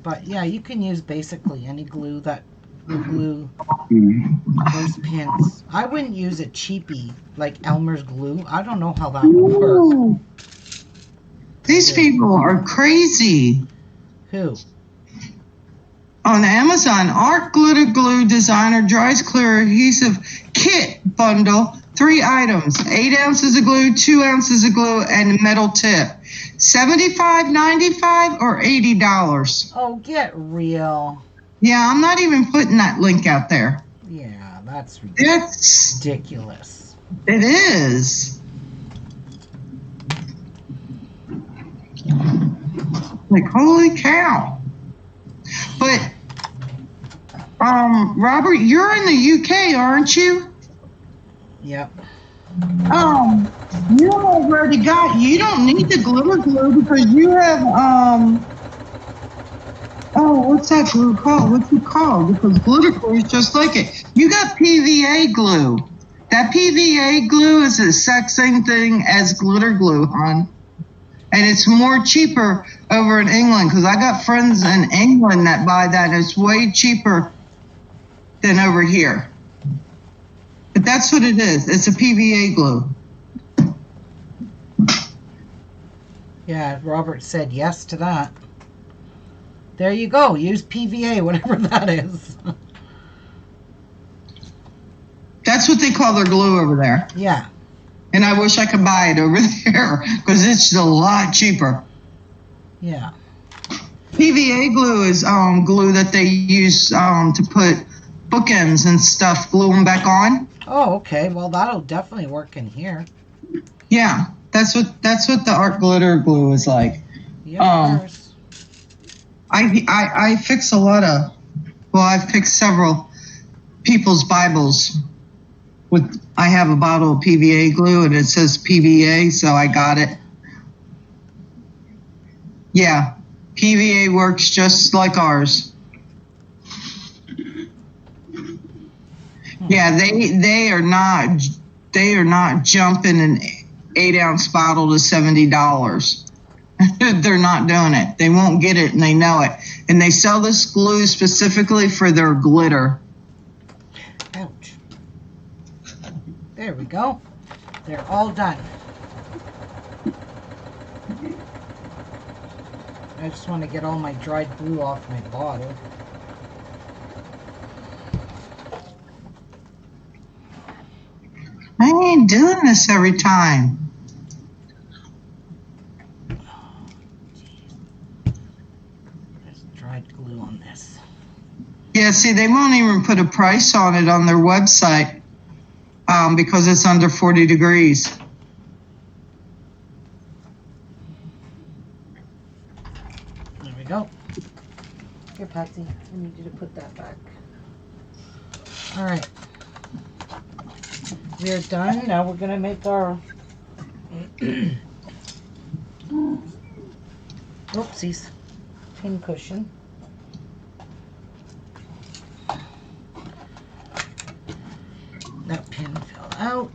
But yeah, you can use basically any glue that will glue those pins. I wouldn't use a cheapie like Elmer's glue. I don't know how that would work. Ooh. These people are crazy. Who? On Amazon, Art Glitter Glue Designer Dries Clear Adhesive Kit Bundle. 3 items, 8 ounces of glue, 2 ounces of glue, and a metal tip. $75.95 or $80. Oh, get real. Yeah, I'm not even putting that link out there. Yeah, that's It's ridiculous. It is. Like, holy cow. But, Robert, you're in the UK, aren't you? Yep. You already you don't need the glitter glue because you have, what's that glue called? What's it called? Because glitter glue is just like it. You got PVA glue. That PVA glue is the exact same thing as glitter glue, hon. And it's more cheaper over in England because I got friends in England that buy that and it's way cheaper than over here. But that's what it is. It's a PVA glue. Yeah, Robert said yes to that. There you go. Use PVA, whatever that is. That's what they call their glue over there. Yeah. And I wish I could buy it over there because it's a lot cheaper. Yeah. PVA glue is glue that they use to put bookends and stuff, glue them back on. Oh, okay. Well, that'll definitely work in here. Yeah, that's what the art glitter glue is like. Yeah. Of course. I fix a lot of, well, I've fixed several people's Bibles with, I have a bottle of PVA glue and it says PVA, so I got it. Yeah, PVA works just like ours. Yeah, they are not jumping an 8-ounce bottle to $70. They're not doing it. They won't get it and they know it. And they sell this glue specifically for their glitter. Ouch. There we go. They're all done. I just want to get all my dried glue off my bottle. I ain't doing this every time. There's dried glue on this. Yeah, see, they won't even put a price on it on their website because it's under 40 degrees. There we go. Here, Patsy. I need you to put that back. All right. We're done. Now we're going to make our... Oopsies. Pin cushion. That pin fell out.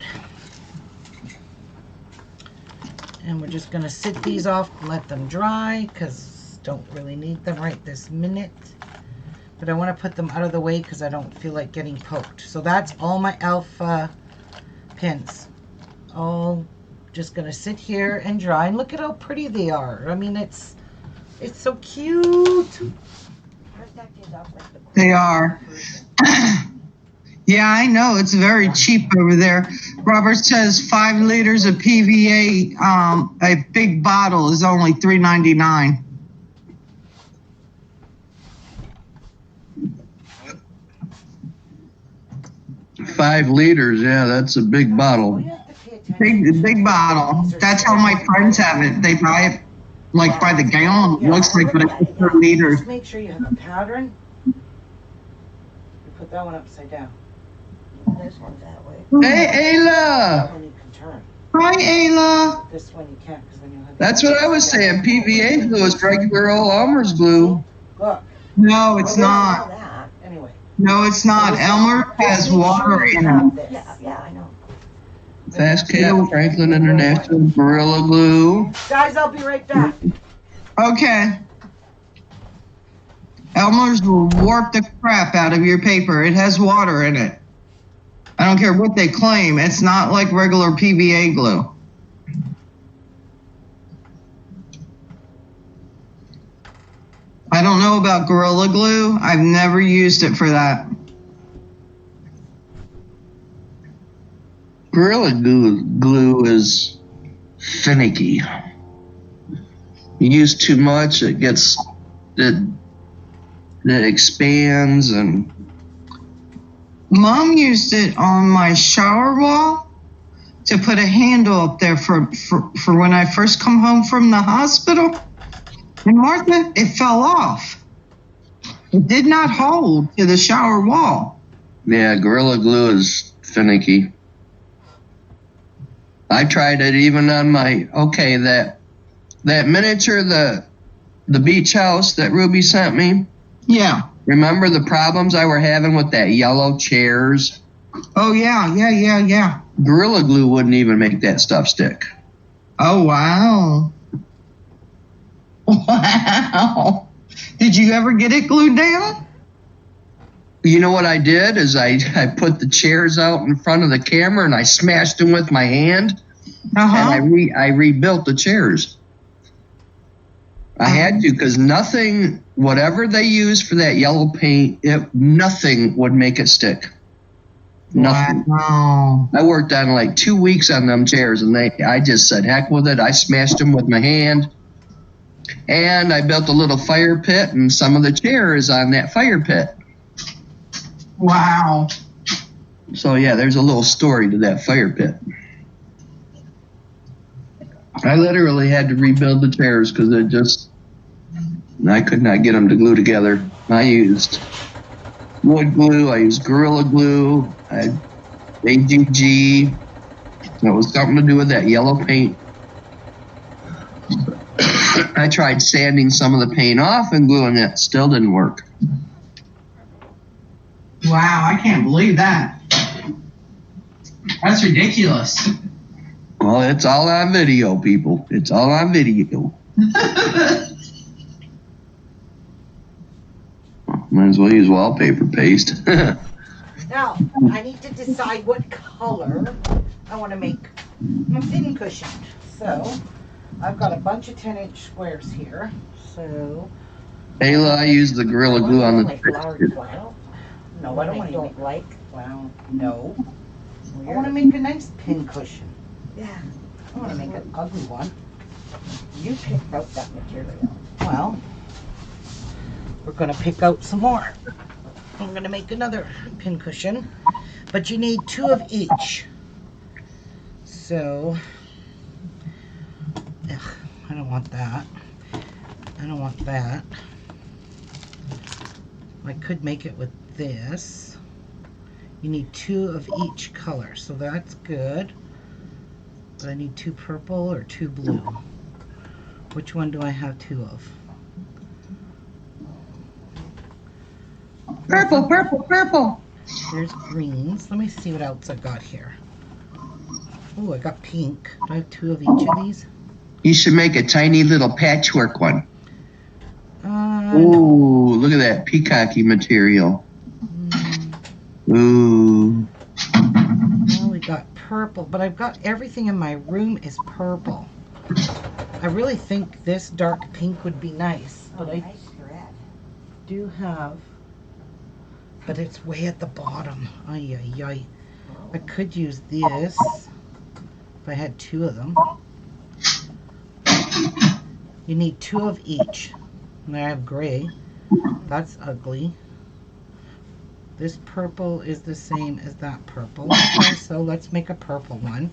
And we're just going to sit these off and let them dry because don't really need them right this minute. But I want to put them out of the way because I don't feel like getting poked. So that's all my alpha pins. All just going to sit here and dry. And look at how pretty they are. I mean, it's so cute. They are. Yeah, I know. It's very cheap over there. Robert says 5 liters of PVA, a big bottle is only $3.99. $5 liters, yeah, that's a big bottle. Big bottle. That's how my friends have it. They buy it like by the gallon. It looks like, but it's 4 liters. Just make sure you have a pattern. You put that one upside down. This one's that way. Hey, That Ayla! one you can turn. Hi, Ayla. This one you can't because then you'll have. That's what I was saying. PVA glue is regular old Elmer's glue. Look. No, it's not. That. Anyway. No, it's not. Elmer has water in it. Yeah, I know. Fast Cat, Franklin International, Gorilla Glue. Guys, I'll be right back. Okay. Elmer's will warp the crap out of your paper. It has water in it. I don't care what they claim. It's not like regular PVA glue. I don't know about Gorilla Glue. I've never used it for that. Gorilla glue is finicky. You use too much, it expands and. Mom used it on my shower wall to put a handle up there for when I first come home from the hospital. And Martha, it fell off. It did not hold to the shower wall. Yeah, Gorilla Glue is finicky. I tried it even on my, that miniature, the beach house that Ruby sent me. Yeah. Remember the problems I were having with that yellow chairs? Oh, yeah. Gorilla Glue wouldn't even make that stuff stick. Oh, wow. Wow. Did you ever get it glued down? You know what I did is I put the chairs out in front of the camera and I smashed them with my hand. Uh-huh. And I rebuilt the chairs. I had to, because nothing, whatever they used for that yellow paint, nothing would make it stick. Nothing. Wow. I worked on like 2 weeks on them chairs, and I just said, heck with it. I smashed them with my hand, and I built a little fire pit, and some of the chairs on that fire pit. Wow. So yeah, there's a little story to that fire pit. I literally had to rebuild the chairs because I could not get them to glue together. I used wood glue, I used Gorilla Glue, I had AGG. It was something to do with that yellow paint. I tried sanding some of the paint off and gluing it. Still didn't work. Wow, I can't believe that. That's ridiculous. Well, it's all on video, people. It's all on video. Might as well use wallpaper paste. Now, I need to decide what color I want to make my thin cushion. So, I've got a bunch of 10-inch squares here. So, Ayla, I used the Gorilla Glue on the like large flannel. no, I don't I want to don't like. Well, no. I Weird. want to make a nice pin cushion. Yeah, I want to make an ugly one. you picked out that material. Well, we're going to pick out some more. I'm going to make another pin cushion, but you need 2 of each. So, ugh, I don't want that. I don't want that. I could make it with this. You need 2 of each color, so that's good. But I need 2 purple or 2 blue. Which one do I have 2 of? Purple, purple, purple. There's greens. Let me see what else I got here. Oh, I got pink. Do I have 2 of each of these? You should make a tiny little patchwork one. No. Ooh, look at that peacocky material. Ooh. Well, we got purple, but I've got everything in my room is purple. I really think this dark pink would be nice, but I Nice red. do have, but it's way at the bottom. Ay, ay, ay. I could use this if I had 2 of them. You need 2 of each. And I have gray. That's ugly. This purple is the same as that purple. Okay, so let's make a purple one.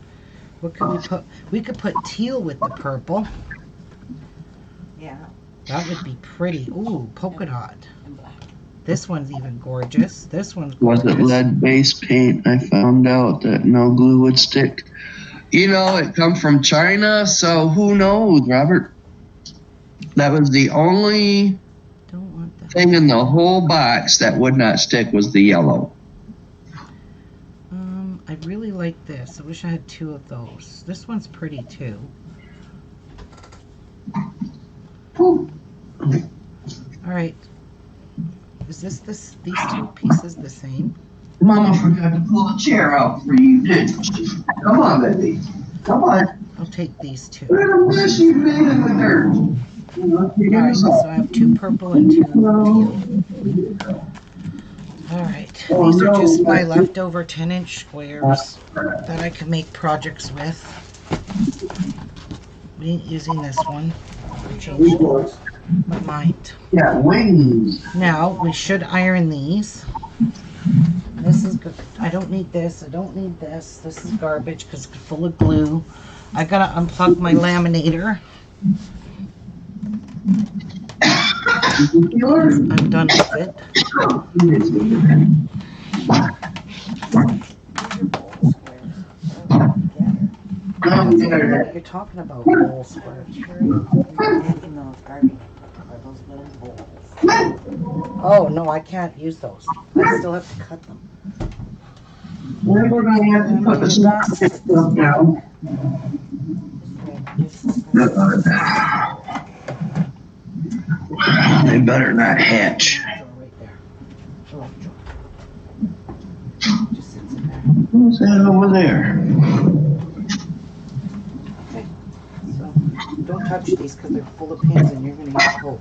What could we put? We could put teal with the purple. Yeah, That would be pretty. Ooh, polka dot. and black. This one's even gorgeous. This one's Was gorgeous. it lead-based paint? I found out that no glue would stick. You know, it come from China, so who knows, Robert? That was the only Don't want that. thing in the whole box that would not stick was the yellow. I really like this. I wish I had 2 of those. This one's pretty too. Ooh. All right. Is these 2 pieces the same? Mama forgot to pull a chair out for you, didn't she? Come on, baby. Come on. I'll take these 2. Look at the mess you made in the dirt. All right, so I have 2 purple and 2 teal. All right, these are just my leftover 10-inch squares that I can make projects with. We ain't using this one. Change my mind. Yeah, wings. Now we should iron these. This is good. I don't need this. I don't need this. This is garbage because it's full of glue. I gotta unplug my laminator. I'm done with it. I don't know what you're talking about, bowl squares. Making those garbage, or those little bowls. Oh no, I can't use those. I still have to cut them. We're gonna have to put the stuff down. They better not hatch. Right there. Oh, just sits in there. Who's that over there? So don't touch touch these because they're full of pins and you're going to get cold.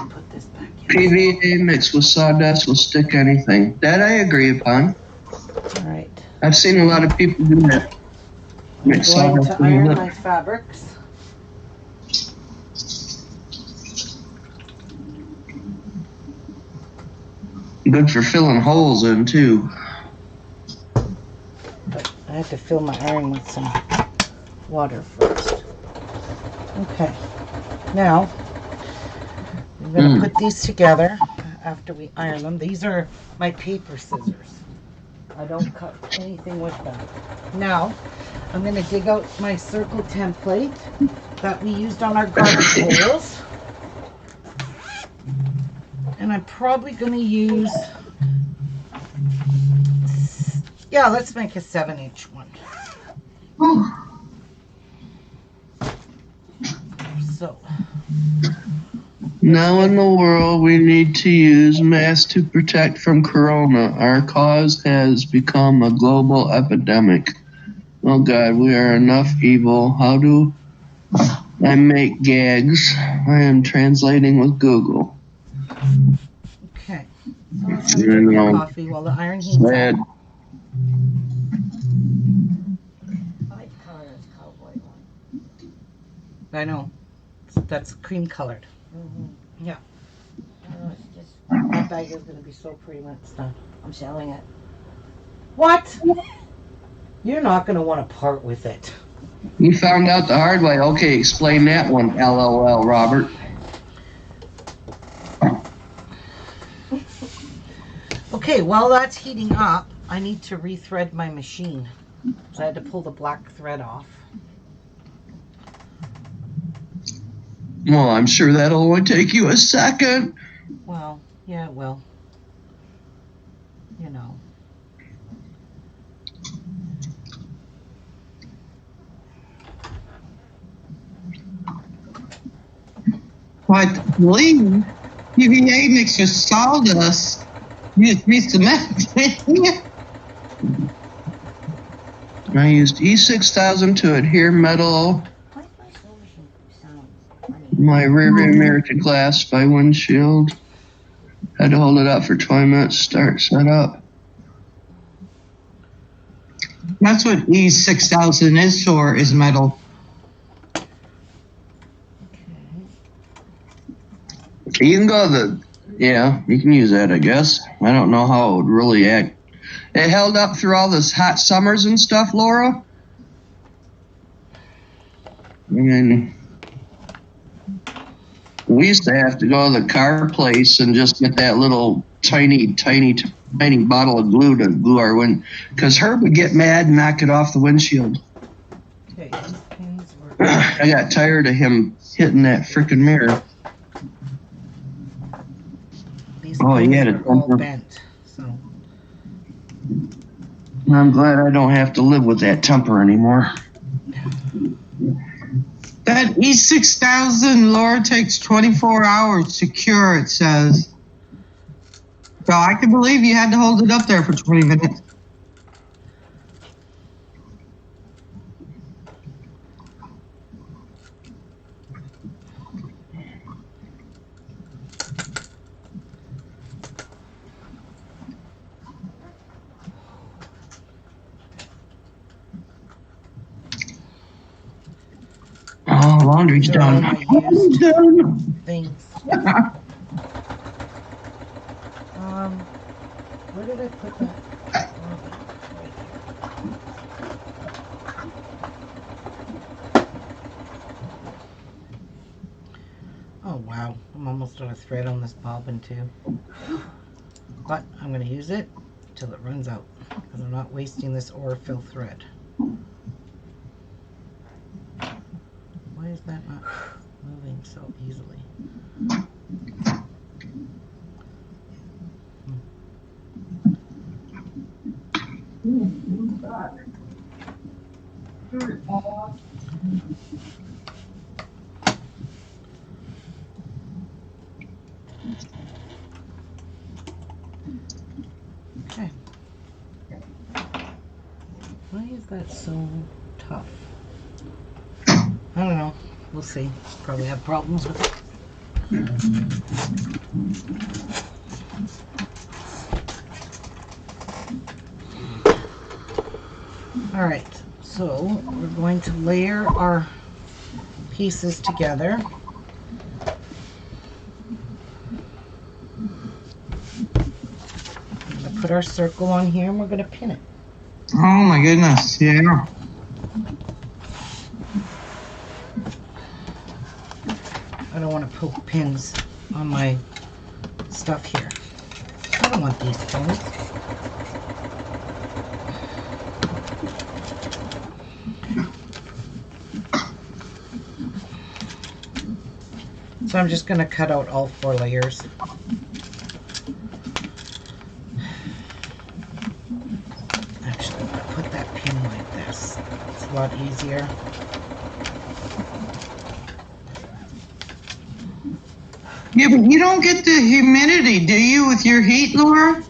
Put this back in. PVA mixed with sawdust will stick anything. That I agree upon. All right. I've seen a lot of people do that. Mix I'm going sawdust to in iron the my fabrics. Good for filling holes in too. But I have to fill my iron with some water first. Okay. Now, I'm going to put these together after we iron them. These are my paper scissors. I don't cut anything with them. Now, I'm going to dig out my circle template that we used on our garbage holes. And I'm probably going to use, yeah, let's make a 7-inch one. So, Now in the world, we need to use masks to protect from corona. Our cause has become a global epidemic. Oh God, we are enough evil. How do I make gags? I am translating with Google. okay. So let's have a drink of coffee while the iron heats Sad. up. I like Connor's cowboy one. I know. That's cream colored. Mm-hmm. Yeah. It's just, That bag is going to be so pretty when it's done. I'm selling it. What? You're not going to want to part with it. You found out the hard way. Okay, explain that one, LOL, Robert. Okay, while that's heating up, I need to rethread my machine. So I had to pull the black thread off. Well, I'm sure that'll only take you a second. Well, yeah, it will. You know. But leave PVA mixed with sawdust. Use me cement. I used E6000 to adhere metal Why does my sewing machine sound funny? my rear mirror to glass by windshield. Had to hold it up for 20 minutes. Start set up. That's what E6000 is for, is metal. You can go yeah, you can use that, I guess. I don't know how it would really act. It held up through all this hot summers and stuff, Laura. And we used to have to go to the car place and just get that little tiny bottle of glue to glue our wind, because Herb would get mad and knock it off the windshield. Okay, these pins were... I got tired of him hitting that freaking mirror. These Oh, pins he had are a all temper. bent. So, I'm glad I don't have to live with that temper anymore. That E6000, Laura, takes 24 hours to cure, it says. So I can believe you had to hold it up there for 20 minutes. Oh, laundry's these are all done. my used things. Where did I put that? Oh wow, I'm almost out of thread on this bobbin too. But I'm going to use it till it runs out, because I'm not wasting this Orifil thread. Why is that not moving so easily? Okay. Why is that so tough. I don't know. We'll see. Probably have problems with it. All right. So we're going to layer our pieces together. I'm going to put our circle on here and we're going to pin it. Oh my goodness, yeah. I don't want to poke pins on my stuff here. I don't want these pins. So I'm just going to cut out all 4 layers. Actually, I'm going to put that pin like this. It's a lot easier. Yeah, but you don't get the humidity, do you, with your heat, Laura?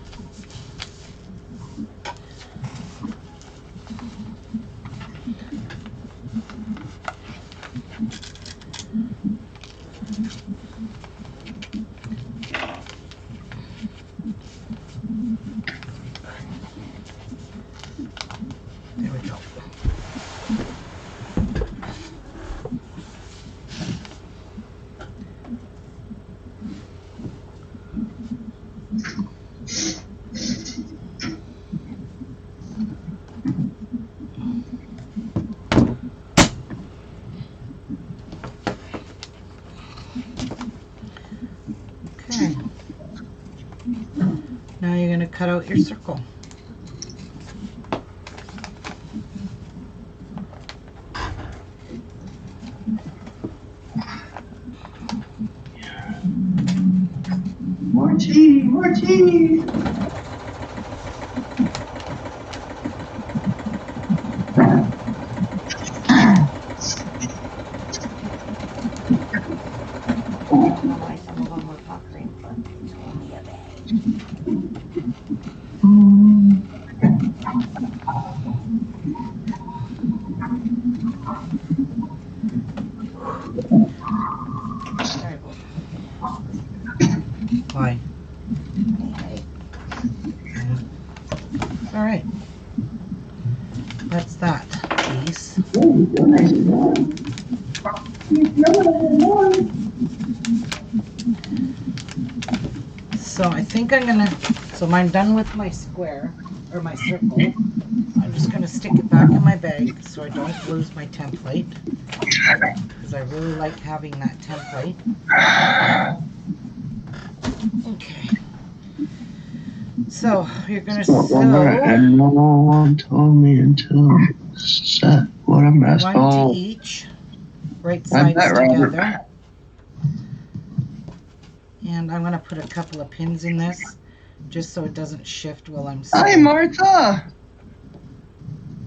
There we go. Okay. Now you're going to cut out your circle. More tea, more tea. I don't know why some of them were puckering, but it's only a bag. Sorry, boy. Why? Hey, All right. That's that piece. So I think I'm gonna, so I'm done with my square, or my circle. I'm just gonna stick it back in my bag so I don't lose my template. Because I really like having that template. Okay. So you're gonna sew And no one told me until set what a mess. one Oh, to each, right I sides bet, Robert. together. And I'm gonna put a couple of pins in this, just so it doesn't shift while I'm Hi, sewing. Martha.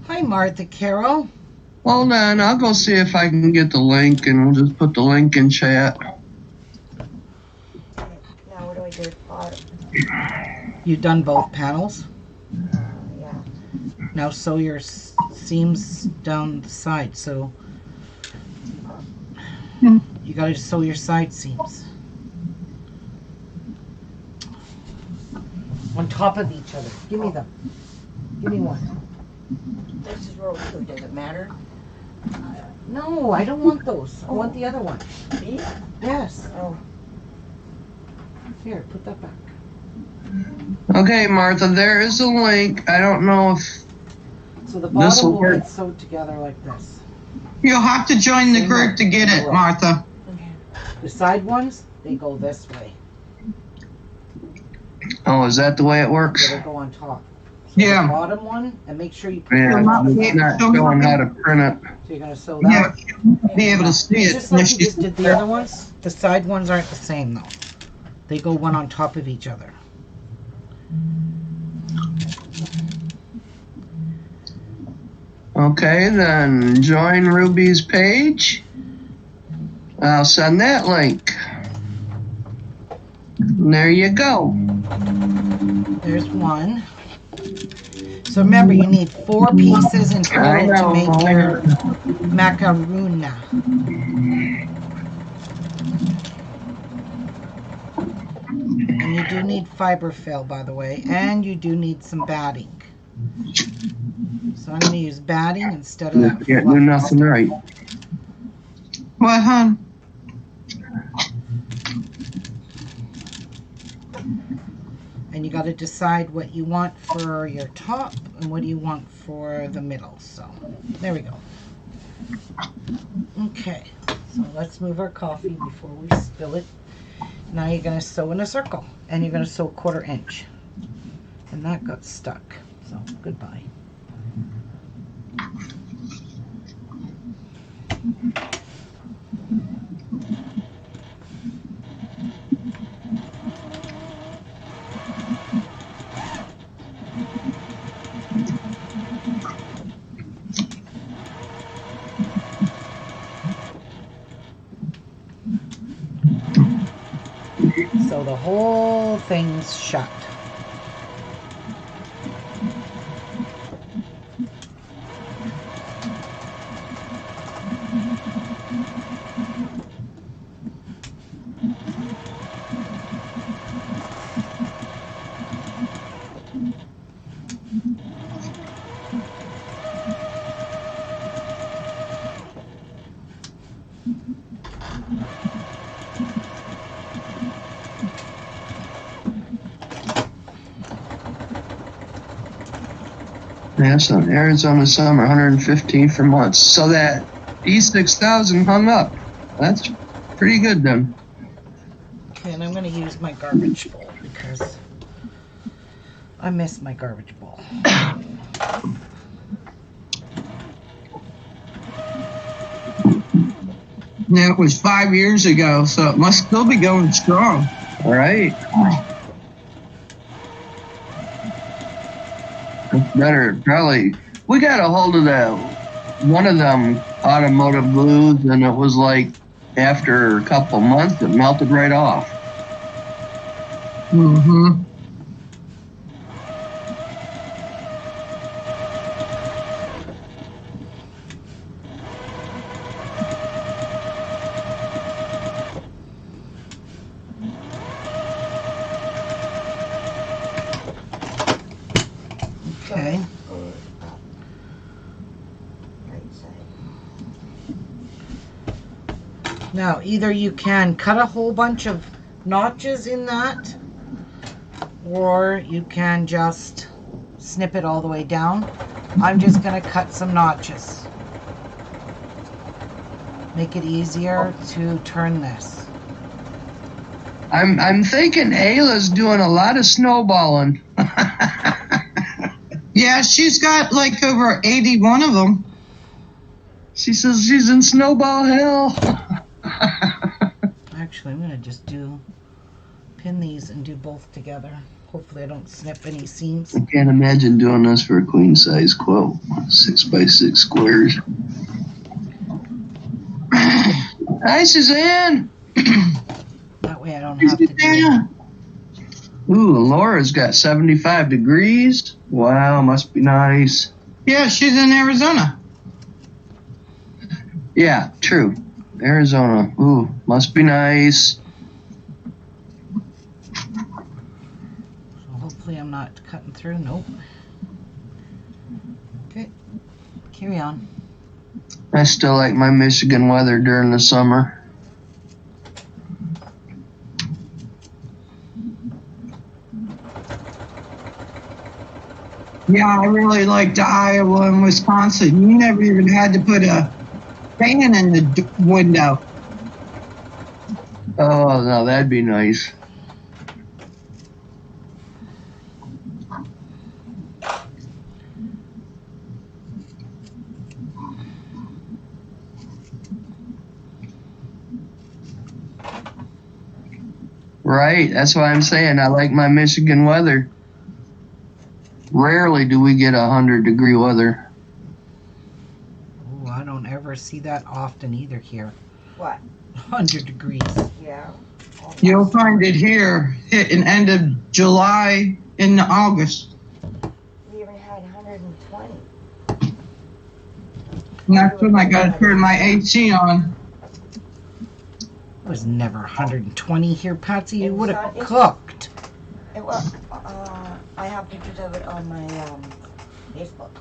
Hi, Martha Carol. Hold on, I'll go see if I can get the link, and we'll just put the link in chat. now what do I do with the bottom? You've done both panels. Yeah. Now sew your seams down the side. So you gotta sew your side seams on top of each other. Give me them. Give me one. This is row 2. Does it matter? No, I don't want those. I want the other one. These? Yes. Oh. Here, put that back. Okay, Martha, there is a link. I don't know if So the This'll bottom will work. get sewed together like this. You'll have to join the group to get it, Martha. Okay. The side ones, they go this way. Oh, is that the way it works? So they go on top. So Yeah. The bottom one, and make sure you put Yeah, it on it's top. not showing how to print it. So you're gonna sew Yeah, that. you won't be able to see it Just like unless you you. just did the other ones. The side ones aren't the same though. They go one on top of each other. Okay, then join Ruby's page. I'll send that link. And there you go. There's one. So remember, you need 4 pieces in I total to know. make your macarona. And you do need fiberfill, by the way, and you do need some batting. So I'm going to use batting instead of You that can't do fluffy nothing stuff. right. What, hon? And you got to decide what you want for your top and what do you want for the middle. So there we go. Okay, so let's move our coffee before we spill it. Now you're going to sew in a circle, and you're going to sew 1/4 inch. And that got stuck, so goodbye. So the whole thing's shut. Yeah, so Arizona summer, 115 for months. So that E6000 hung up. That's pretty good then. Okay, and I'm going to use my garbage bowl because I miss my garbage bowl. Yeah, it was 5 years ago, so it must still be going strong. All right. Better probably. We got a hold of that one of them automotive glues, and it was like after a couple months, it melted right off. Mm-hmm. Okay. Right side. Now, either you can cut a whole bunch of notches in that, or you can just snip it all the way down. I'm just going to cut some notches. Make it easier to turn this. I'm thinking Ayla's doing a lot of snowballing. Yeah, she's got like over 81 of them. She says she's in snowball hell. Actually, I'm going to just pin these and do both together. Hopefully I don't snip any seams. I can't imagine doing this for a queen size quilt. 6x6 squares. Hi, Suzanne. That way I don't have to do it. Ooh, Laura's got 75 degrees. Wow, must be nice. Yeah, she's in Arizona. Yeah, true. Arizona. Ooh, must be nice. So hopefully I'm not cutting through. Nope. Okay, carry on. I still like my Michigan weather during the summer. Yeah, I really liked Iowa and Wisconsin. You never even had to put a fan in the window. Oh, no, that'd be nice. Right, that's why I'm saying I like my Michigan weather. Rarely do we get 100-degree weather. Oh, I don't ever see that often either here. What? 100 degrees. Yeah. You'll find it here hitting end of July into August. We even had 100 120. And that's when I gotta turn my AC on. It was never 120 here, Patsy. It You was would not- have it's- cooked. It was, I have pictures of it on my Facebook.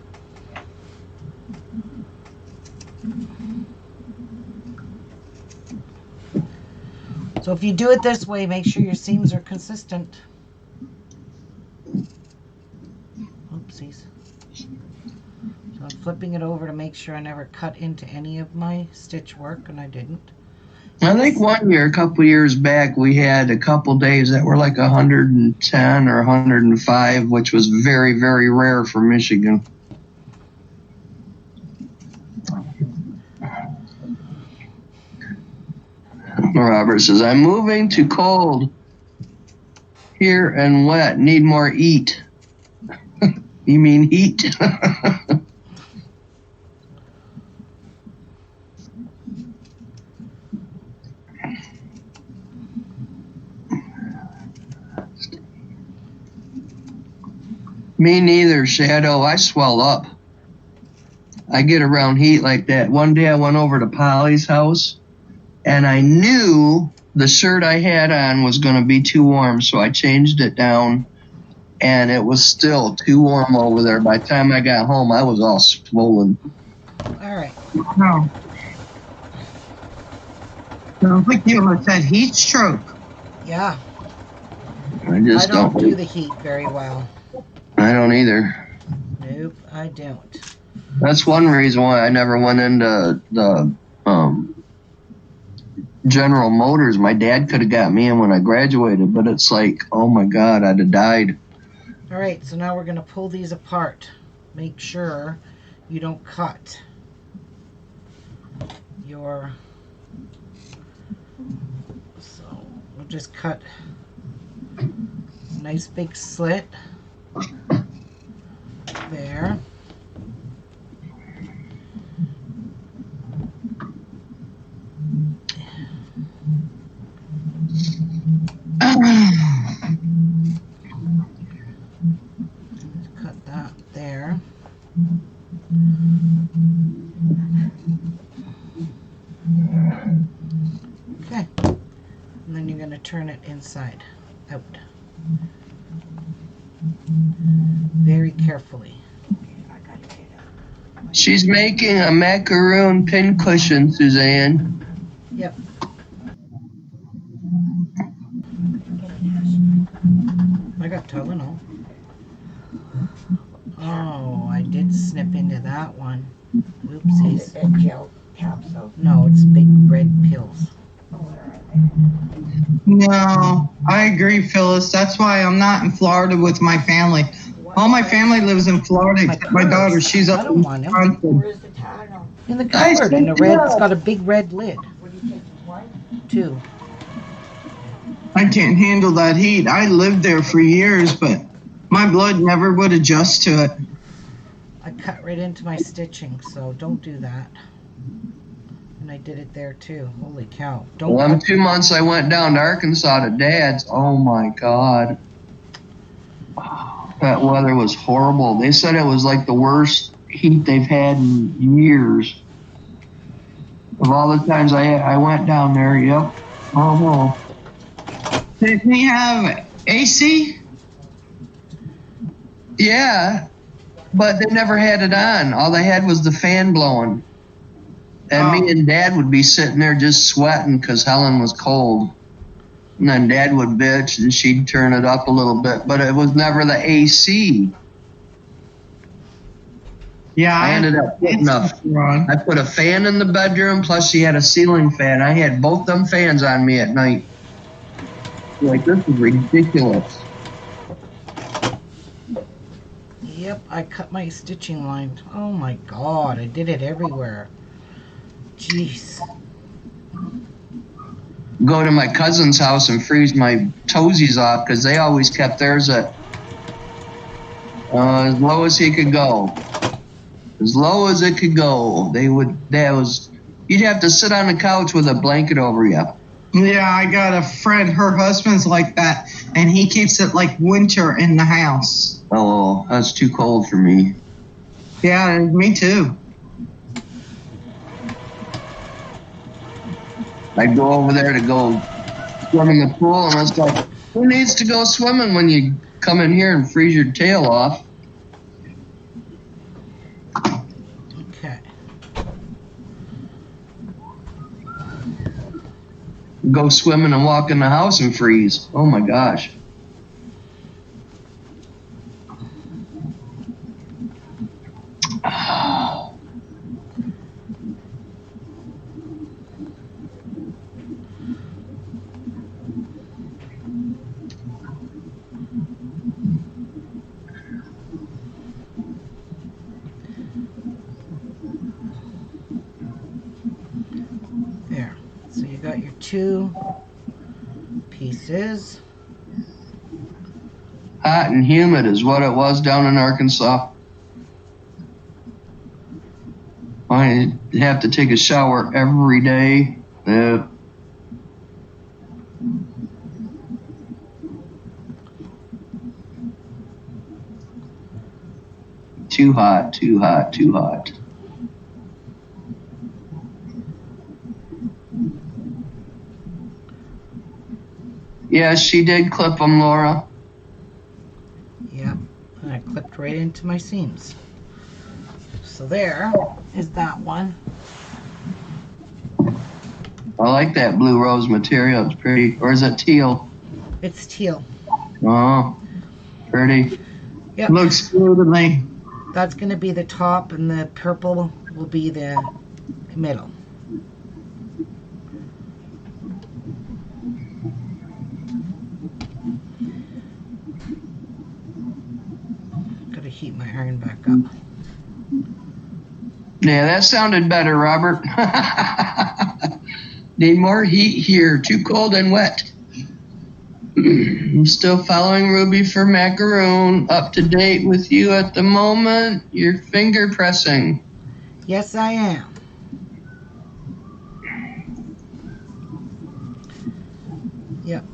So if you do it this way, make sure your seams are consistent. Oopsies. So I'm flipping it over to make sure I never cut into any of my stitch work, and I didn't. I think one year, a couple years back, we had a couple days that were like 110 or 105, which was very, very rare for Michigan. Robert says, I'm moving to cold here and wet. Need more eat. You mean heat? Me neither, Shadow. I swell up. I get around heat like that. One day I went over to Polly's house, and I knew the shirt I had on was going to be too warm, so I changed it down, and it was still too warm over there. By the time I got home, I was all swollen. All right. No. Sounds like you almost had heat stroke. Yeah. I just I don't do don't. the heat very well. I don't either. Nope, I don't. That's one reason why I never went into the General Motors. My dad could have got me in when I graduated, but it's like, oh my God, I'd have died. All right, so now we're going to pull these apart. Make sure you don't cut your... So we'll just cut a nice big slit there. Cut that there. Okay. And then you're going to turn it inside out. Very carefully. I gotta get it. She's making a macaroon pincushion, Suzanne. Yep. I got Tylenol. Oh, I did snip into that one. Oopsies. A gel capsule. No, it's big red pills. Oh, where are they? No, I agree, Phyllis. That's why I'm not in Florida with my family. All my family lives in Florida except my daughter. She's I up don't in want him. Wisconsin. Where's the Tylenol? In the I cupboard, in the see red. that. It's got a big red lid. What do you take? One? 2. I can't handle that heat. I lived there for years, but my blood never would adjust to it. I cut right into my stitching, so don't do that. And I did it there too. Holy cow! Don't. Well, cut- 2 months I went down to Arkansas to Dad's. Oh my God. That weather was horrible. They said it was like the worst heat they've had in years. Of all the times I went down there, yep. Oh, Didn't we have AC? yeah, but they never had it on. All they had was the fan blowing. And me and Dad would be sitting there just sweating because Helen was cold. And then Dad would bitch and she'd turn it up a little bit, but it was never the AC. Yeah, I ended up putting Ron. I put a fan in the bedroom, plus she had a ceiling fan. I had both them fans on me at night. Like, this is ridiculous. Yep, I cut my stitching line. Oh my God! I did it everywhere. Jeez. Go to my cousin's house and freeze my toesies off because they always kept theirs at as low as he could go. As low as it could go. You'd have to sit on the couch with a blanket over you. Yeah, I got a friend, her husband's like that, and he keeps it like winter in the house. Oh, that's too cold for me. Yeah, me too. I'd go over there to go swim in the pool, and I was like, who needs to go swimming when you come in here and freeze your tail off? Okay. Go swimming and walk in the house and freeze. Oh my gosh. There. So you got your 2 pieces. Hot and humid is what it was down in Arkansas. I have to take a shower every day. Too hot, too hot, too hot. Yeah, she did clip them, Laura. Yep. And I clipped right into my seams. So there is that one. I like that blue rose material. It's pretty. Or is it teal? It's teal. Oh, pretty. Yep. Looks good to me. That's going to be the top, and the purple will be the middle. Got to heat my iron back up. Yeah, that sounded better, Robert. Need more heat here. Too cold and wet. I'm still following Ruby for macaroon. Up to date with you at the moment. You're finger pressing. Yes, I am. Yep.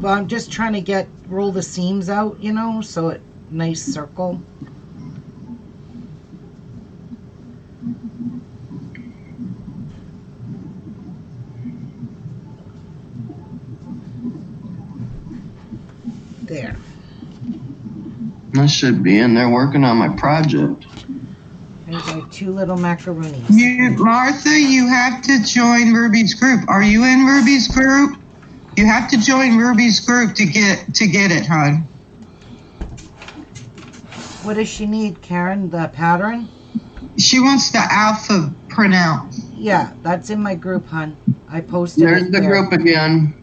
Well, I'm just trying to roll the seams out, you know, so it nice circle. There. I should be in there working on my project. There's our 2 little macaroonies. Martha, you have to join Ruby's group. Are you in Ruby's group? You have to join Ruby's group to get it, hon. What does she need, Karen? The pattern? She wants the alpha printout. Yeah, that's in my group, hon. I posted There's it the there. group again.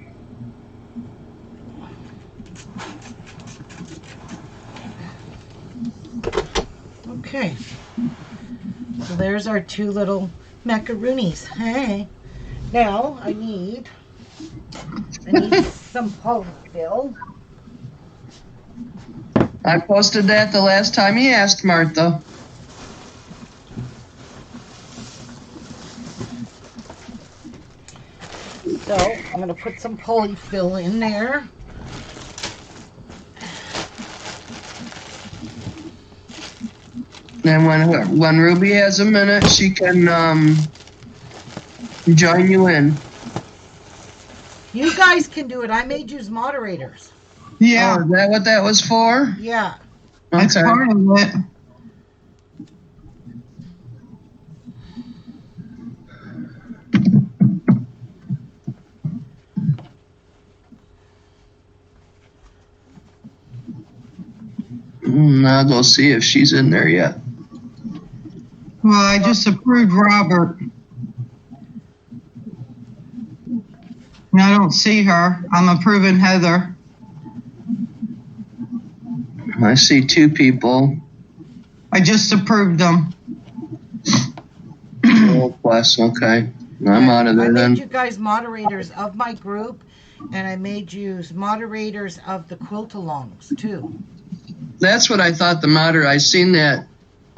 Okay. So there's our 2 little macaroonies. Hey. Now I need some polyfill. I posted that the last time he asked, Martha. So I'm going to put some polyfill in there. And when Ruby has a minute, she can join you in. You guys can do it. I made you as moderators. Yeah, Oh, is that what that was for? Yeah. that's Okay. part of it. I'll go see if she's in there yet. Well, I just approved Robert. And I don't see her. I'm approving Heather. I see 2 people. I just approved them. Oh, plus, okay. I'm out of I there made then. you guys moderators of my group, and I made you moderators of the quilt-alongs, too. That's what I thought I seen that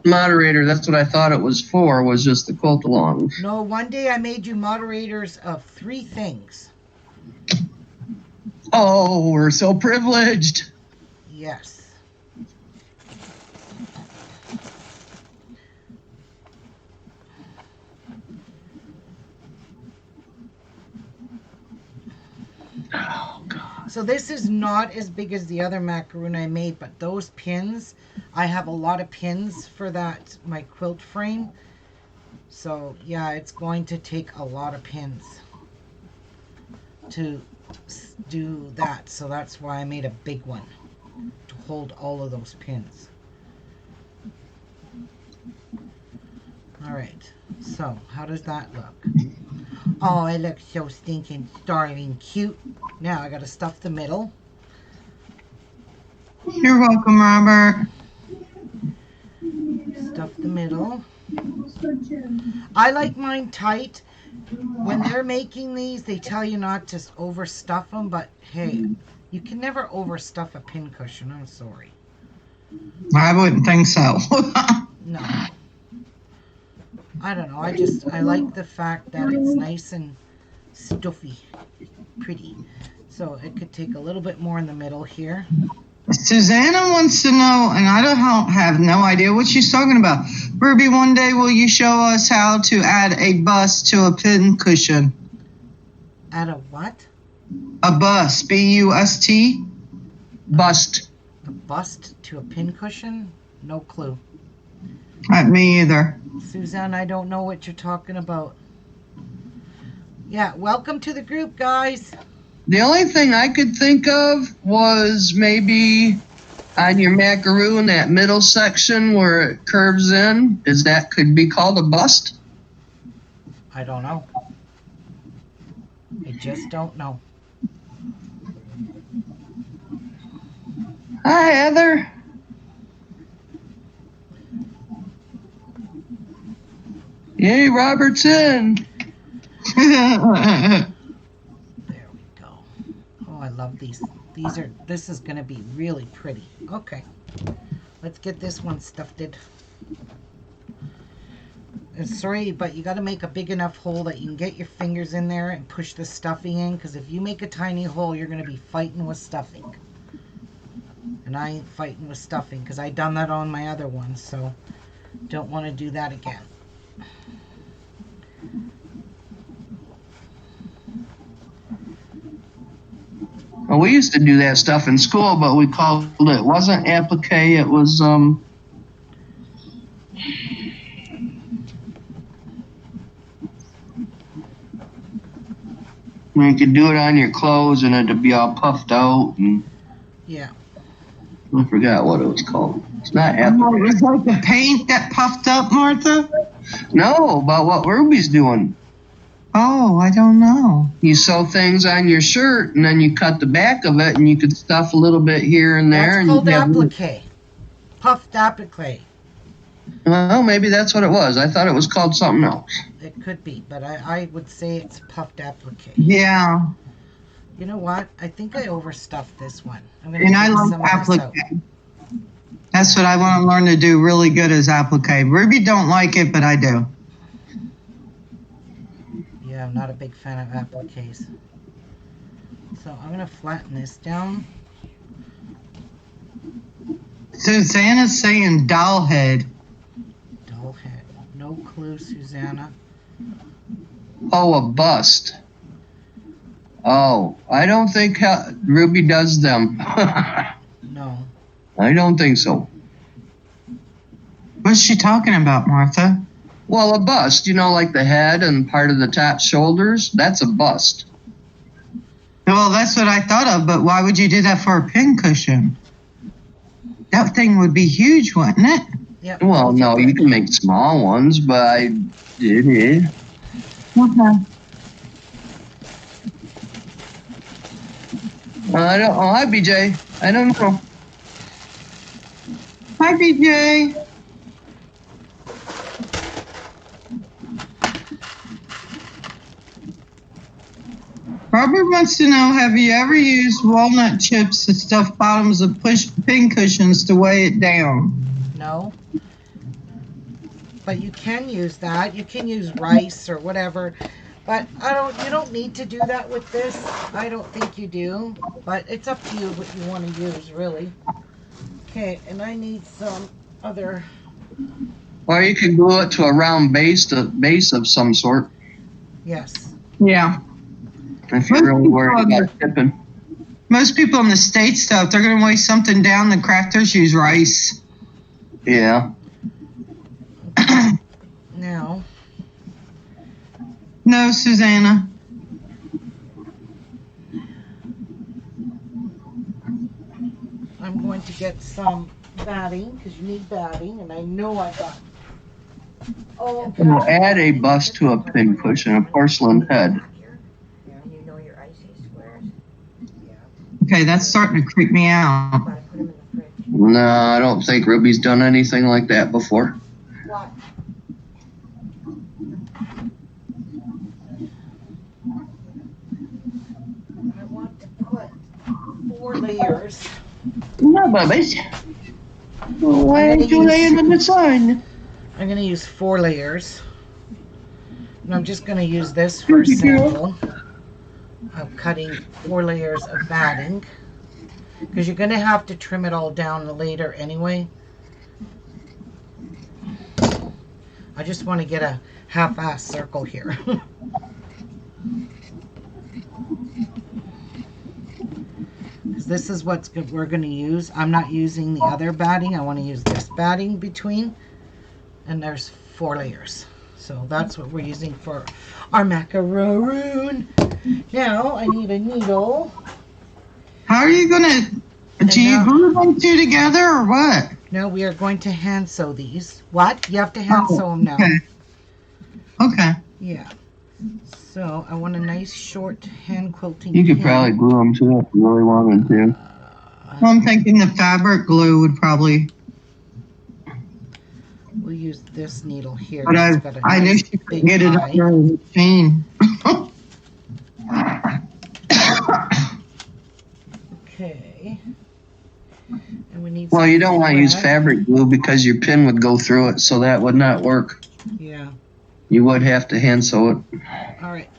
moderator. That's what I thought it was for, was just the quilt alongs. No, one day I made you moderators of 3 things. Oh, we're so privileged. Yes. So this is not as big as the other macaroon I made, but those pins, I have a lot of pins for that, my quilt frame. So yeah, it's going to take a lot of pins to do that. So that's why I made a big one to hold all of those pins. All right, so how does that look? Oh, it looks so stinking starving cute. Now I gotta stuff the middle. You're welcome, Robert. Stuff the middle. I like mine tight. When they're making these, they tell you not to overstuff them, but hey, you can never overstuff a pincushion. I'm sorry. I wouldn't think so. No. I don't know. I like the fact that it's nice and stuffy, pretty. So it could take a little bit more in the middle here. Susanna wants to know, and I don't have no idea what she's talking about. Ruby, one day will you show us how to add a bust to a pin cushion? Add a what? A bust, B-U-S-T. Bust. A bust to a pincushion? No clue. Me either. Suzanne, I don't know what you're talking about. Yeah, welcome to the group, guys. The only thing I could think of was maybe on your macaroon, that middle section where it curves in, could be called a bust? I don't know. I just don't know. Hi, Heather. Yay, Robert's in. There we go. Oh, I love these. This is going to be really pretty. Okay. Let's get this one stuffed. Sorry, but you got to make a big enough hole that you can get your fingers in there and push the stuffing in, because if you make a tiny hole, you're going to be fighting with stuffing. And I ain't fighting with stuffing because I done that on my other one, so don't want to do that again. Well, we used to do that stuff in school, but we called it wasn't applique, it was you could do it on your clothes and it'd be all puffed out, and Yeah. I forgot what it was called. It's not Oh, it applique. was like the paint that puffed up, Martha? No, about what Ruby's doing. Oh, I don't know. You sew things on your shirt and then you cut the back of it and you could stuff a little bit here and there. That's and called you have- applique. Puffed applique. Well, maybe that's what it was. I thought it was called something else. It could be, but I would say it's puffed applique. Yeah, You know what? I think I overstuffed this one. I'm gonna and I take like some of this applique. out. That's what I want to learn to do really good is applique. Ruby don't like it, but I do. Yeah, I'm not a big fan of appliques. So I'm gonna flatten this down. Susanna's saying doll head. Doll head. No clue, Susanna. Oh, a bust. Oh, I don't think Ruby does them. No. I don't think so. What's she talking about, Martha? Well, a bust, like the head and part of the top shoulders, that's a bust. Well, that's what I thought of, but why would you do that for a pincushion? That thing would be huge, wouldn't it? Yep. Well, no, you can make small ones, but I did it. Okay. I don't. Oh, hi, BJ. I don't know. Hi, BJ. Robert wants to know, have you ever used walnut chips to stuff bottoms of pin cushions to weigh it down? No. But you can use that. You can use rice or whatever. But you don't need to do that with this. I don't think you do. But it's up to you what you want to use, really. Okay, and I need some other... Or you could glue it to a round base of some sort. Yes. Yeah. If you're really worried about tipping. Most people in the States, though, if they're going to weigh something down, the crafters use rice. Yeah. Now, No, Susanna. I'm going to get some batting because you need batting, and I know I got. Oh, We'll add a bust to a pinfish and a porcelain head. And you know your icy squares. Okay, that's starting to creep me out. Gotta put them in the fridge. No, I don't think Ruby's done anything like that before. What? I want to put 4 layers. No, Bubbies. Why aren't you laying in the sun? I'm going to use 4 layers. And I'm just going to use this for a sample of cutting 4 layers of batting. Because you're going to have to trim it all down later anyway. I just want to get a half-ass circle here. Because this is what we're going to use. I'm not using the other batting. I want to use this batting between. And there's 4 layers. So that's what we're using for our macaroon. Now I need a needle. How are you going to... Do you glue them two together or what? No, we are going to hand sew these. What? You have to hand sew them now. Okay. Yeah. So I want a nice short hand quilting You could pin. probably glue them too if you really wanted to. Well, I'm thinking the fabric glue would probably... We'll use this needle here. But It's got a I knew nice she could big get it up eye. there in the machine. Okay. And we need Well, some you don't want to use thread. fabric glue because your pin would go through it, so that would not work. Yeah. You would have to hand sew it. All right.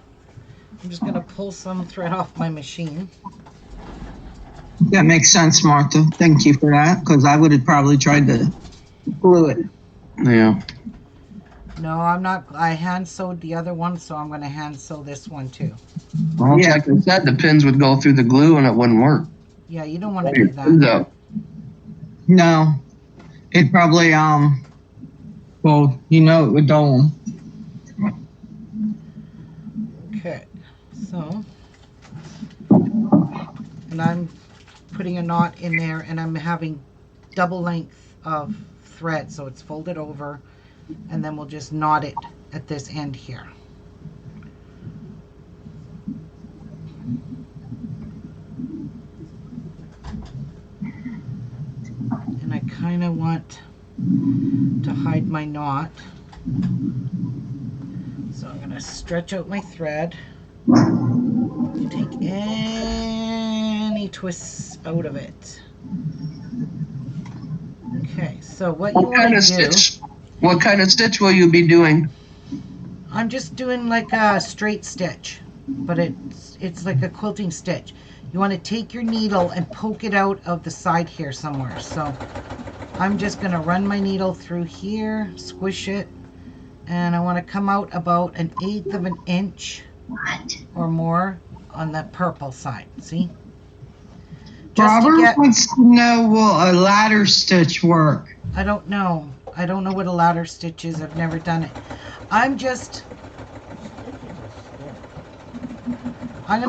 I'm just going to pull some thread off my machine. That makes sense, Martha. Thank you for that, because I would have probably tried to glue it. Yeah. No, I'm not. I hand sewed the other one, so I'm going to hand sew this one too. Well, Yeah. like I said, the pins would go through the glue and it wouldn't work. Yeah, you don't want to Your do pins that. out. No. It probably, well, you know it would dull them. Okay. So, and I'm putting a knot in there, and I'm having double length of thread, so it's folded over, and then we'll just knot it at this end here. And I kind of want to hide my knot. So I'm going to stretch out my thread. Take any twists out of it. Okay, so what you What kind want of to do, stitch? What kind of stitch will you be doing? I'm just doing like a straight stitch, but it's like a quilting stitch. You want to take your needle and poke it out of the side here somewhere. So I'm just going to run my needle through here, squish it, and I want to come out about 1/8 of an inch or more on the purple side. See? Just to Robert get, wants to know, will a ladder stitch work? I don't know. I don't know what a ladder stitch is. I've never done it. I'm going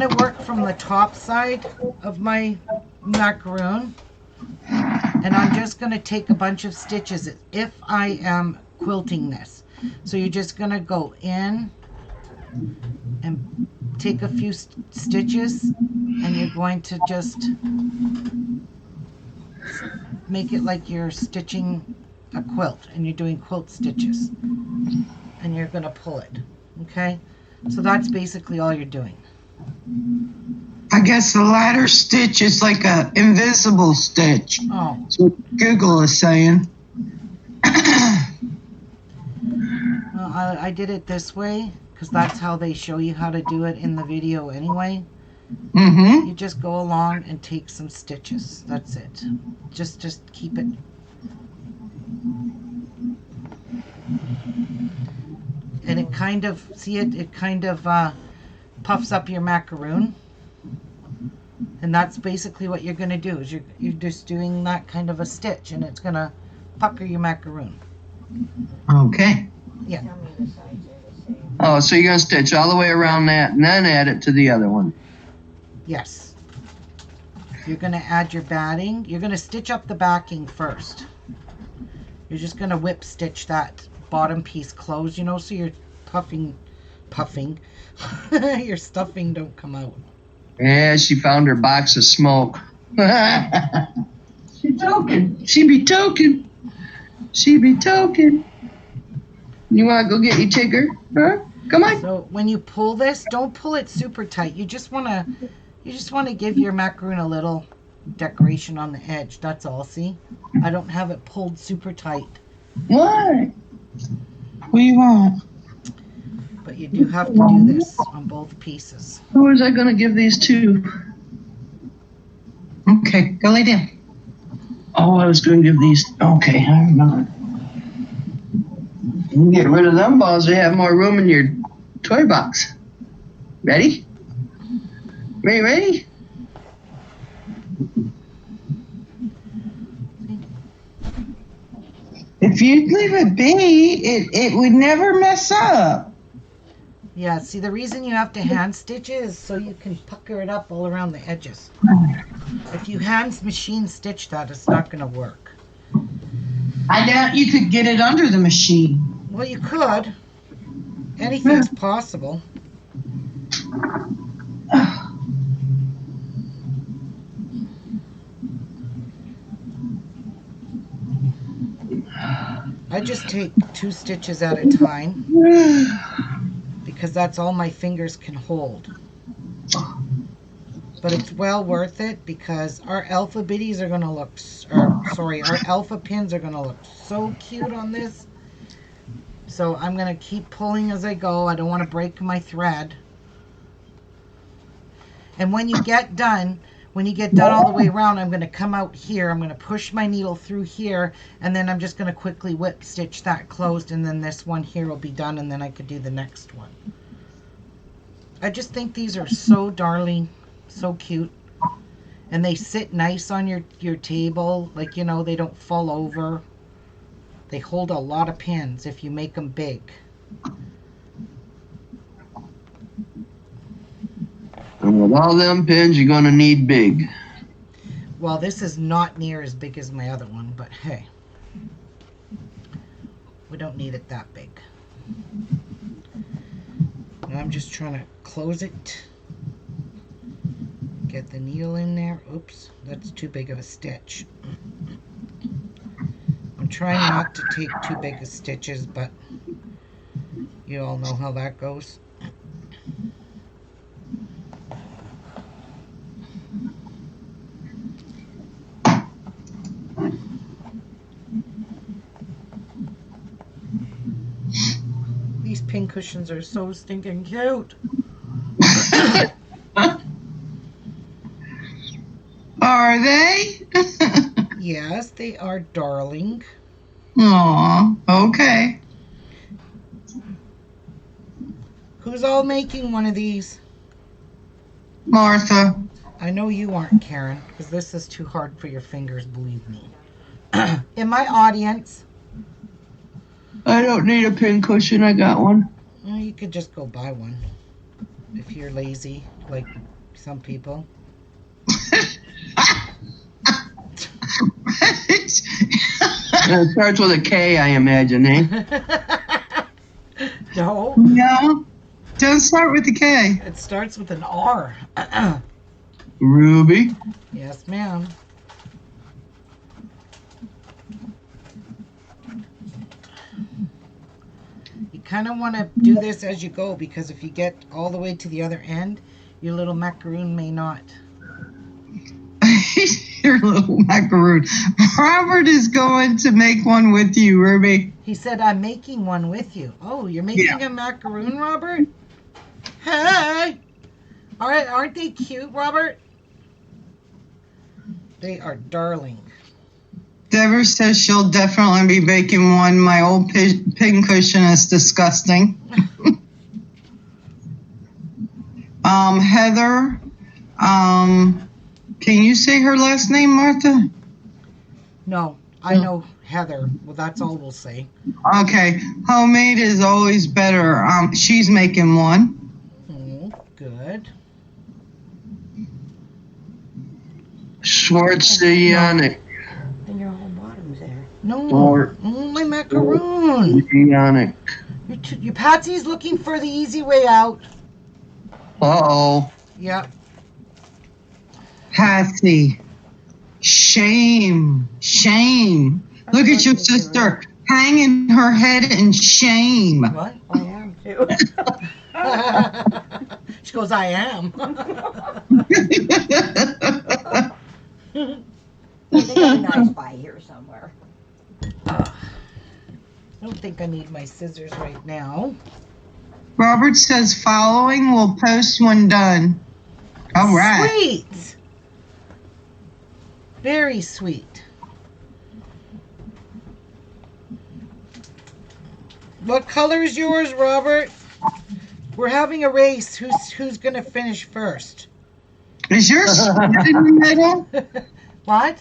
to work from the top side of my macaroon, and I'm just going to take a bunch of stitches if I am quilting this. So you're just going to go in and take a few stitches, and you're going to just make it like you're stitching a quilt, and you're doing quilt stitches, and you're going to pull it. Okay, so that's basically all you're doing. I guess the ladder stitch is like a invisible stitch. Oh, That's what Google is saying. well, I did it this way because that's how they show you how to do it in the video anyway. Mm-hmm. You just go along and take some stitches. That's it. Just keep it. And it kind of, see it? It kind of puffs up your macaroon. And that's basically what you're going to do, is you're just doing that kind of a stitch, and it's going to pucker your macaroon. Okay. Yeah. Tell me the sides are the same. Oh, so you're gonna stitch all the way around that and then add it to the other one. Yes. You're going to add your batting. You're going to stitch up the backing first. You're just going to whip stitch that bottom piece closed, you know, so your puffing, your stuffing don't come out. Yeah, she found her box of smoke. She token. She be token. She be token. You wanna go get your Tigger? Huh? Come on. So when you pull this, don't pull it super tight. You just wanna give your macaroon a little decoration on the edge. That's all. See, I don't have it pulled super tight, What? What do you want? but you do have to do this on both pieces. Who was I gonna give these to? Okay, go lay down. Oh, I was gonna give these. Okay, I remember. You can get rid of them balls. They have more room in your toy box. Ready? Ready? If you leave it be, it would never mess up. Yeah. See, the reason you have to hand stitch it is so you can pucker it up all around the edges. If you hand machine stitch that, it's not gonna work. I doubt you could get it under the machine. Well, you could. Anything's possible. I just take 2 stitches at a time because that's all my fingers can hold. But it's well worth it because our alpha bitties are going to look, our alpha pins are going to look so cute on this. So I'm going to keep pulling as I go. I don't want to break my thread. And when you get done all the way around, I'm going to come out here. I'm going to push my needle through here, and then I'm just going to quickly whip stitch that closed, and then this one here will be done, and then I could do the next one. I just think these are so darling, so cute. And they sit nice on your table, like, you know, they don't fall over. They hold a lot of pins if you make them big. And with all them pins, you're gonna need big. Well, this is not near as big as my other one, but hey, we don't need it that big. And I'm just trying to close it. Get the needle in there. Oops, that's too big of a stitch. I'm trying not to take too big of stitches, but you all know how that goes. These pin cushions are so stinking cute. Are they? Yes, they are darling. Aw, okay. Who's all making one of these? Martha. I know you aren't, Karen, because this is too hard for your fingers, believe me. In my audience, I don't need a pin cushion. I got one. well, you could just go buy one if you're lazy, like some people. It starts with a K, I imagine, eh? No, No, don't start with the K. it starts with an R. Ruby. Yes, ma'am. You kind of want to do this as you go, because if you get all the way to the other end, your little macaroon may not. Your little macaroon. Robert is going to make one with you, Ruby. He said, I'm making one with you. Oh, you're making a macaroon, Robert? Hey! All right, aren't they cute, Robert? They are darling. Deborah says she'll definitely be making one. My old pin cushion is disgusting. Heather, Can you say her last name, Martha? No, I know Heather. Well, that's all we'll say. Okay. Homemade is always better. She's making one. Good. Schwartzianic. And your whole bottom's there. No, Or- my macaroon. Schwartzianic. Your Patsy's looking for the easy way out. Uh-oh. Yep. Patsy. Shame. Shame. Look at your sister hanging her head in shame. What? I am too. She goes, I am. They got a nice buy here somewhere. I don't think I need my scissors right now. Robert says following will post when done. All right. Sweet. Very sweet. What color is yours, Robert? We're having a race. Who's gonna finish first? Is yours split in the middle? What?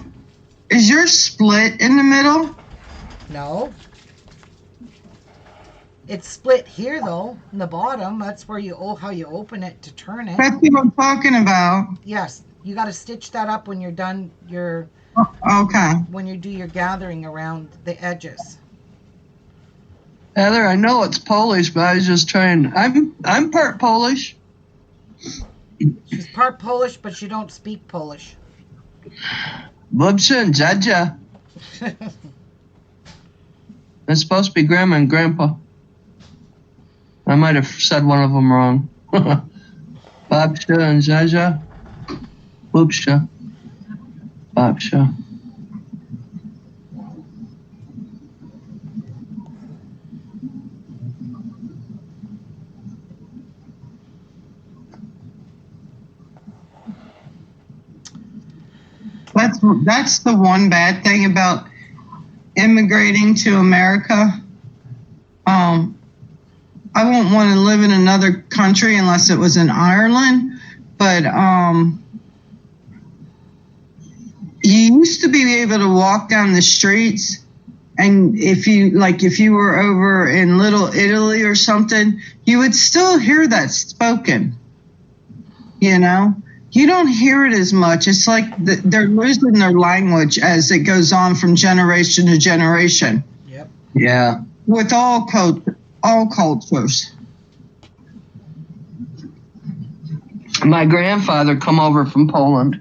Is yours split in the middle? No. It's split here though, in the bottom. That's where how you open it to turn it. That's what I'm talking about. Yes, you got to stitch that up when you're done Okay. when you do your gathering around the edges. Heather, I know it's Polish, but I was just trying. I'm part Polish. She's part Polish, but she don't speak Polish. Bubsha and Jaja. It's supposed to be Grandma and Grandpa. I might have said one of them wrong. Babsha and Jaja. Bubsha. Babsha. That's the one bad thing about immigrating to America. I wouldn't want to live in another country unless it was in Ireland, but you used to be able to walk down the streets, and if you were over in Little Italy or something, you would still hear that spoken. You know, you don't hear it as much. It's like they're losing their language as it goes on from generation to generation. Yep. Yeah. With all cultures. My grandfather come over from Poland,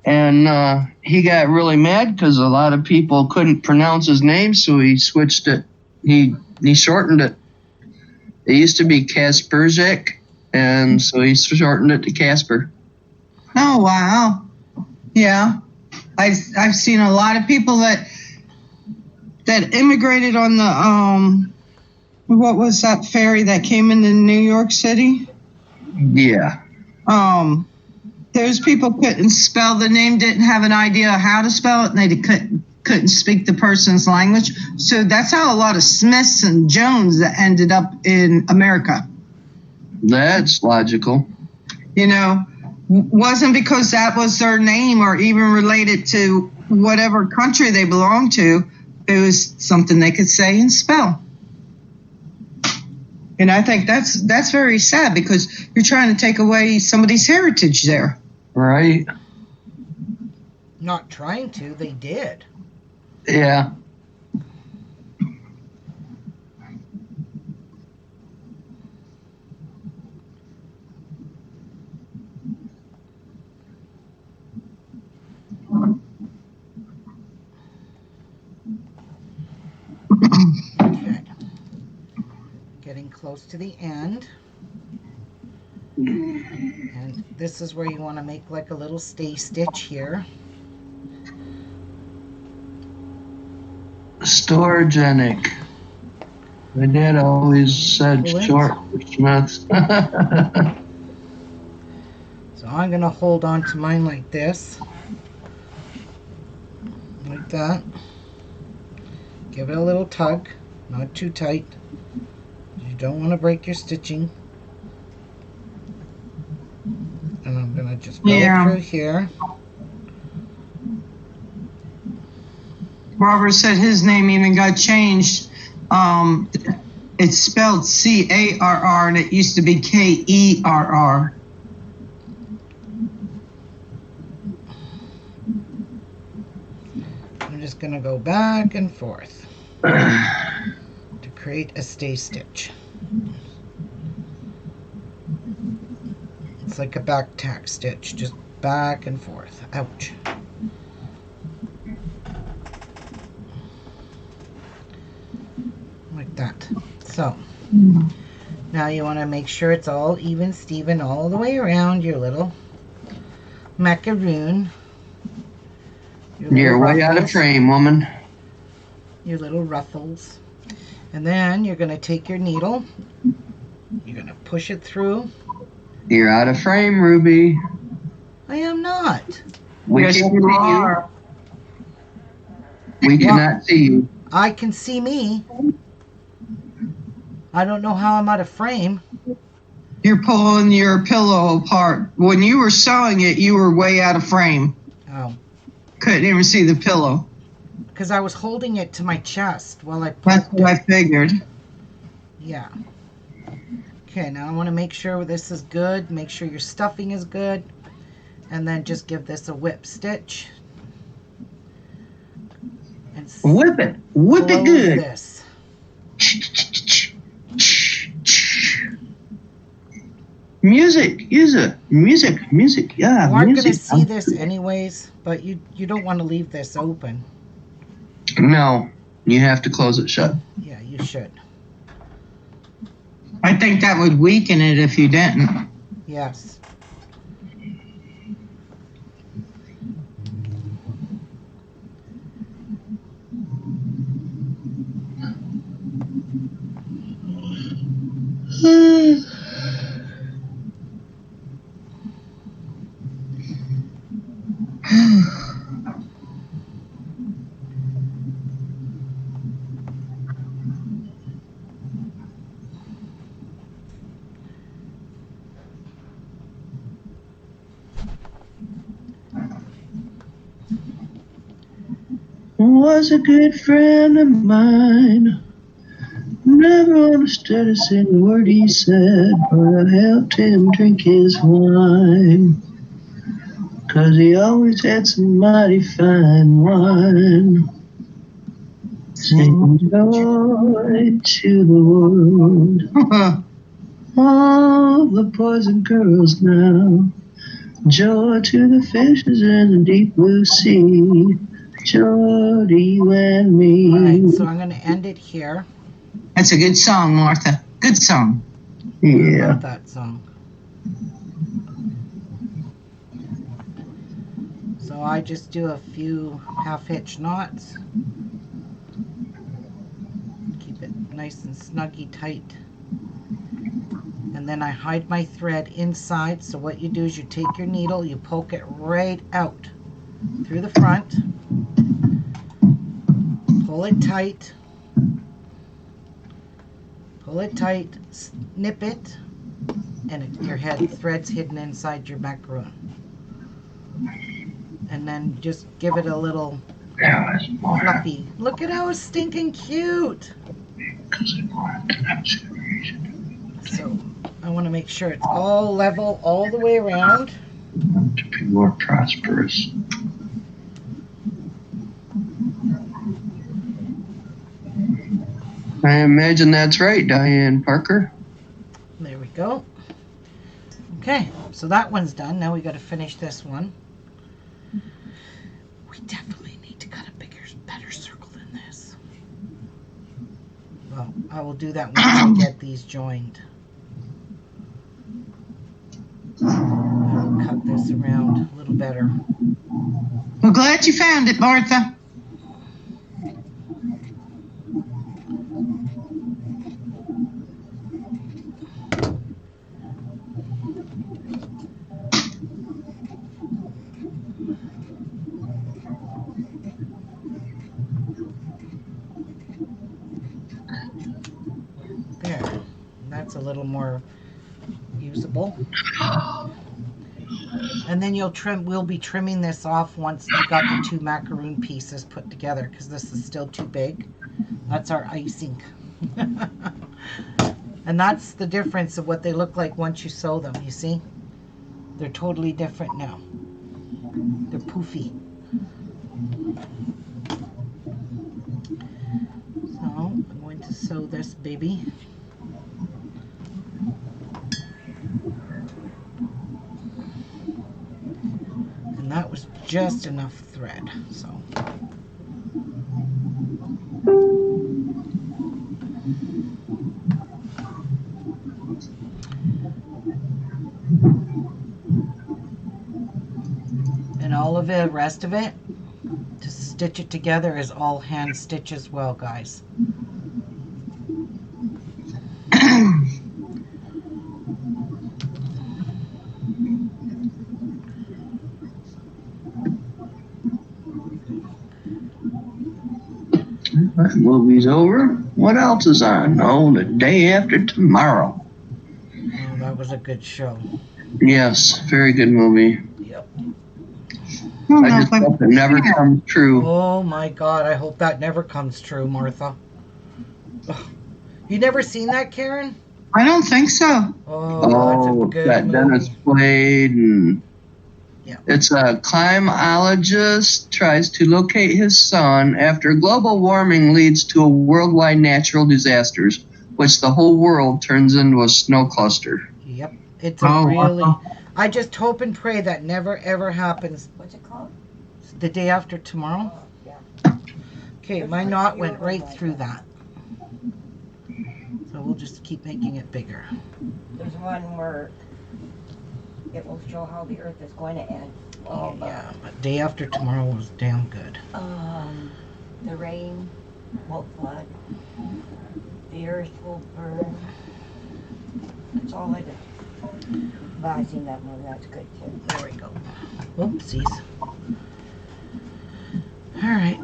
and he got really mad because a lot of people couldn't pronounce his name, so he switched it. He shortened it. It used to be Kasperzik, and so he shortened it to Casper. Oh wow. Yeah. I've seen a lot of people that immigrated on the what was that ferry that came into New York City? Yeah. Those people couldn't spell the name, didn't have an idea how to spell it, and they couldn't speak the person's language. So that's how a lot of Smiths and Jones that ended up in America. That's logical. You know, wasn't because that was their name or even related to whatever country they belonged to. It was something they could say and spell. And I think that's very sad because you're trying to take away somebody's heritage there. Right. Not trying to, they did. Yeah. Okay. Getting close to the end. And this is where you want to make like a little stay stitch here. Storogenic. My dad always said What? short for Smiths. So I'm going to hold on to mine like this. Like that. Give it a little tug. Not too tight. You don't want to break your stitching. And I'm going to just go Yeah. through here. Robert said his name even got changed. It's spelled Carr, and it used to be Kerr. I'm just going to go back and forth to create a stay stitch. It's like a back tack stitch, just back and forth. Ouch. Like that. So, now you want to make sure it's all even Steven all the way around your little macaroon. You're way out of frame, woman. Your little ruffles. And then you're going to take your needle. You're going to push it through. You're out of frame, Ruby. I am not. We Yes, can't you see are. you. We cannot see you. I can see me. I don't know how I'm out of frame. You're pulling your pillow apart. When you were sewing it, you were way out of frame. Oh. Couldn't even see the pillow. Because I was holding it to my chest while I That's poked what I it. figured. Yeah. Okay, now I want to make sure this is good. Make sure your stuffing is good. And then just give this a whip stitch. And Whip it. Whip it close good. this. Music. Music. Yeah, You aren't going to music. see this anyways, but you don't want to leave this open. No, you have to close it shut. Yeah, you should. I think that would weaken it if you didn't. Yes. Was a good friend of mine. Never understood a single word he said, but I helped him drink his wine. 'Cause he always had some mighty fine wine. Sing joy to the world. All the boys and girls now. Joy to the fishes in the deep blue sea. Joy to you and me. All right, so I'm going to end it here. That's a good song, Martha. Good song. I Yeah. love that song. So I just do a few half-hitch knots. Keep it nice and snuggy tight. And then I hide my thread inside. So what you do is you take your needle, you poke it right out through the front. Pull it tight. Pull it tight, snip it, and your thread's hidden inside your macaroon. And then just give it a little fluffy. Look at how stinking cute. So I want to make sure it's all level all the way around. To be more prosperous. I imagine that's right, Diane Parker. There we go. Okay, so that one's done. Now we got to finish this one. We definitely need to cut a better circle than this. Well, I will do that once I get these joined. I will cut this around a little better. We're glad you found it, Martha. There. That's a little more usable. And then we'll be trimming this off once we got the 2 macaroon pieces put together, because this is still too big. That's our icing. And that's the difference of what they look like once you sew them, you see? They're totally different now. They're poofy. So I'm going to sew this baby. And that was just enough thread, so. And all of the rest of it, to stitch it together, is all hand stitch as well, guys. That movie's over. What else is on? Oh, The Day After Tomorrow. Oh, that was a good show. Yes, very good movie. Yep. I just hope it never comes true. Oh my God, I hope that never comes true, Martha. Ugh. You never seen that, Karen? I don't think so. Oh, that's a good that movie. Dennis Quaid, and Yeah. it's a climatologist tries to locate his son after global warming leads to worldwide natural disasters, which the whole world turns into a snow cluster. Yep. It's a really... I just hope and pray that never ever happens. What's it called? The Day After Tomorrow? Yeah. Okay, my knot went right through that. So we'll just keep making it bigger. There's one where it will show how the earth is going to end. Oh, Yeah, but Day After Tomorrow was damn good. The rain will flood. The earth will burn. That's all I did. But I seen that movie. That's good too. There we go. Oopsies. All right,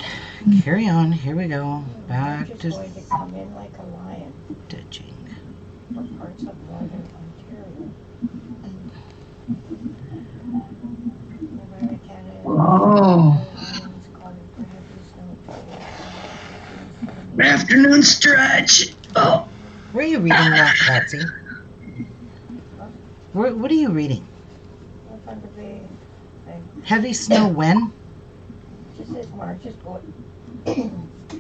carry on. Here we go. Back Just to going to come in like a lion stitching. for parts of northern Ontario. Nevada, Canada, Oh. Islands calling for heavy snow. Afternoon stretch. Oh, Where are you reading that, Patsy? What are you reading? Up under the thing. Heavy snow when? Just says March is going.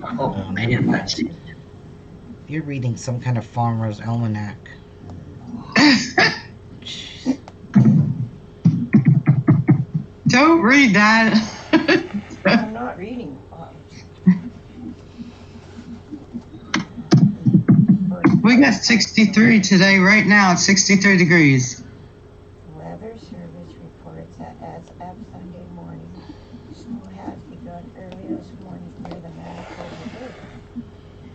oh man, that's it. You're reading some kind of farmer's almanac. Jeez. Don't read that. I'm not reading. We got 63 today. Right now, it's 63 degrees. Weather Service reports that as of Sunday morning, snow has begun early this morning near the Manitoba River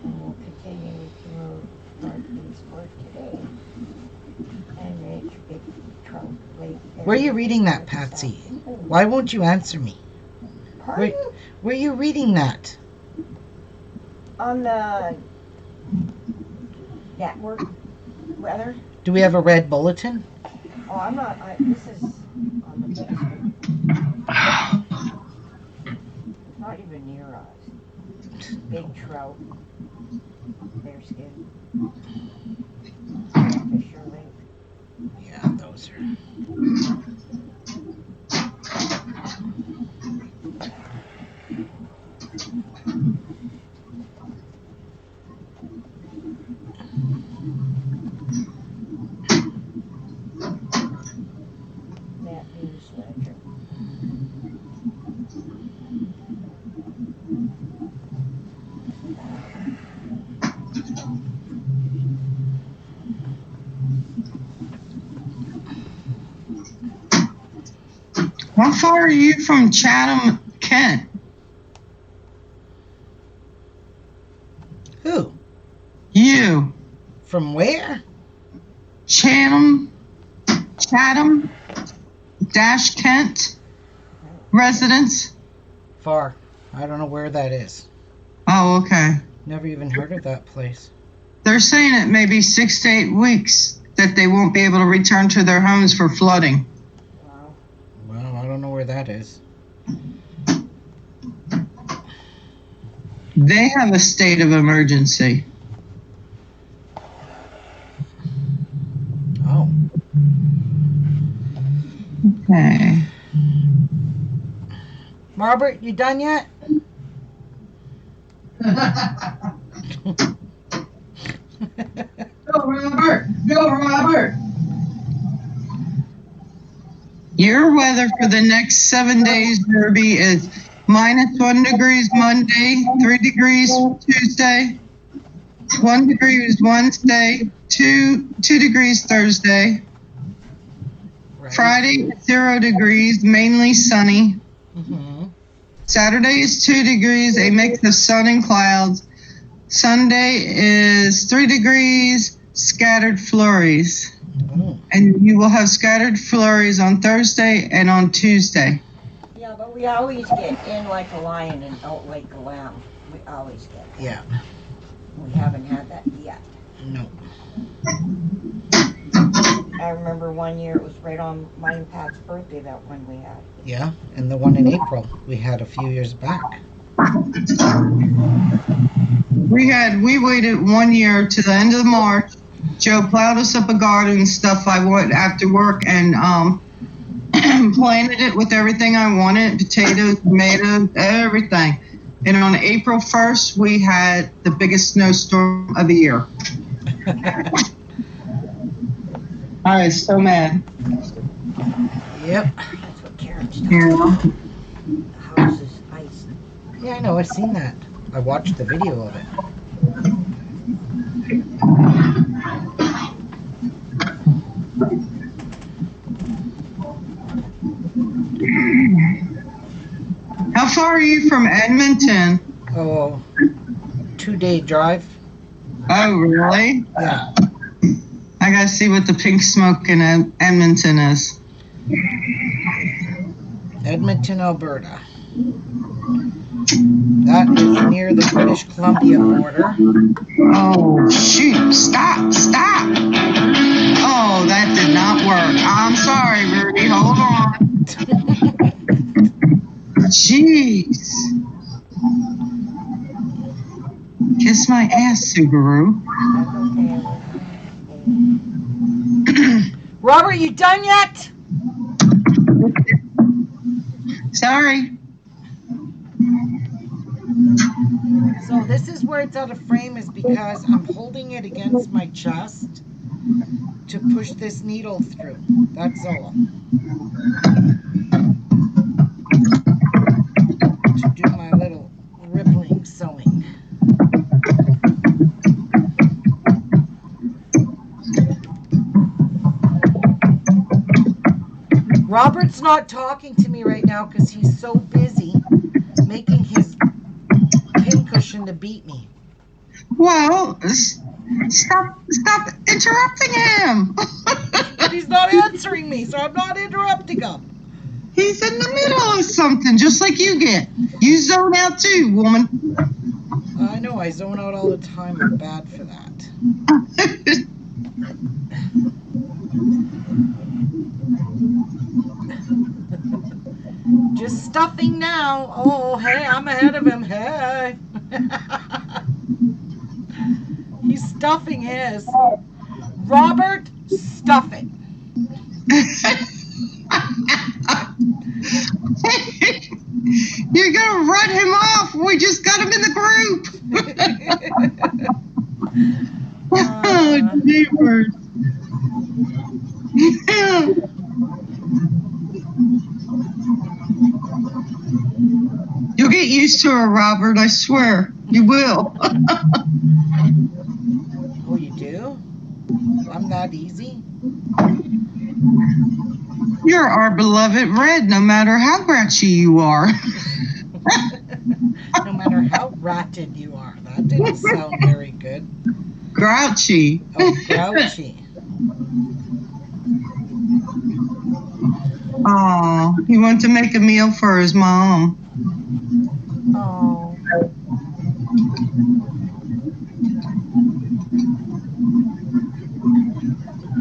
and will continue through northeast for today and reach Big Trout Lake. Where are you reading that, Patsy? Why won't you answer me? Pardon? Where are you reading that? On the network weather? Do we have a red bulletin? Oh, I'm not. This is on the big screen. Not even near us. Big trout. Bear skin. Fisher Lake. Yeah, those are. That newsletter. How far are you from Chatham, Kent? Who? You. From where? Chatham, Kent residence. Far. I don't know where that is. Oh, okay. Never even heard of that place. They're saying it may be 6 to 8 weeks that they won't be able to return to their homes for flooding. Wow. don't know where that is. They have a state of emergency. Oh. Okay. Robert, you done yet? Go, Robert! Go, Robert! Your weather for the next 7 days, Derby, is -1 degrees Monday, 3 degrees Tuesday, 1 degrees Wednesday, 2 degrees Thursday. Right. Friday, 0 degrees, mainly sunny. Mm-hmm. Saturday is 2 degrees, a mix of sun and clouds. Sunday is 3 degrees, scattered flurries. Oh. And you will have scattered flurries on Thursday and on Tuesday. Yeah, but we always get in like a lion and out like a lamb. We always get that. Yeah. We haven't had that yet. No. I remember one year it was right on mine and Pat's birthday, that one we had. Yeah, and the one in April we had a few years back. We waited 1 year to the end of March. Joe plowed us up a garden and stuff. I went after work and planted it with everything I wanted, potatoes, tomatoes, everything. And on April 1st, we had the biggest snowstorm of the year. I was so mad. Yep. That's what Karen's talking Yeah. about. The house is iced. Yeah, I know. I've seen that. I watched the video of it. How far are you from Edmonton? Oh, 2-day drive. Oh, really? Yeah. I gotta see what the pink smoke in Edmonton is. Edmonton, Alberta. That is near the British Columbia border. Oh, shoot. Stop. Oh, that did not work. I'm sorry, Rudy. Hold on. Jeez. Kiss my ass, Subaru. That's okay. Robert, you done yet? Sorry. So this is where it's out of frame, is because I'm holding it against my chest to push this needle through. That's all. To do my little rippling sewing. Robert's not talking to me right now because he's so busy making his pincushion to beat me. Well, stop interrupting him. But he's not answering me, so I'm not interrupting him. He's in the middle of something, just like you get. You zone out too, woman. I know, I zone out all the time. I'm bad for that. Just stuffing now. Oh, hey, I'm ahead of him. Hey. He's stuffing his. Robert, stuff it. You're gonna run him off. We just got him in the group. Oh, jeepers. You'll get used to her, Robert. I swear. You will. Oh, you do? I'm that easy? You're our beloved Red, no matter how grouchy you are. No matter how ratted you are. That didn't sound very good. Grouchy. Oh, grouchy. Oh, he went to make a meal for his mom. Oh.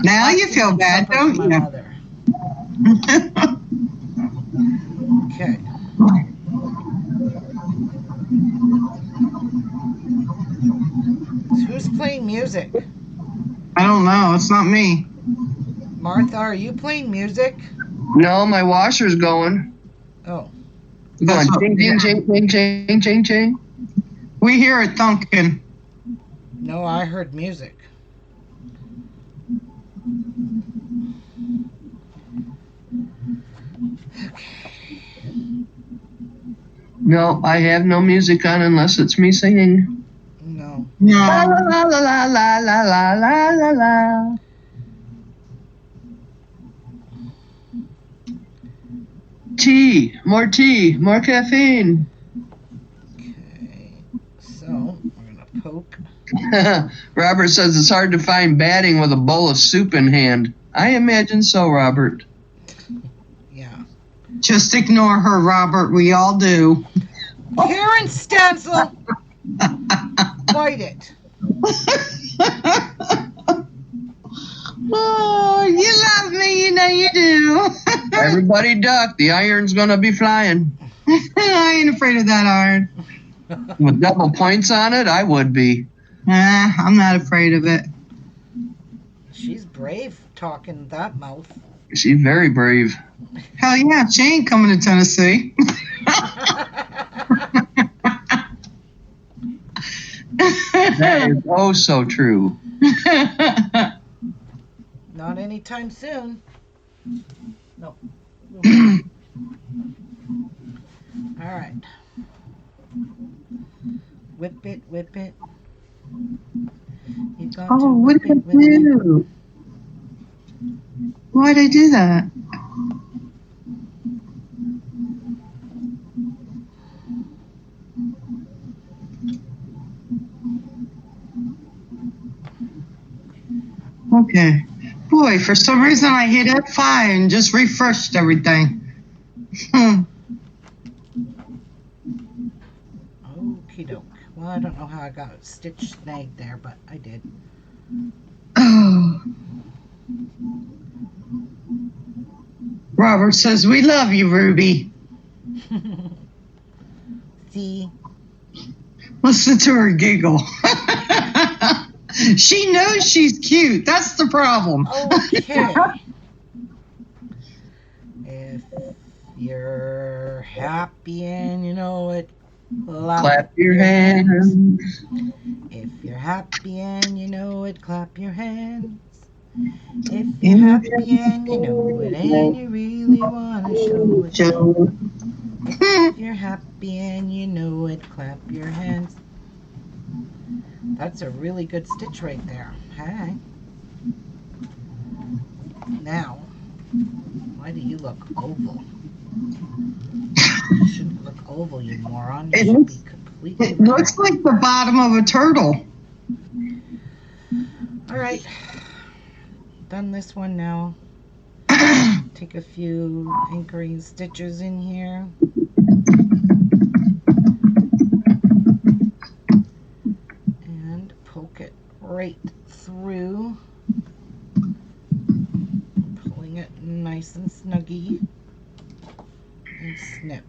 Now you feel bad, Supper for don't my you? mother. Who's playing music? I don't know. It's not me. Martha, are you playing music? No, my washer's going. Oh, Going That's what- ching, ching, ching, ching, ching, ching, ching. We hear it thunking. no, I heard music. No, I have no music on unless it's me singing. No. La No. la la la la la la la la la. Tea, more caffeine. Okay. So, we're going to poke. Robert says it's hard to find batting with a bowl of soup in hand. I imagine so, Robert. Yeah. Just ignore her, Robert. We all do. Karen Stansel! Bite it. Oh, you love me. You know you do. Everybody duck. The iron's going to be flying. I ain't afraid of that iron. With double points on it, I would be. I'm not afraid of it. She's brave talking that mouth. She's very brave. Hell yeah, she ain't coming to Tennessee. That is oh so true. Not anytime soon. No. All right. Whip it, whip it. You got to Oh, what whip did I it, whip it. do? Why'd I do that? Okay. Boy, for some reason I hit F5 and just refreshed everything. Okie doke. Well, I don't know how I got a stitch snagged there, but I did. Oh. Robert says, we love you, Ruby. See? Listen to her giggle. She knows she's cute. That's the problem. Okay. If you're happy and you know it, Clap your hands. If you're happy and you know it, clap your hands. If you're happy and you know it, and you really want to show it. Joe. If you're happy and you know it, clap your hands. That's a really good stitch right there. Hey. Now, why do you look oval? You shouldn't look oval, you moron. You It should looks- be completely It looks like the bottom of a turtle. All right. Done this one now. Take a few anchoring stitches in here. And poke it right through. Pulling it nice and snuggy. And snip.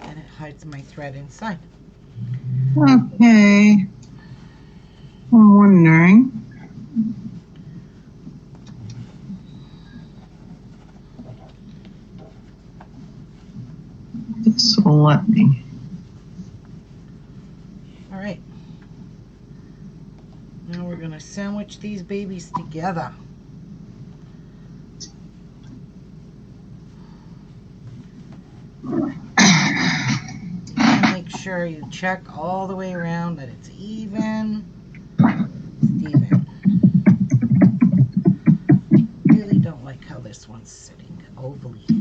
And it hides my thread inside. Okay. I'm wondering. This will let me. All right. Now we're going to sandwich these babies together. And make sure you check all the way around that it's even. Even. Really don't like how this one's sitting ovally. So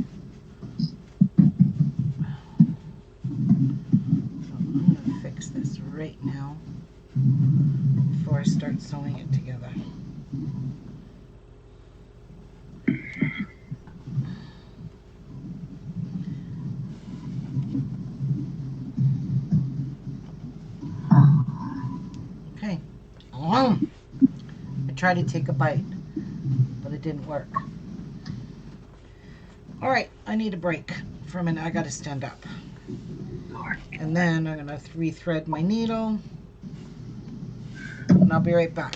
I'm going to fix this right now before I start sewing it together. Okay. I tried to take a bite, but it didn't work. All right, I need a break for a minute. I got to stand up. And then I'm going to rethread my needle. And I'll be right back.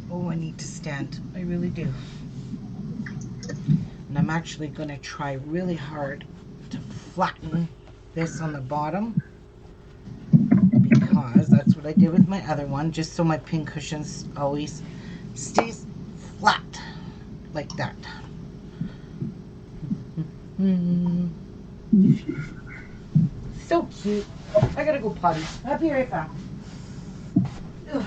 Oh, I need to stand. I really do. And I'm actually going to try really hard to flatten this on the bottom, because that's what I did with my other one, just so my pin cushions always stays flat like that. So cute. I gotta go potty. I'll be right back. Ugh.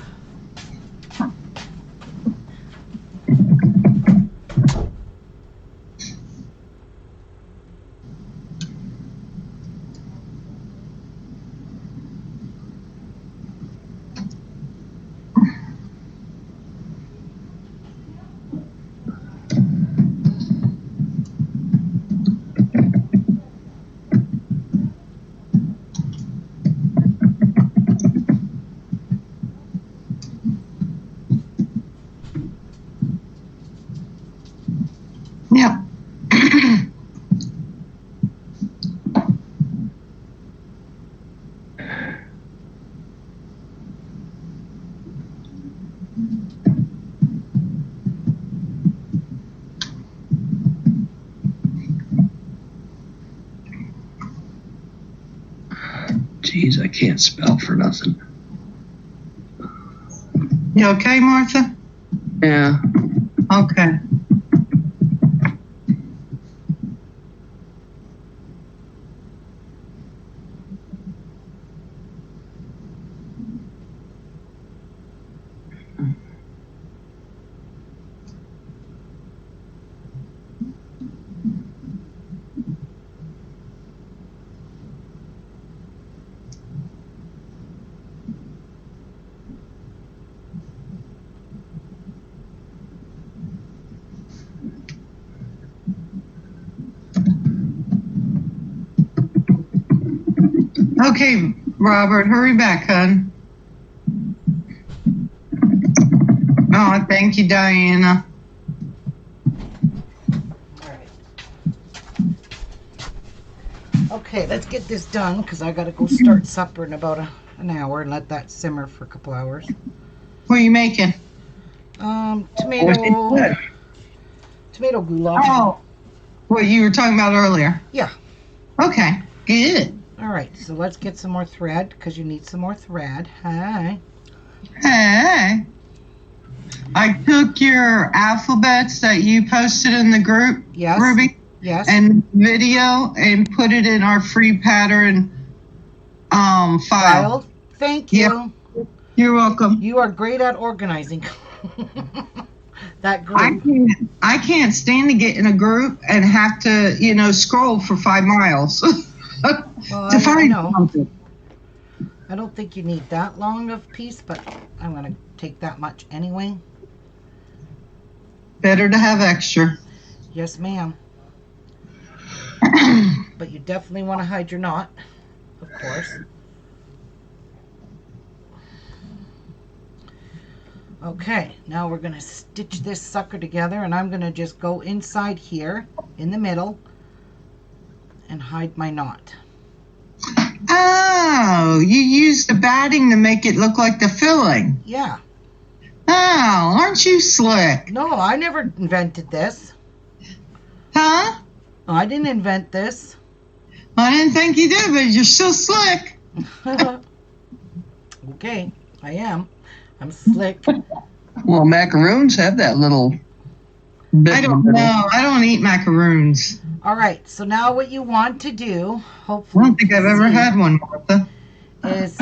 Yep. Jeez, I can't spell for nothing. You okay, Martha? Yeah. Okay. Okay, Robert, hurry back, hon. Oh, thank you, Diana. Alright. Okay, let's get this done, because I gotta go start supper in about an hour and let that simmer for a couple hours. What are you making? Tomato goulash. Oh, what you were talking about earlier. Yeah. Okay, good. Alright, so let's get some more thread, because you need some more thread. Hi. Hey. I took your alphabets that you posted in the group, Yes. Ruby, Yes. and video, and put it in our free pattern file. Filed. Thank you. Yep. You're welcome. You are great at organizing. That group. I can't stand to get in a group and have to, scroll for 5 miles Well, to I find know. something. I don't think you need that long of piece, but I'm going to take that much anyway. Better to have extra. Yes, ma'am. But you definitely want to hide your knot, of course. Okay, now we're going to stitch this sucker together, and I'm going to just go inside here in the middle and hide my knot. Oh, you used the batting to make it look like the filling. Yeah. Oh, aren't you slick? No, I never invented this. Huh? I didn't invent this. I didn't think you did, but you're still slick. Okay, I am. I'm slick. Well, macaroons have that little bit. I don't know. I don't eat macaroons. All right, so now what you want to do, I hopefully, don't think I've ever see, had one, Martha. is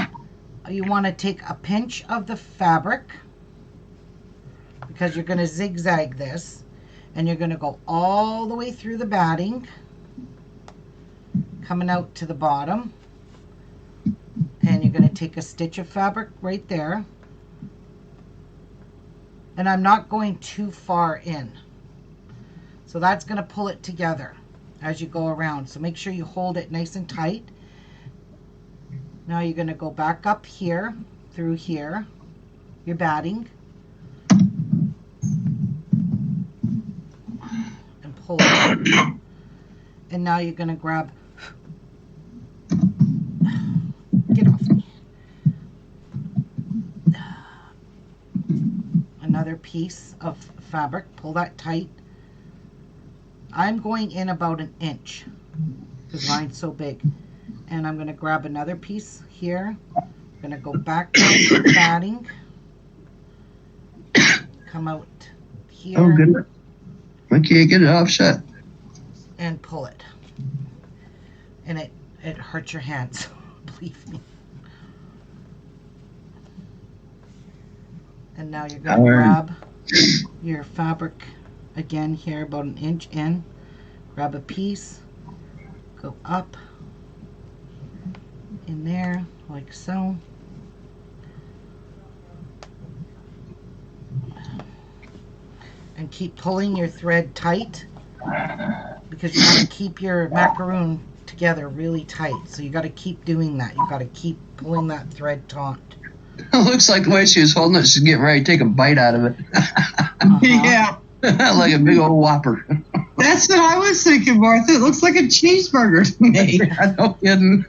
you want to take a pinch of the fabric, because you're going to zigzag this, and you're going to go all the way through the batting, coming out to the bottom, and you're going to take a stitch of fabric right there, and I'm not going too far in, so that's going to pull it together as you go around. So make sure you hold it nice and tight. Now you're going to go back up here through here, your batting, pull it. And now you're going to grab, get off me, another piece of fabric, pull that tight. I'm going in about an inch because mine's so big. And I'm going to grab another piece here. I'm going to go back down to the batting. Come out here. Oh, good. I can't get it off shut. And pull it. And it hurts your hands, believe me. And now you're going to grab your fabric again here, about an inch in. Grab a piece, go up in there like so. And keep pulling your thread tight because you want to keep your macaroon together really tight. So you got to keep doing that. You got to keep pulling that thread taut. It looks like the way she was holding it, she's getting ready to take a bite out of it. Yeah. Like a big old whopper. That's what I was thinking, Martha. It looks like a cheeseburger to me. No kidding.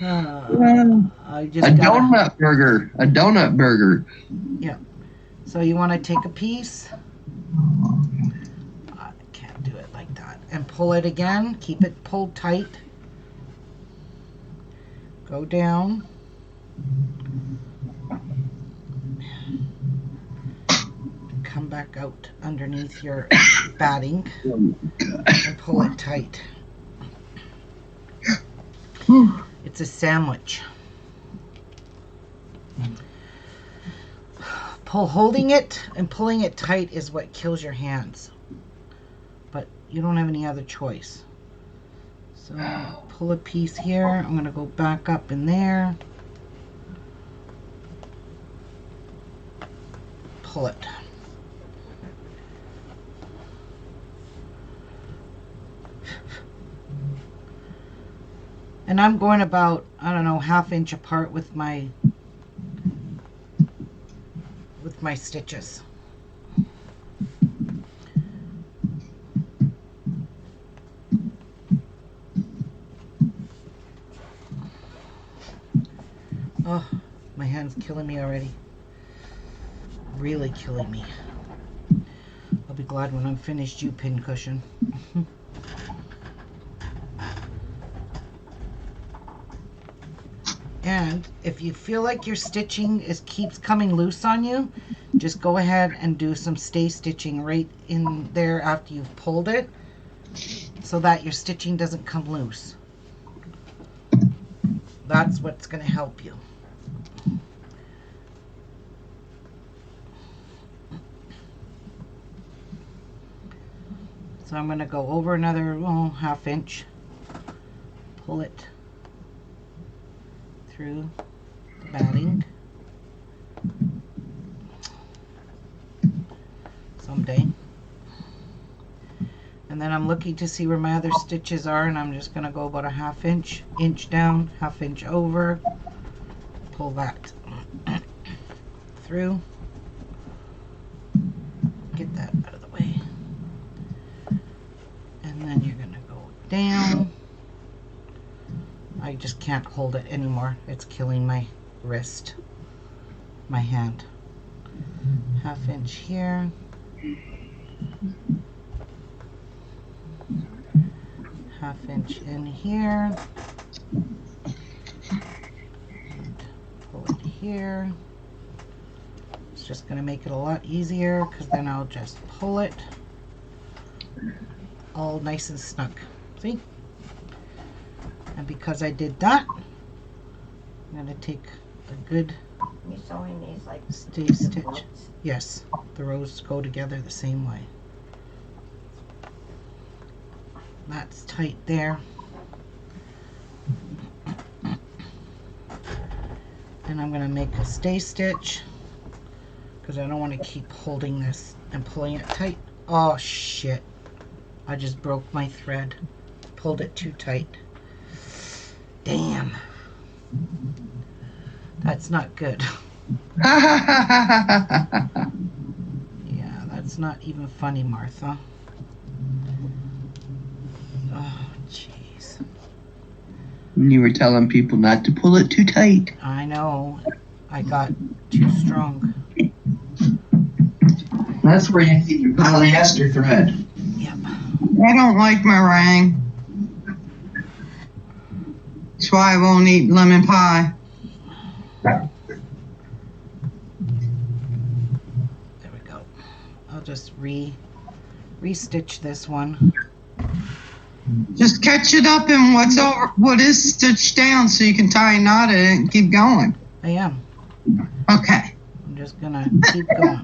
I just A gotta, donut burger. A donut burger. yeah. So you want to take a piece. I can't do it like that. And pull it again. Keep it pulled tight. Go down. Come back out underneath your batting and pull it tight. It's a sandwich. Holding it and pulling it tight is what kills your hands. But you don't have any other choice. So pull a piece here. I'm going to go back up in there. Pull it. And I'm going about, I don't know, ½ inch apart with my stitches. Oh, my hand's killing me already. Really killing me. I'll be glad when I'm finished, you pincushion. And if you feel like your stitching keeps coming loose on you, just go ahead and do some stay stitching right in there after you've pulled it so that your stitching doesn't come loose. That's what's going to help you. So I'm going to go over another ½ inch, pull it through the batting. Someday. And then I'm looking to see where my other stitches are, and I'm just going to go about a ½ inch, inch down, ½ inch over, pull that through, get that out of the way, and then you're going to go down. I just can't hold it anymore. It's killing my wrist, my hand. ½ inch here. ½ inch in here. And pull it here. It's just going to make it a lot easier because then I'll just pull it all nice and snug. See? And because I did that, I'm going to take a good You're sewing these like stay the stitch. quilts. Yes, the rows go together the same way. That's tight there. And I'm going to make a stay stitch because I don't want to keep holding this and pulling it tight. Oh shit, I just broke my thread, pulled it too tight. Damn, that's not good. Yeah, that's not even funny, Martha. Oh, jeez. You were telling people not to pull it too tight. I know. I got too strong. That's where you need your polyester thread. Yep. I don't like meringue. That's why I won't eat lemon pie. There we go. I'll just re-stitch this one. Just catch it up in what is stitched down so you can tie a knot in it and keep going. I am. Okay. I'm just gonna keep going.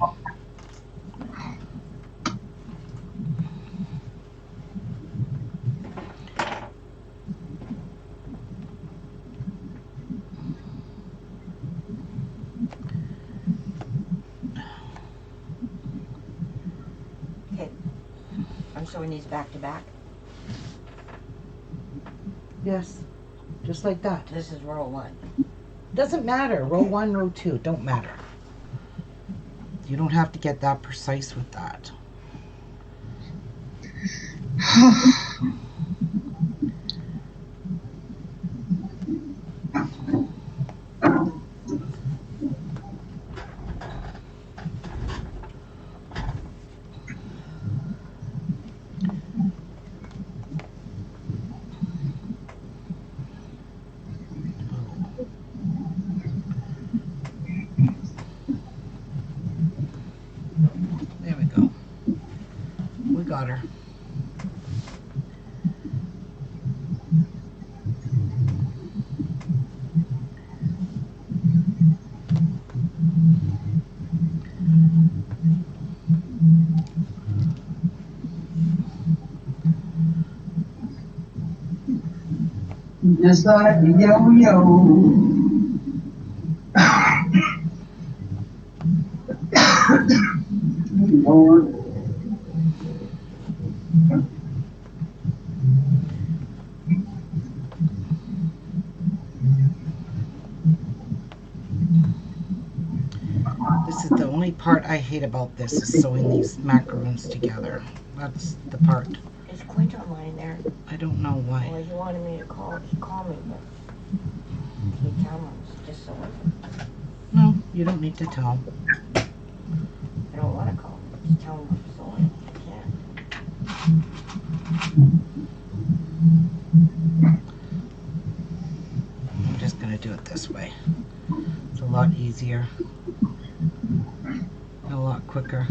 Okay. I'm sewing these back to back. Yes. Just like that. This is row 1. Doesn't matter. Row 1, row 2. Don't matter. You don't have to get that precise with that. There we go. We got her. Just like a yo-yo. Lord. This is the only part I hate about this, is sewing these macaroons together. That's the part. Is Quint online there? I don't know why. Well, he wanted me to call. He called me, but he tell him just so No, you don't need to tell. I don't want to call him. Just tell him I'm sewing. I can't. I'm just gonna do it this way. It's a lot easier. And a lot quicker.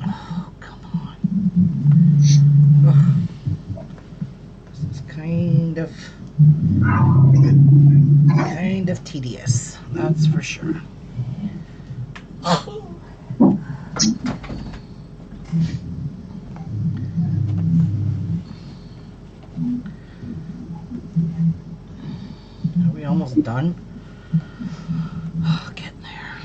Oh, come on. Ugh. This is kind of tedious, that's for sure. Are we almost done? Oh, getting there.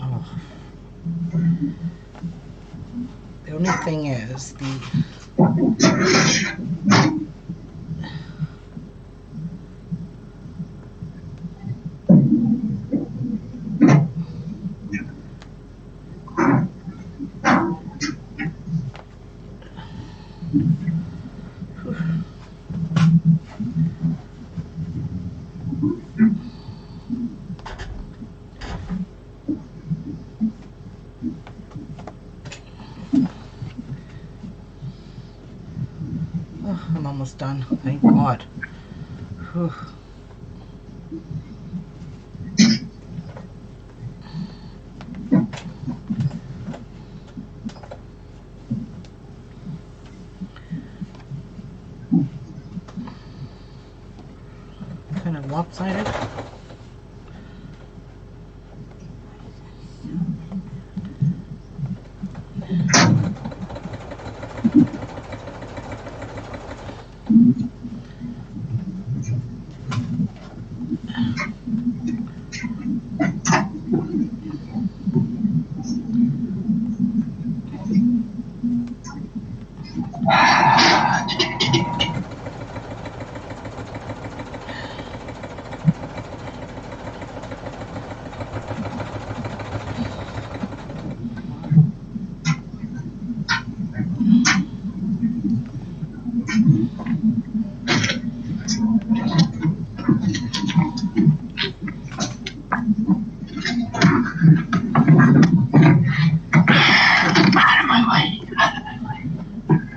Oh. The only thing is almost done. Thank God. Whew. Kind of lopsided.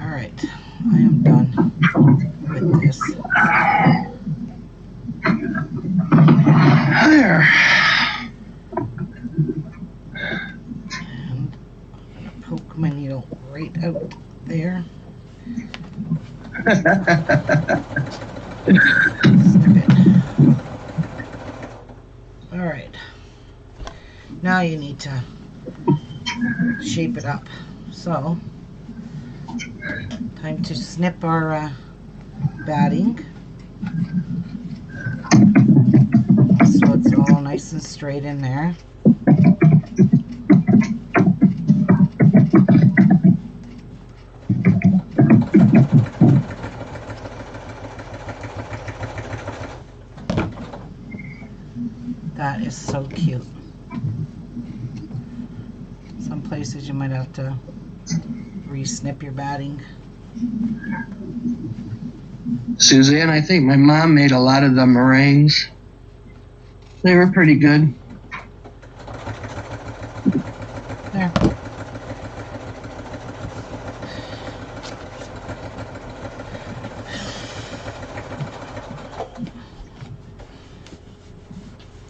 Alright, I am done with this. There. And I'm gonna poke my needle right out there. Snip it. Alright. Now you need to shape it up. So, time to snip our batting. So it's all nice and straight in there. That is so cute. Some places you might have to re-snip your batting. Suzanne, I think my mom made a lot of the meringues. They were pretty good. There.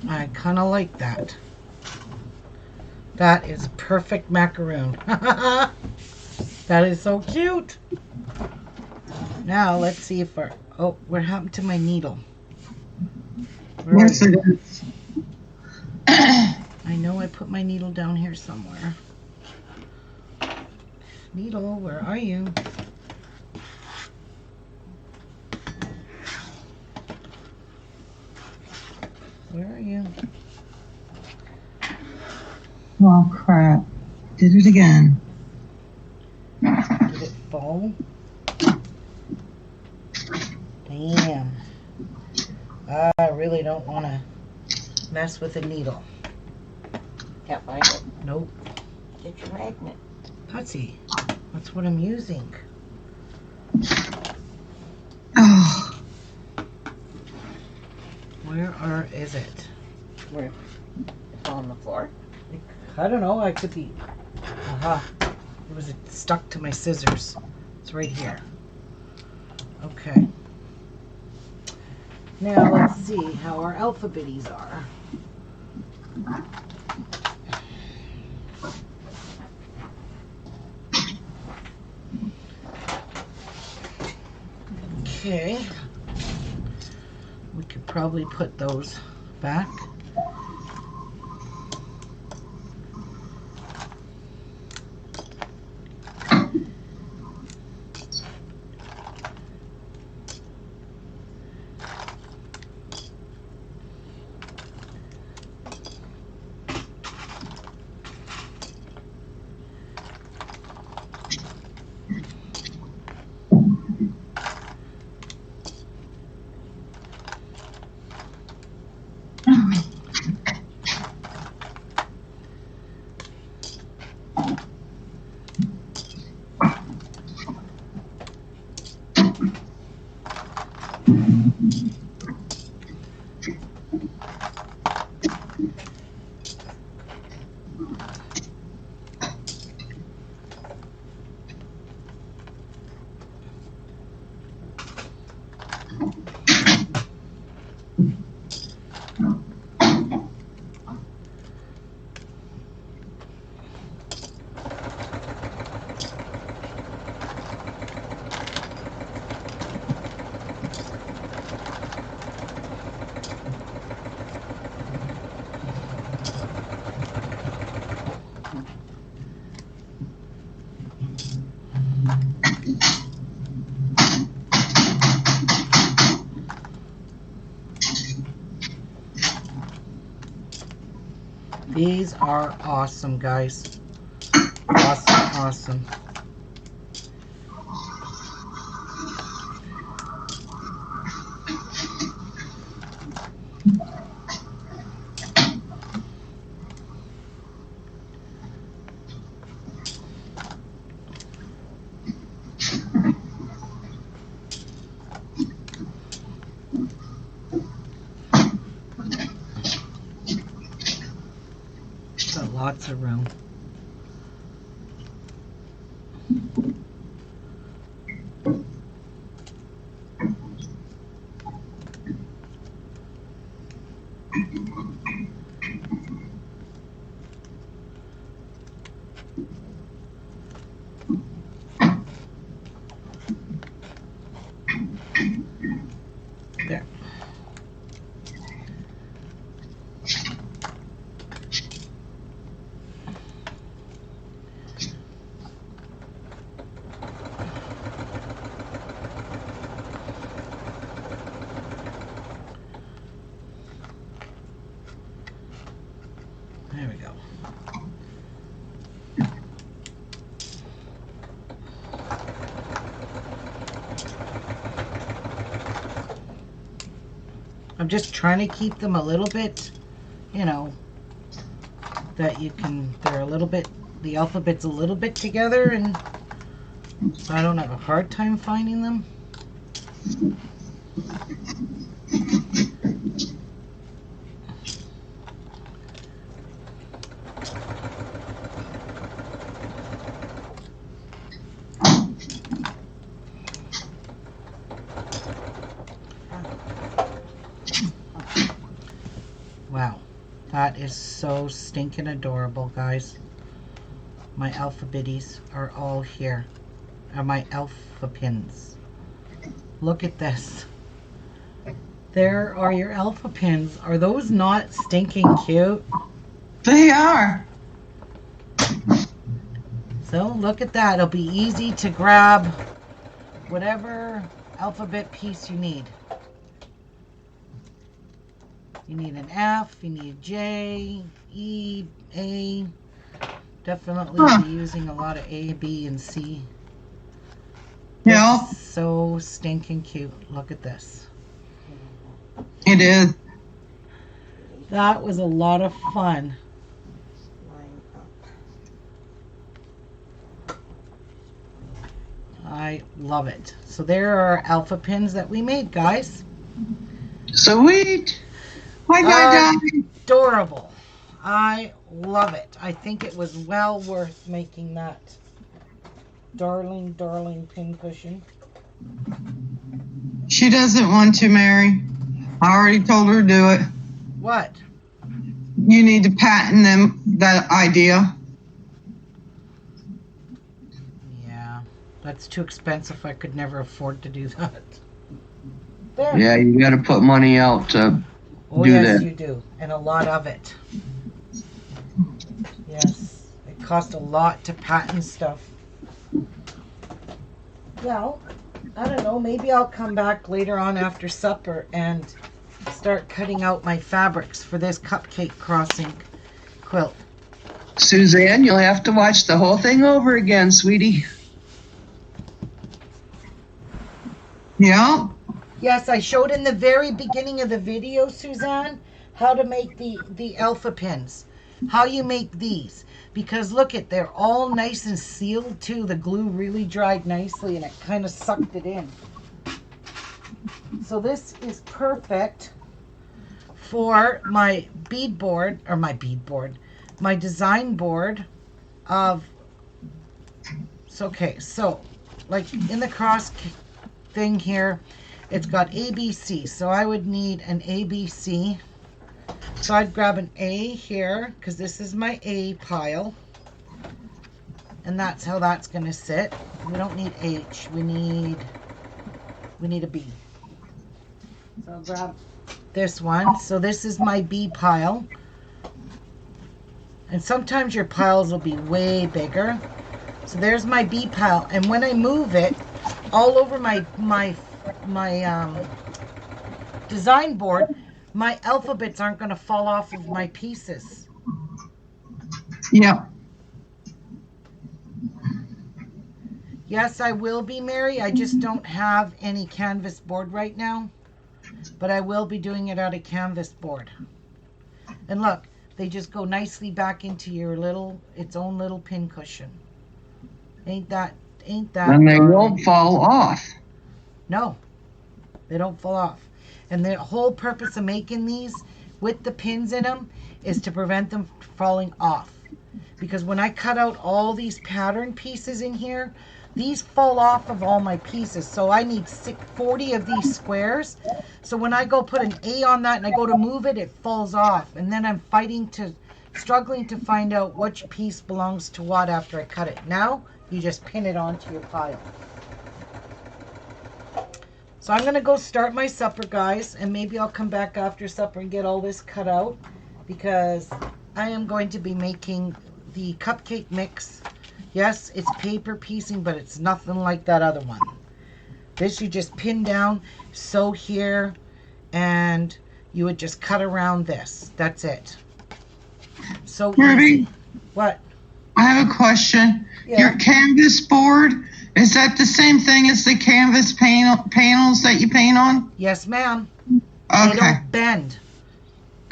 I kind of like that. That is perfect macaroon. That is so cute. Now let's see if our... Oh, what happened to my needle? Where Yes, are you? it is. I know I put my needle down here somewhere. Needle, where are you? Where are you? Oh, crap. Did it again. Did it fall? Damn. I really don't want to mess with a needle. Can't find it. Nope. Get your magnet. Patsy, that's what I'm using. Oh, Where is it? Where? It's on the floor. I don't know. I could be. Aha. It was stuck to my scissors. It's right here. Okay. Now let's see how our alphabetties are. Okay. We could probably put those back. These are awesome, guys. Awesome, awesome. Got lots of room. There. There we go. I'm just trying to keep them a little bit, you know, that you can, they're a little bit, the alphabet's a little bit together, and so I don't have a hard time finding them. Wow, that is so stinking adorable, guys. My alphabetties are all here. Are my alpha pins. Look at this. There are your alpha pins. Are those not stinking cute? They are. So look at that. It'll be easy to grab whatever alphabet piece you need. You need an F, you need J, E, A. Definitely be using a lot of A, B, and C. Yeah, It's so stinking cute. Look at this. it is. That was a lot of fun. Line up. I love it. So there are alpha pins that we made, guys. Sweet. Hi, Dada. Adorable. I love it. I think it was well worth making that darling, darling pin cushion. She doesn't want to, Mary. I already told her to do it. What? You need to patent them that idea. Yeah, that's too expensive. I could never afford to do that. There. Yeah, you got to put money out to Oh, do yes, that. you do. And a lot of it. Yes. It costs a lot to patent stuff. Well, I don't know. Maybe I'll come back later on after supper and start cutting out my fabrics for this cupcake crossing quilt. Suzanne, you'll have to watch the whole thing over again, sweetie. Yeah. Yes, I showed in the very beginning of the video, Suzanne, how to make the alpha pins. How you make these. Because look at, they're all nice and sealed too. The glue really dried nicely and it kind of sucked it in. So this is perfect for my beadboard, or my design board of, it's okay. So like in the cross thing here, It's got ABC, so I would need an ABC. So I'd grab an A here, because this is my A pile. And that's how that's going to sit. We don't need H. We need a B. So I'll grab this one. So this is my B pile. And sometimes your piles will be way bigger. So there's my B pile. And when I move it, all over my design board, my alphabets aren't going to fall off of my pieces. Yep. Yes, I will be, Mary. I just don't have any canvas board right now. But I will be doing it out of canvas board. And look, they just go nicely back into your its own little pin cushion. Ain't that And they darling? won't fall off. No, they don't fall off. And the whole purpose of making these with the pins in them is to prevent them falling off. Because when I cut out all these pattern pieces in here, these fall off of all my pieces. So I need 40 of these squares. So when I go put an A on that and I go to move it, it falls off. And then I'm struggling to find out which piece belongs to what after I cut it. Now, you just pin it onto your pile. So I'm going to go start my supper, guys. And maybe I'll come back after supper and get all this cut out. Because I am going to be making the cupcake mix. Yes, it's paper piecing, but it's nothing like that other one. This you just pin down, sew here, and you would just cut around this. That's it. So Ruby, easy. What? I have a question. Yeah. Your canvas board, is that the same thing as the canvas panels that you paint on? Yes, ma'am. They Okay. don't bend.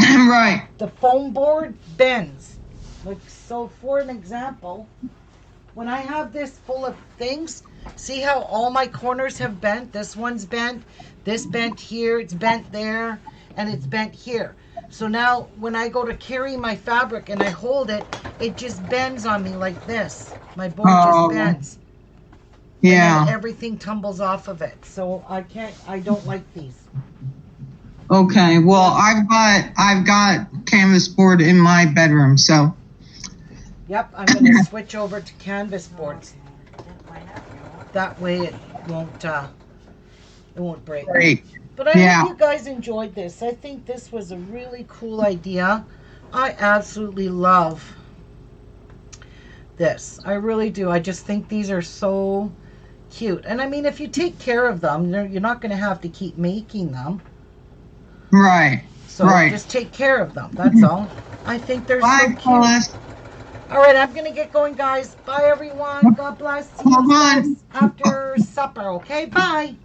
Right. The foam board bends. Like, so for an example, when I have this full of things, see how all my corners have bent? This one's bent, this bent here, it's bent there, and it's bent here. So now when I go to carry my fabric and I hold it, it just bends on me like this. My board Oh. just bends. Yeah. And then everything tumbles off of it. So I don't like these. Okay. Well, I've got canvas board in my bedroom, so Yep, I'm going to switch over to canvas boards. That way it won't break. great. But I Yeah. hope you guys enjoyed this. I think this was a really cool idea. I absolutely love this. I really do. I just think these are so cute. And I mean, if you take care of them, you're not going to have to keep making them. Right. So Right. just take care of them. That's all. I think they're so Bye, cute. Phyllis. All right, I'm going to get going, guys. Bye, everyone. God bless. See Hold you on. guys after supper, okay? Bye.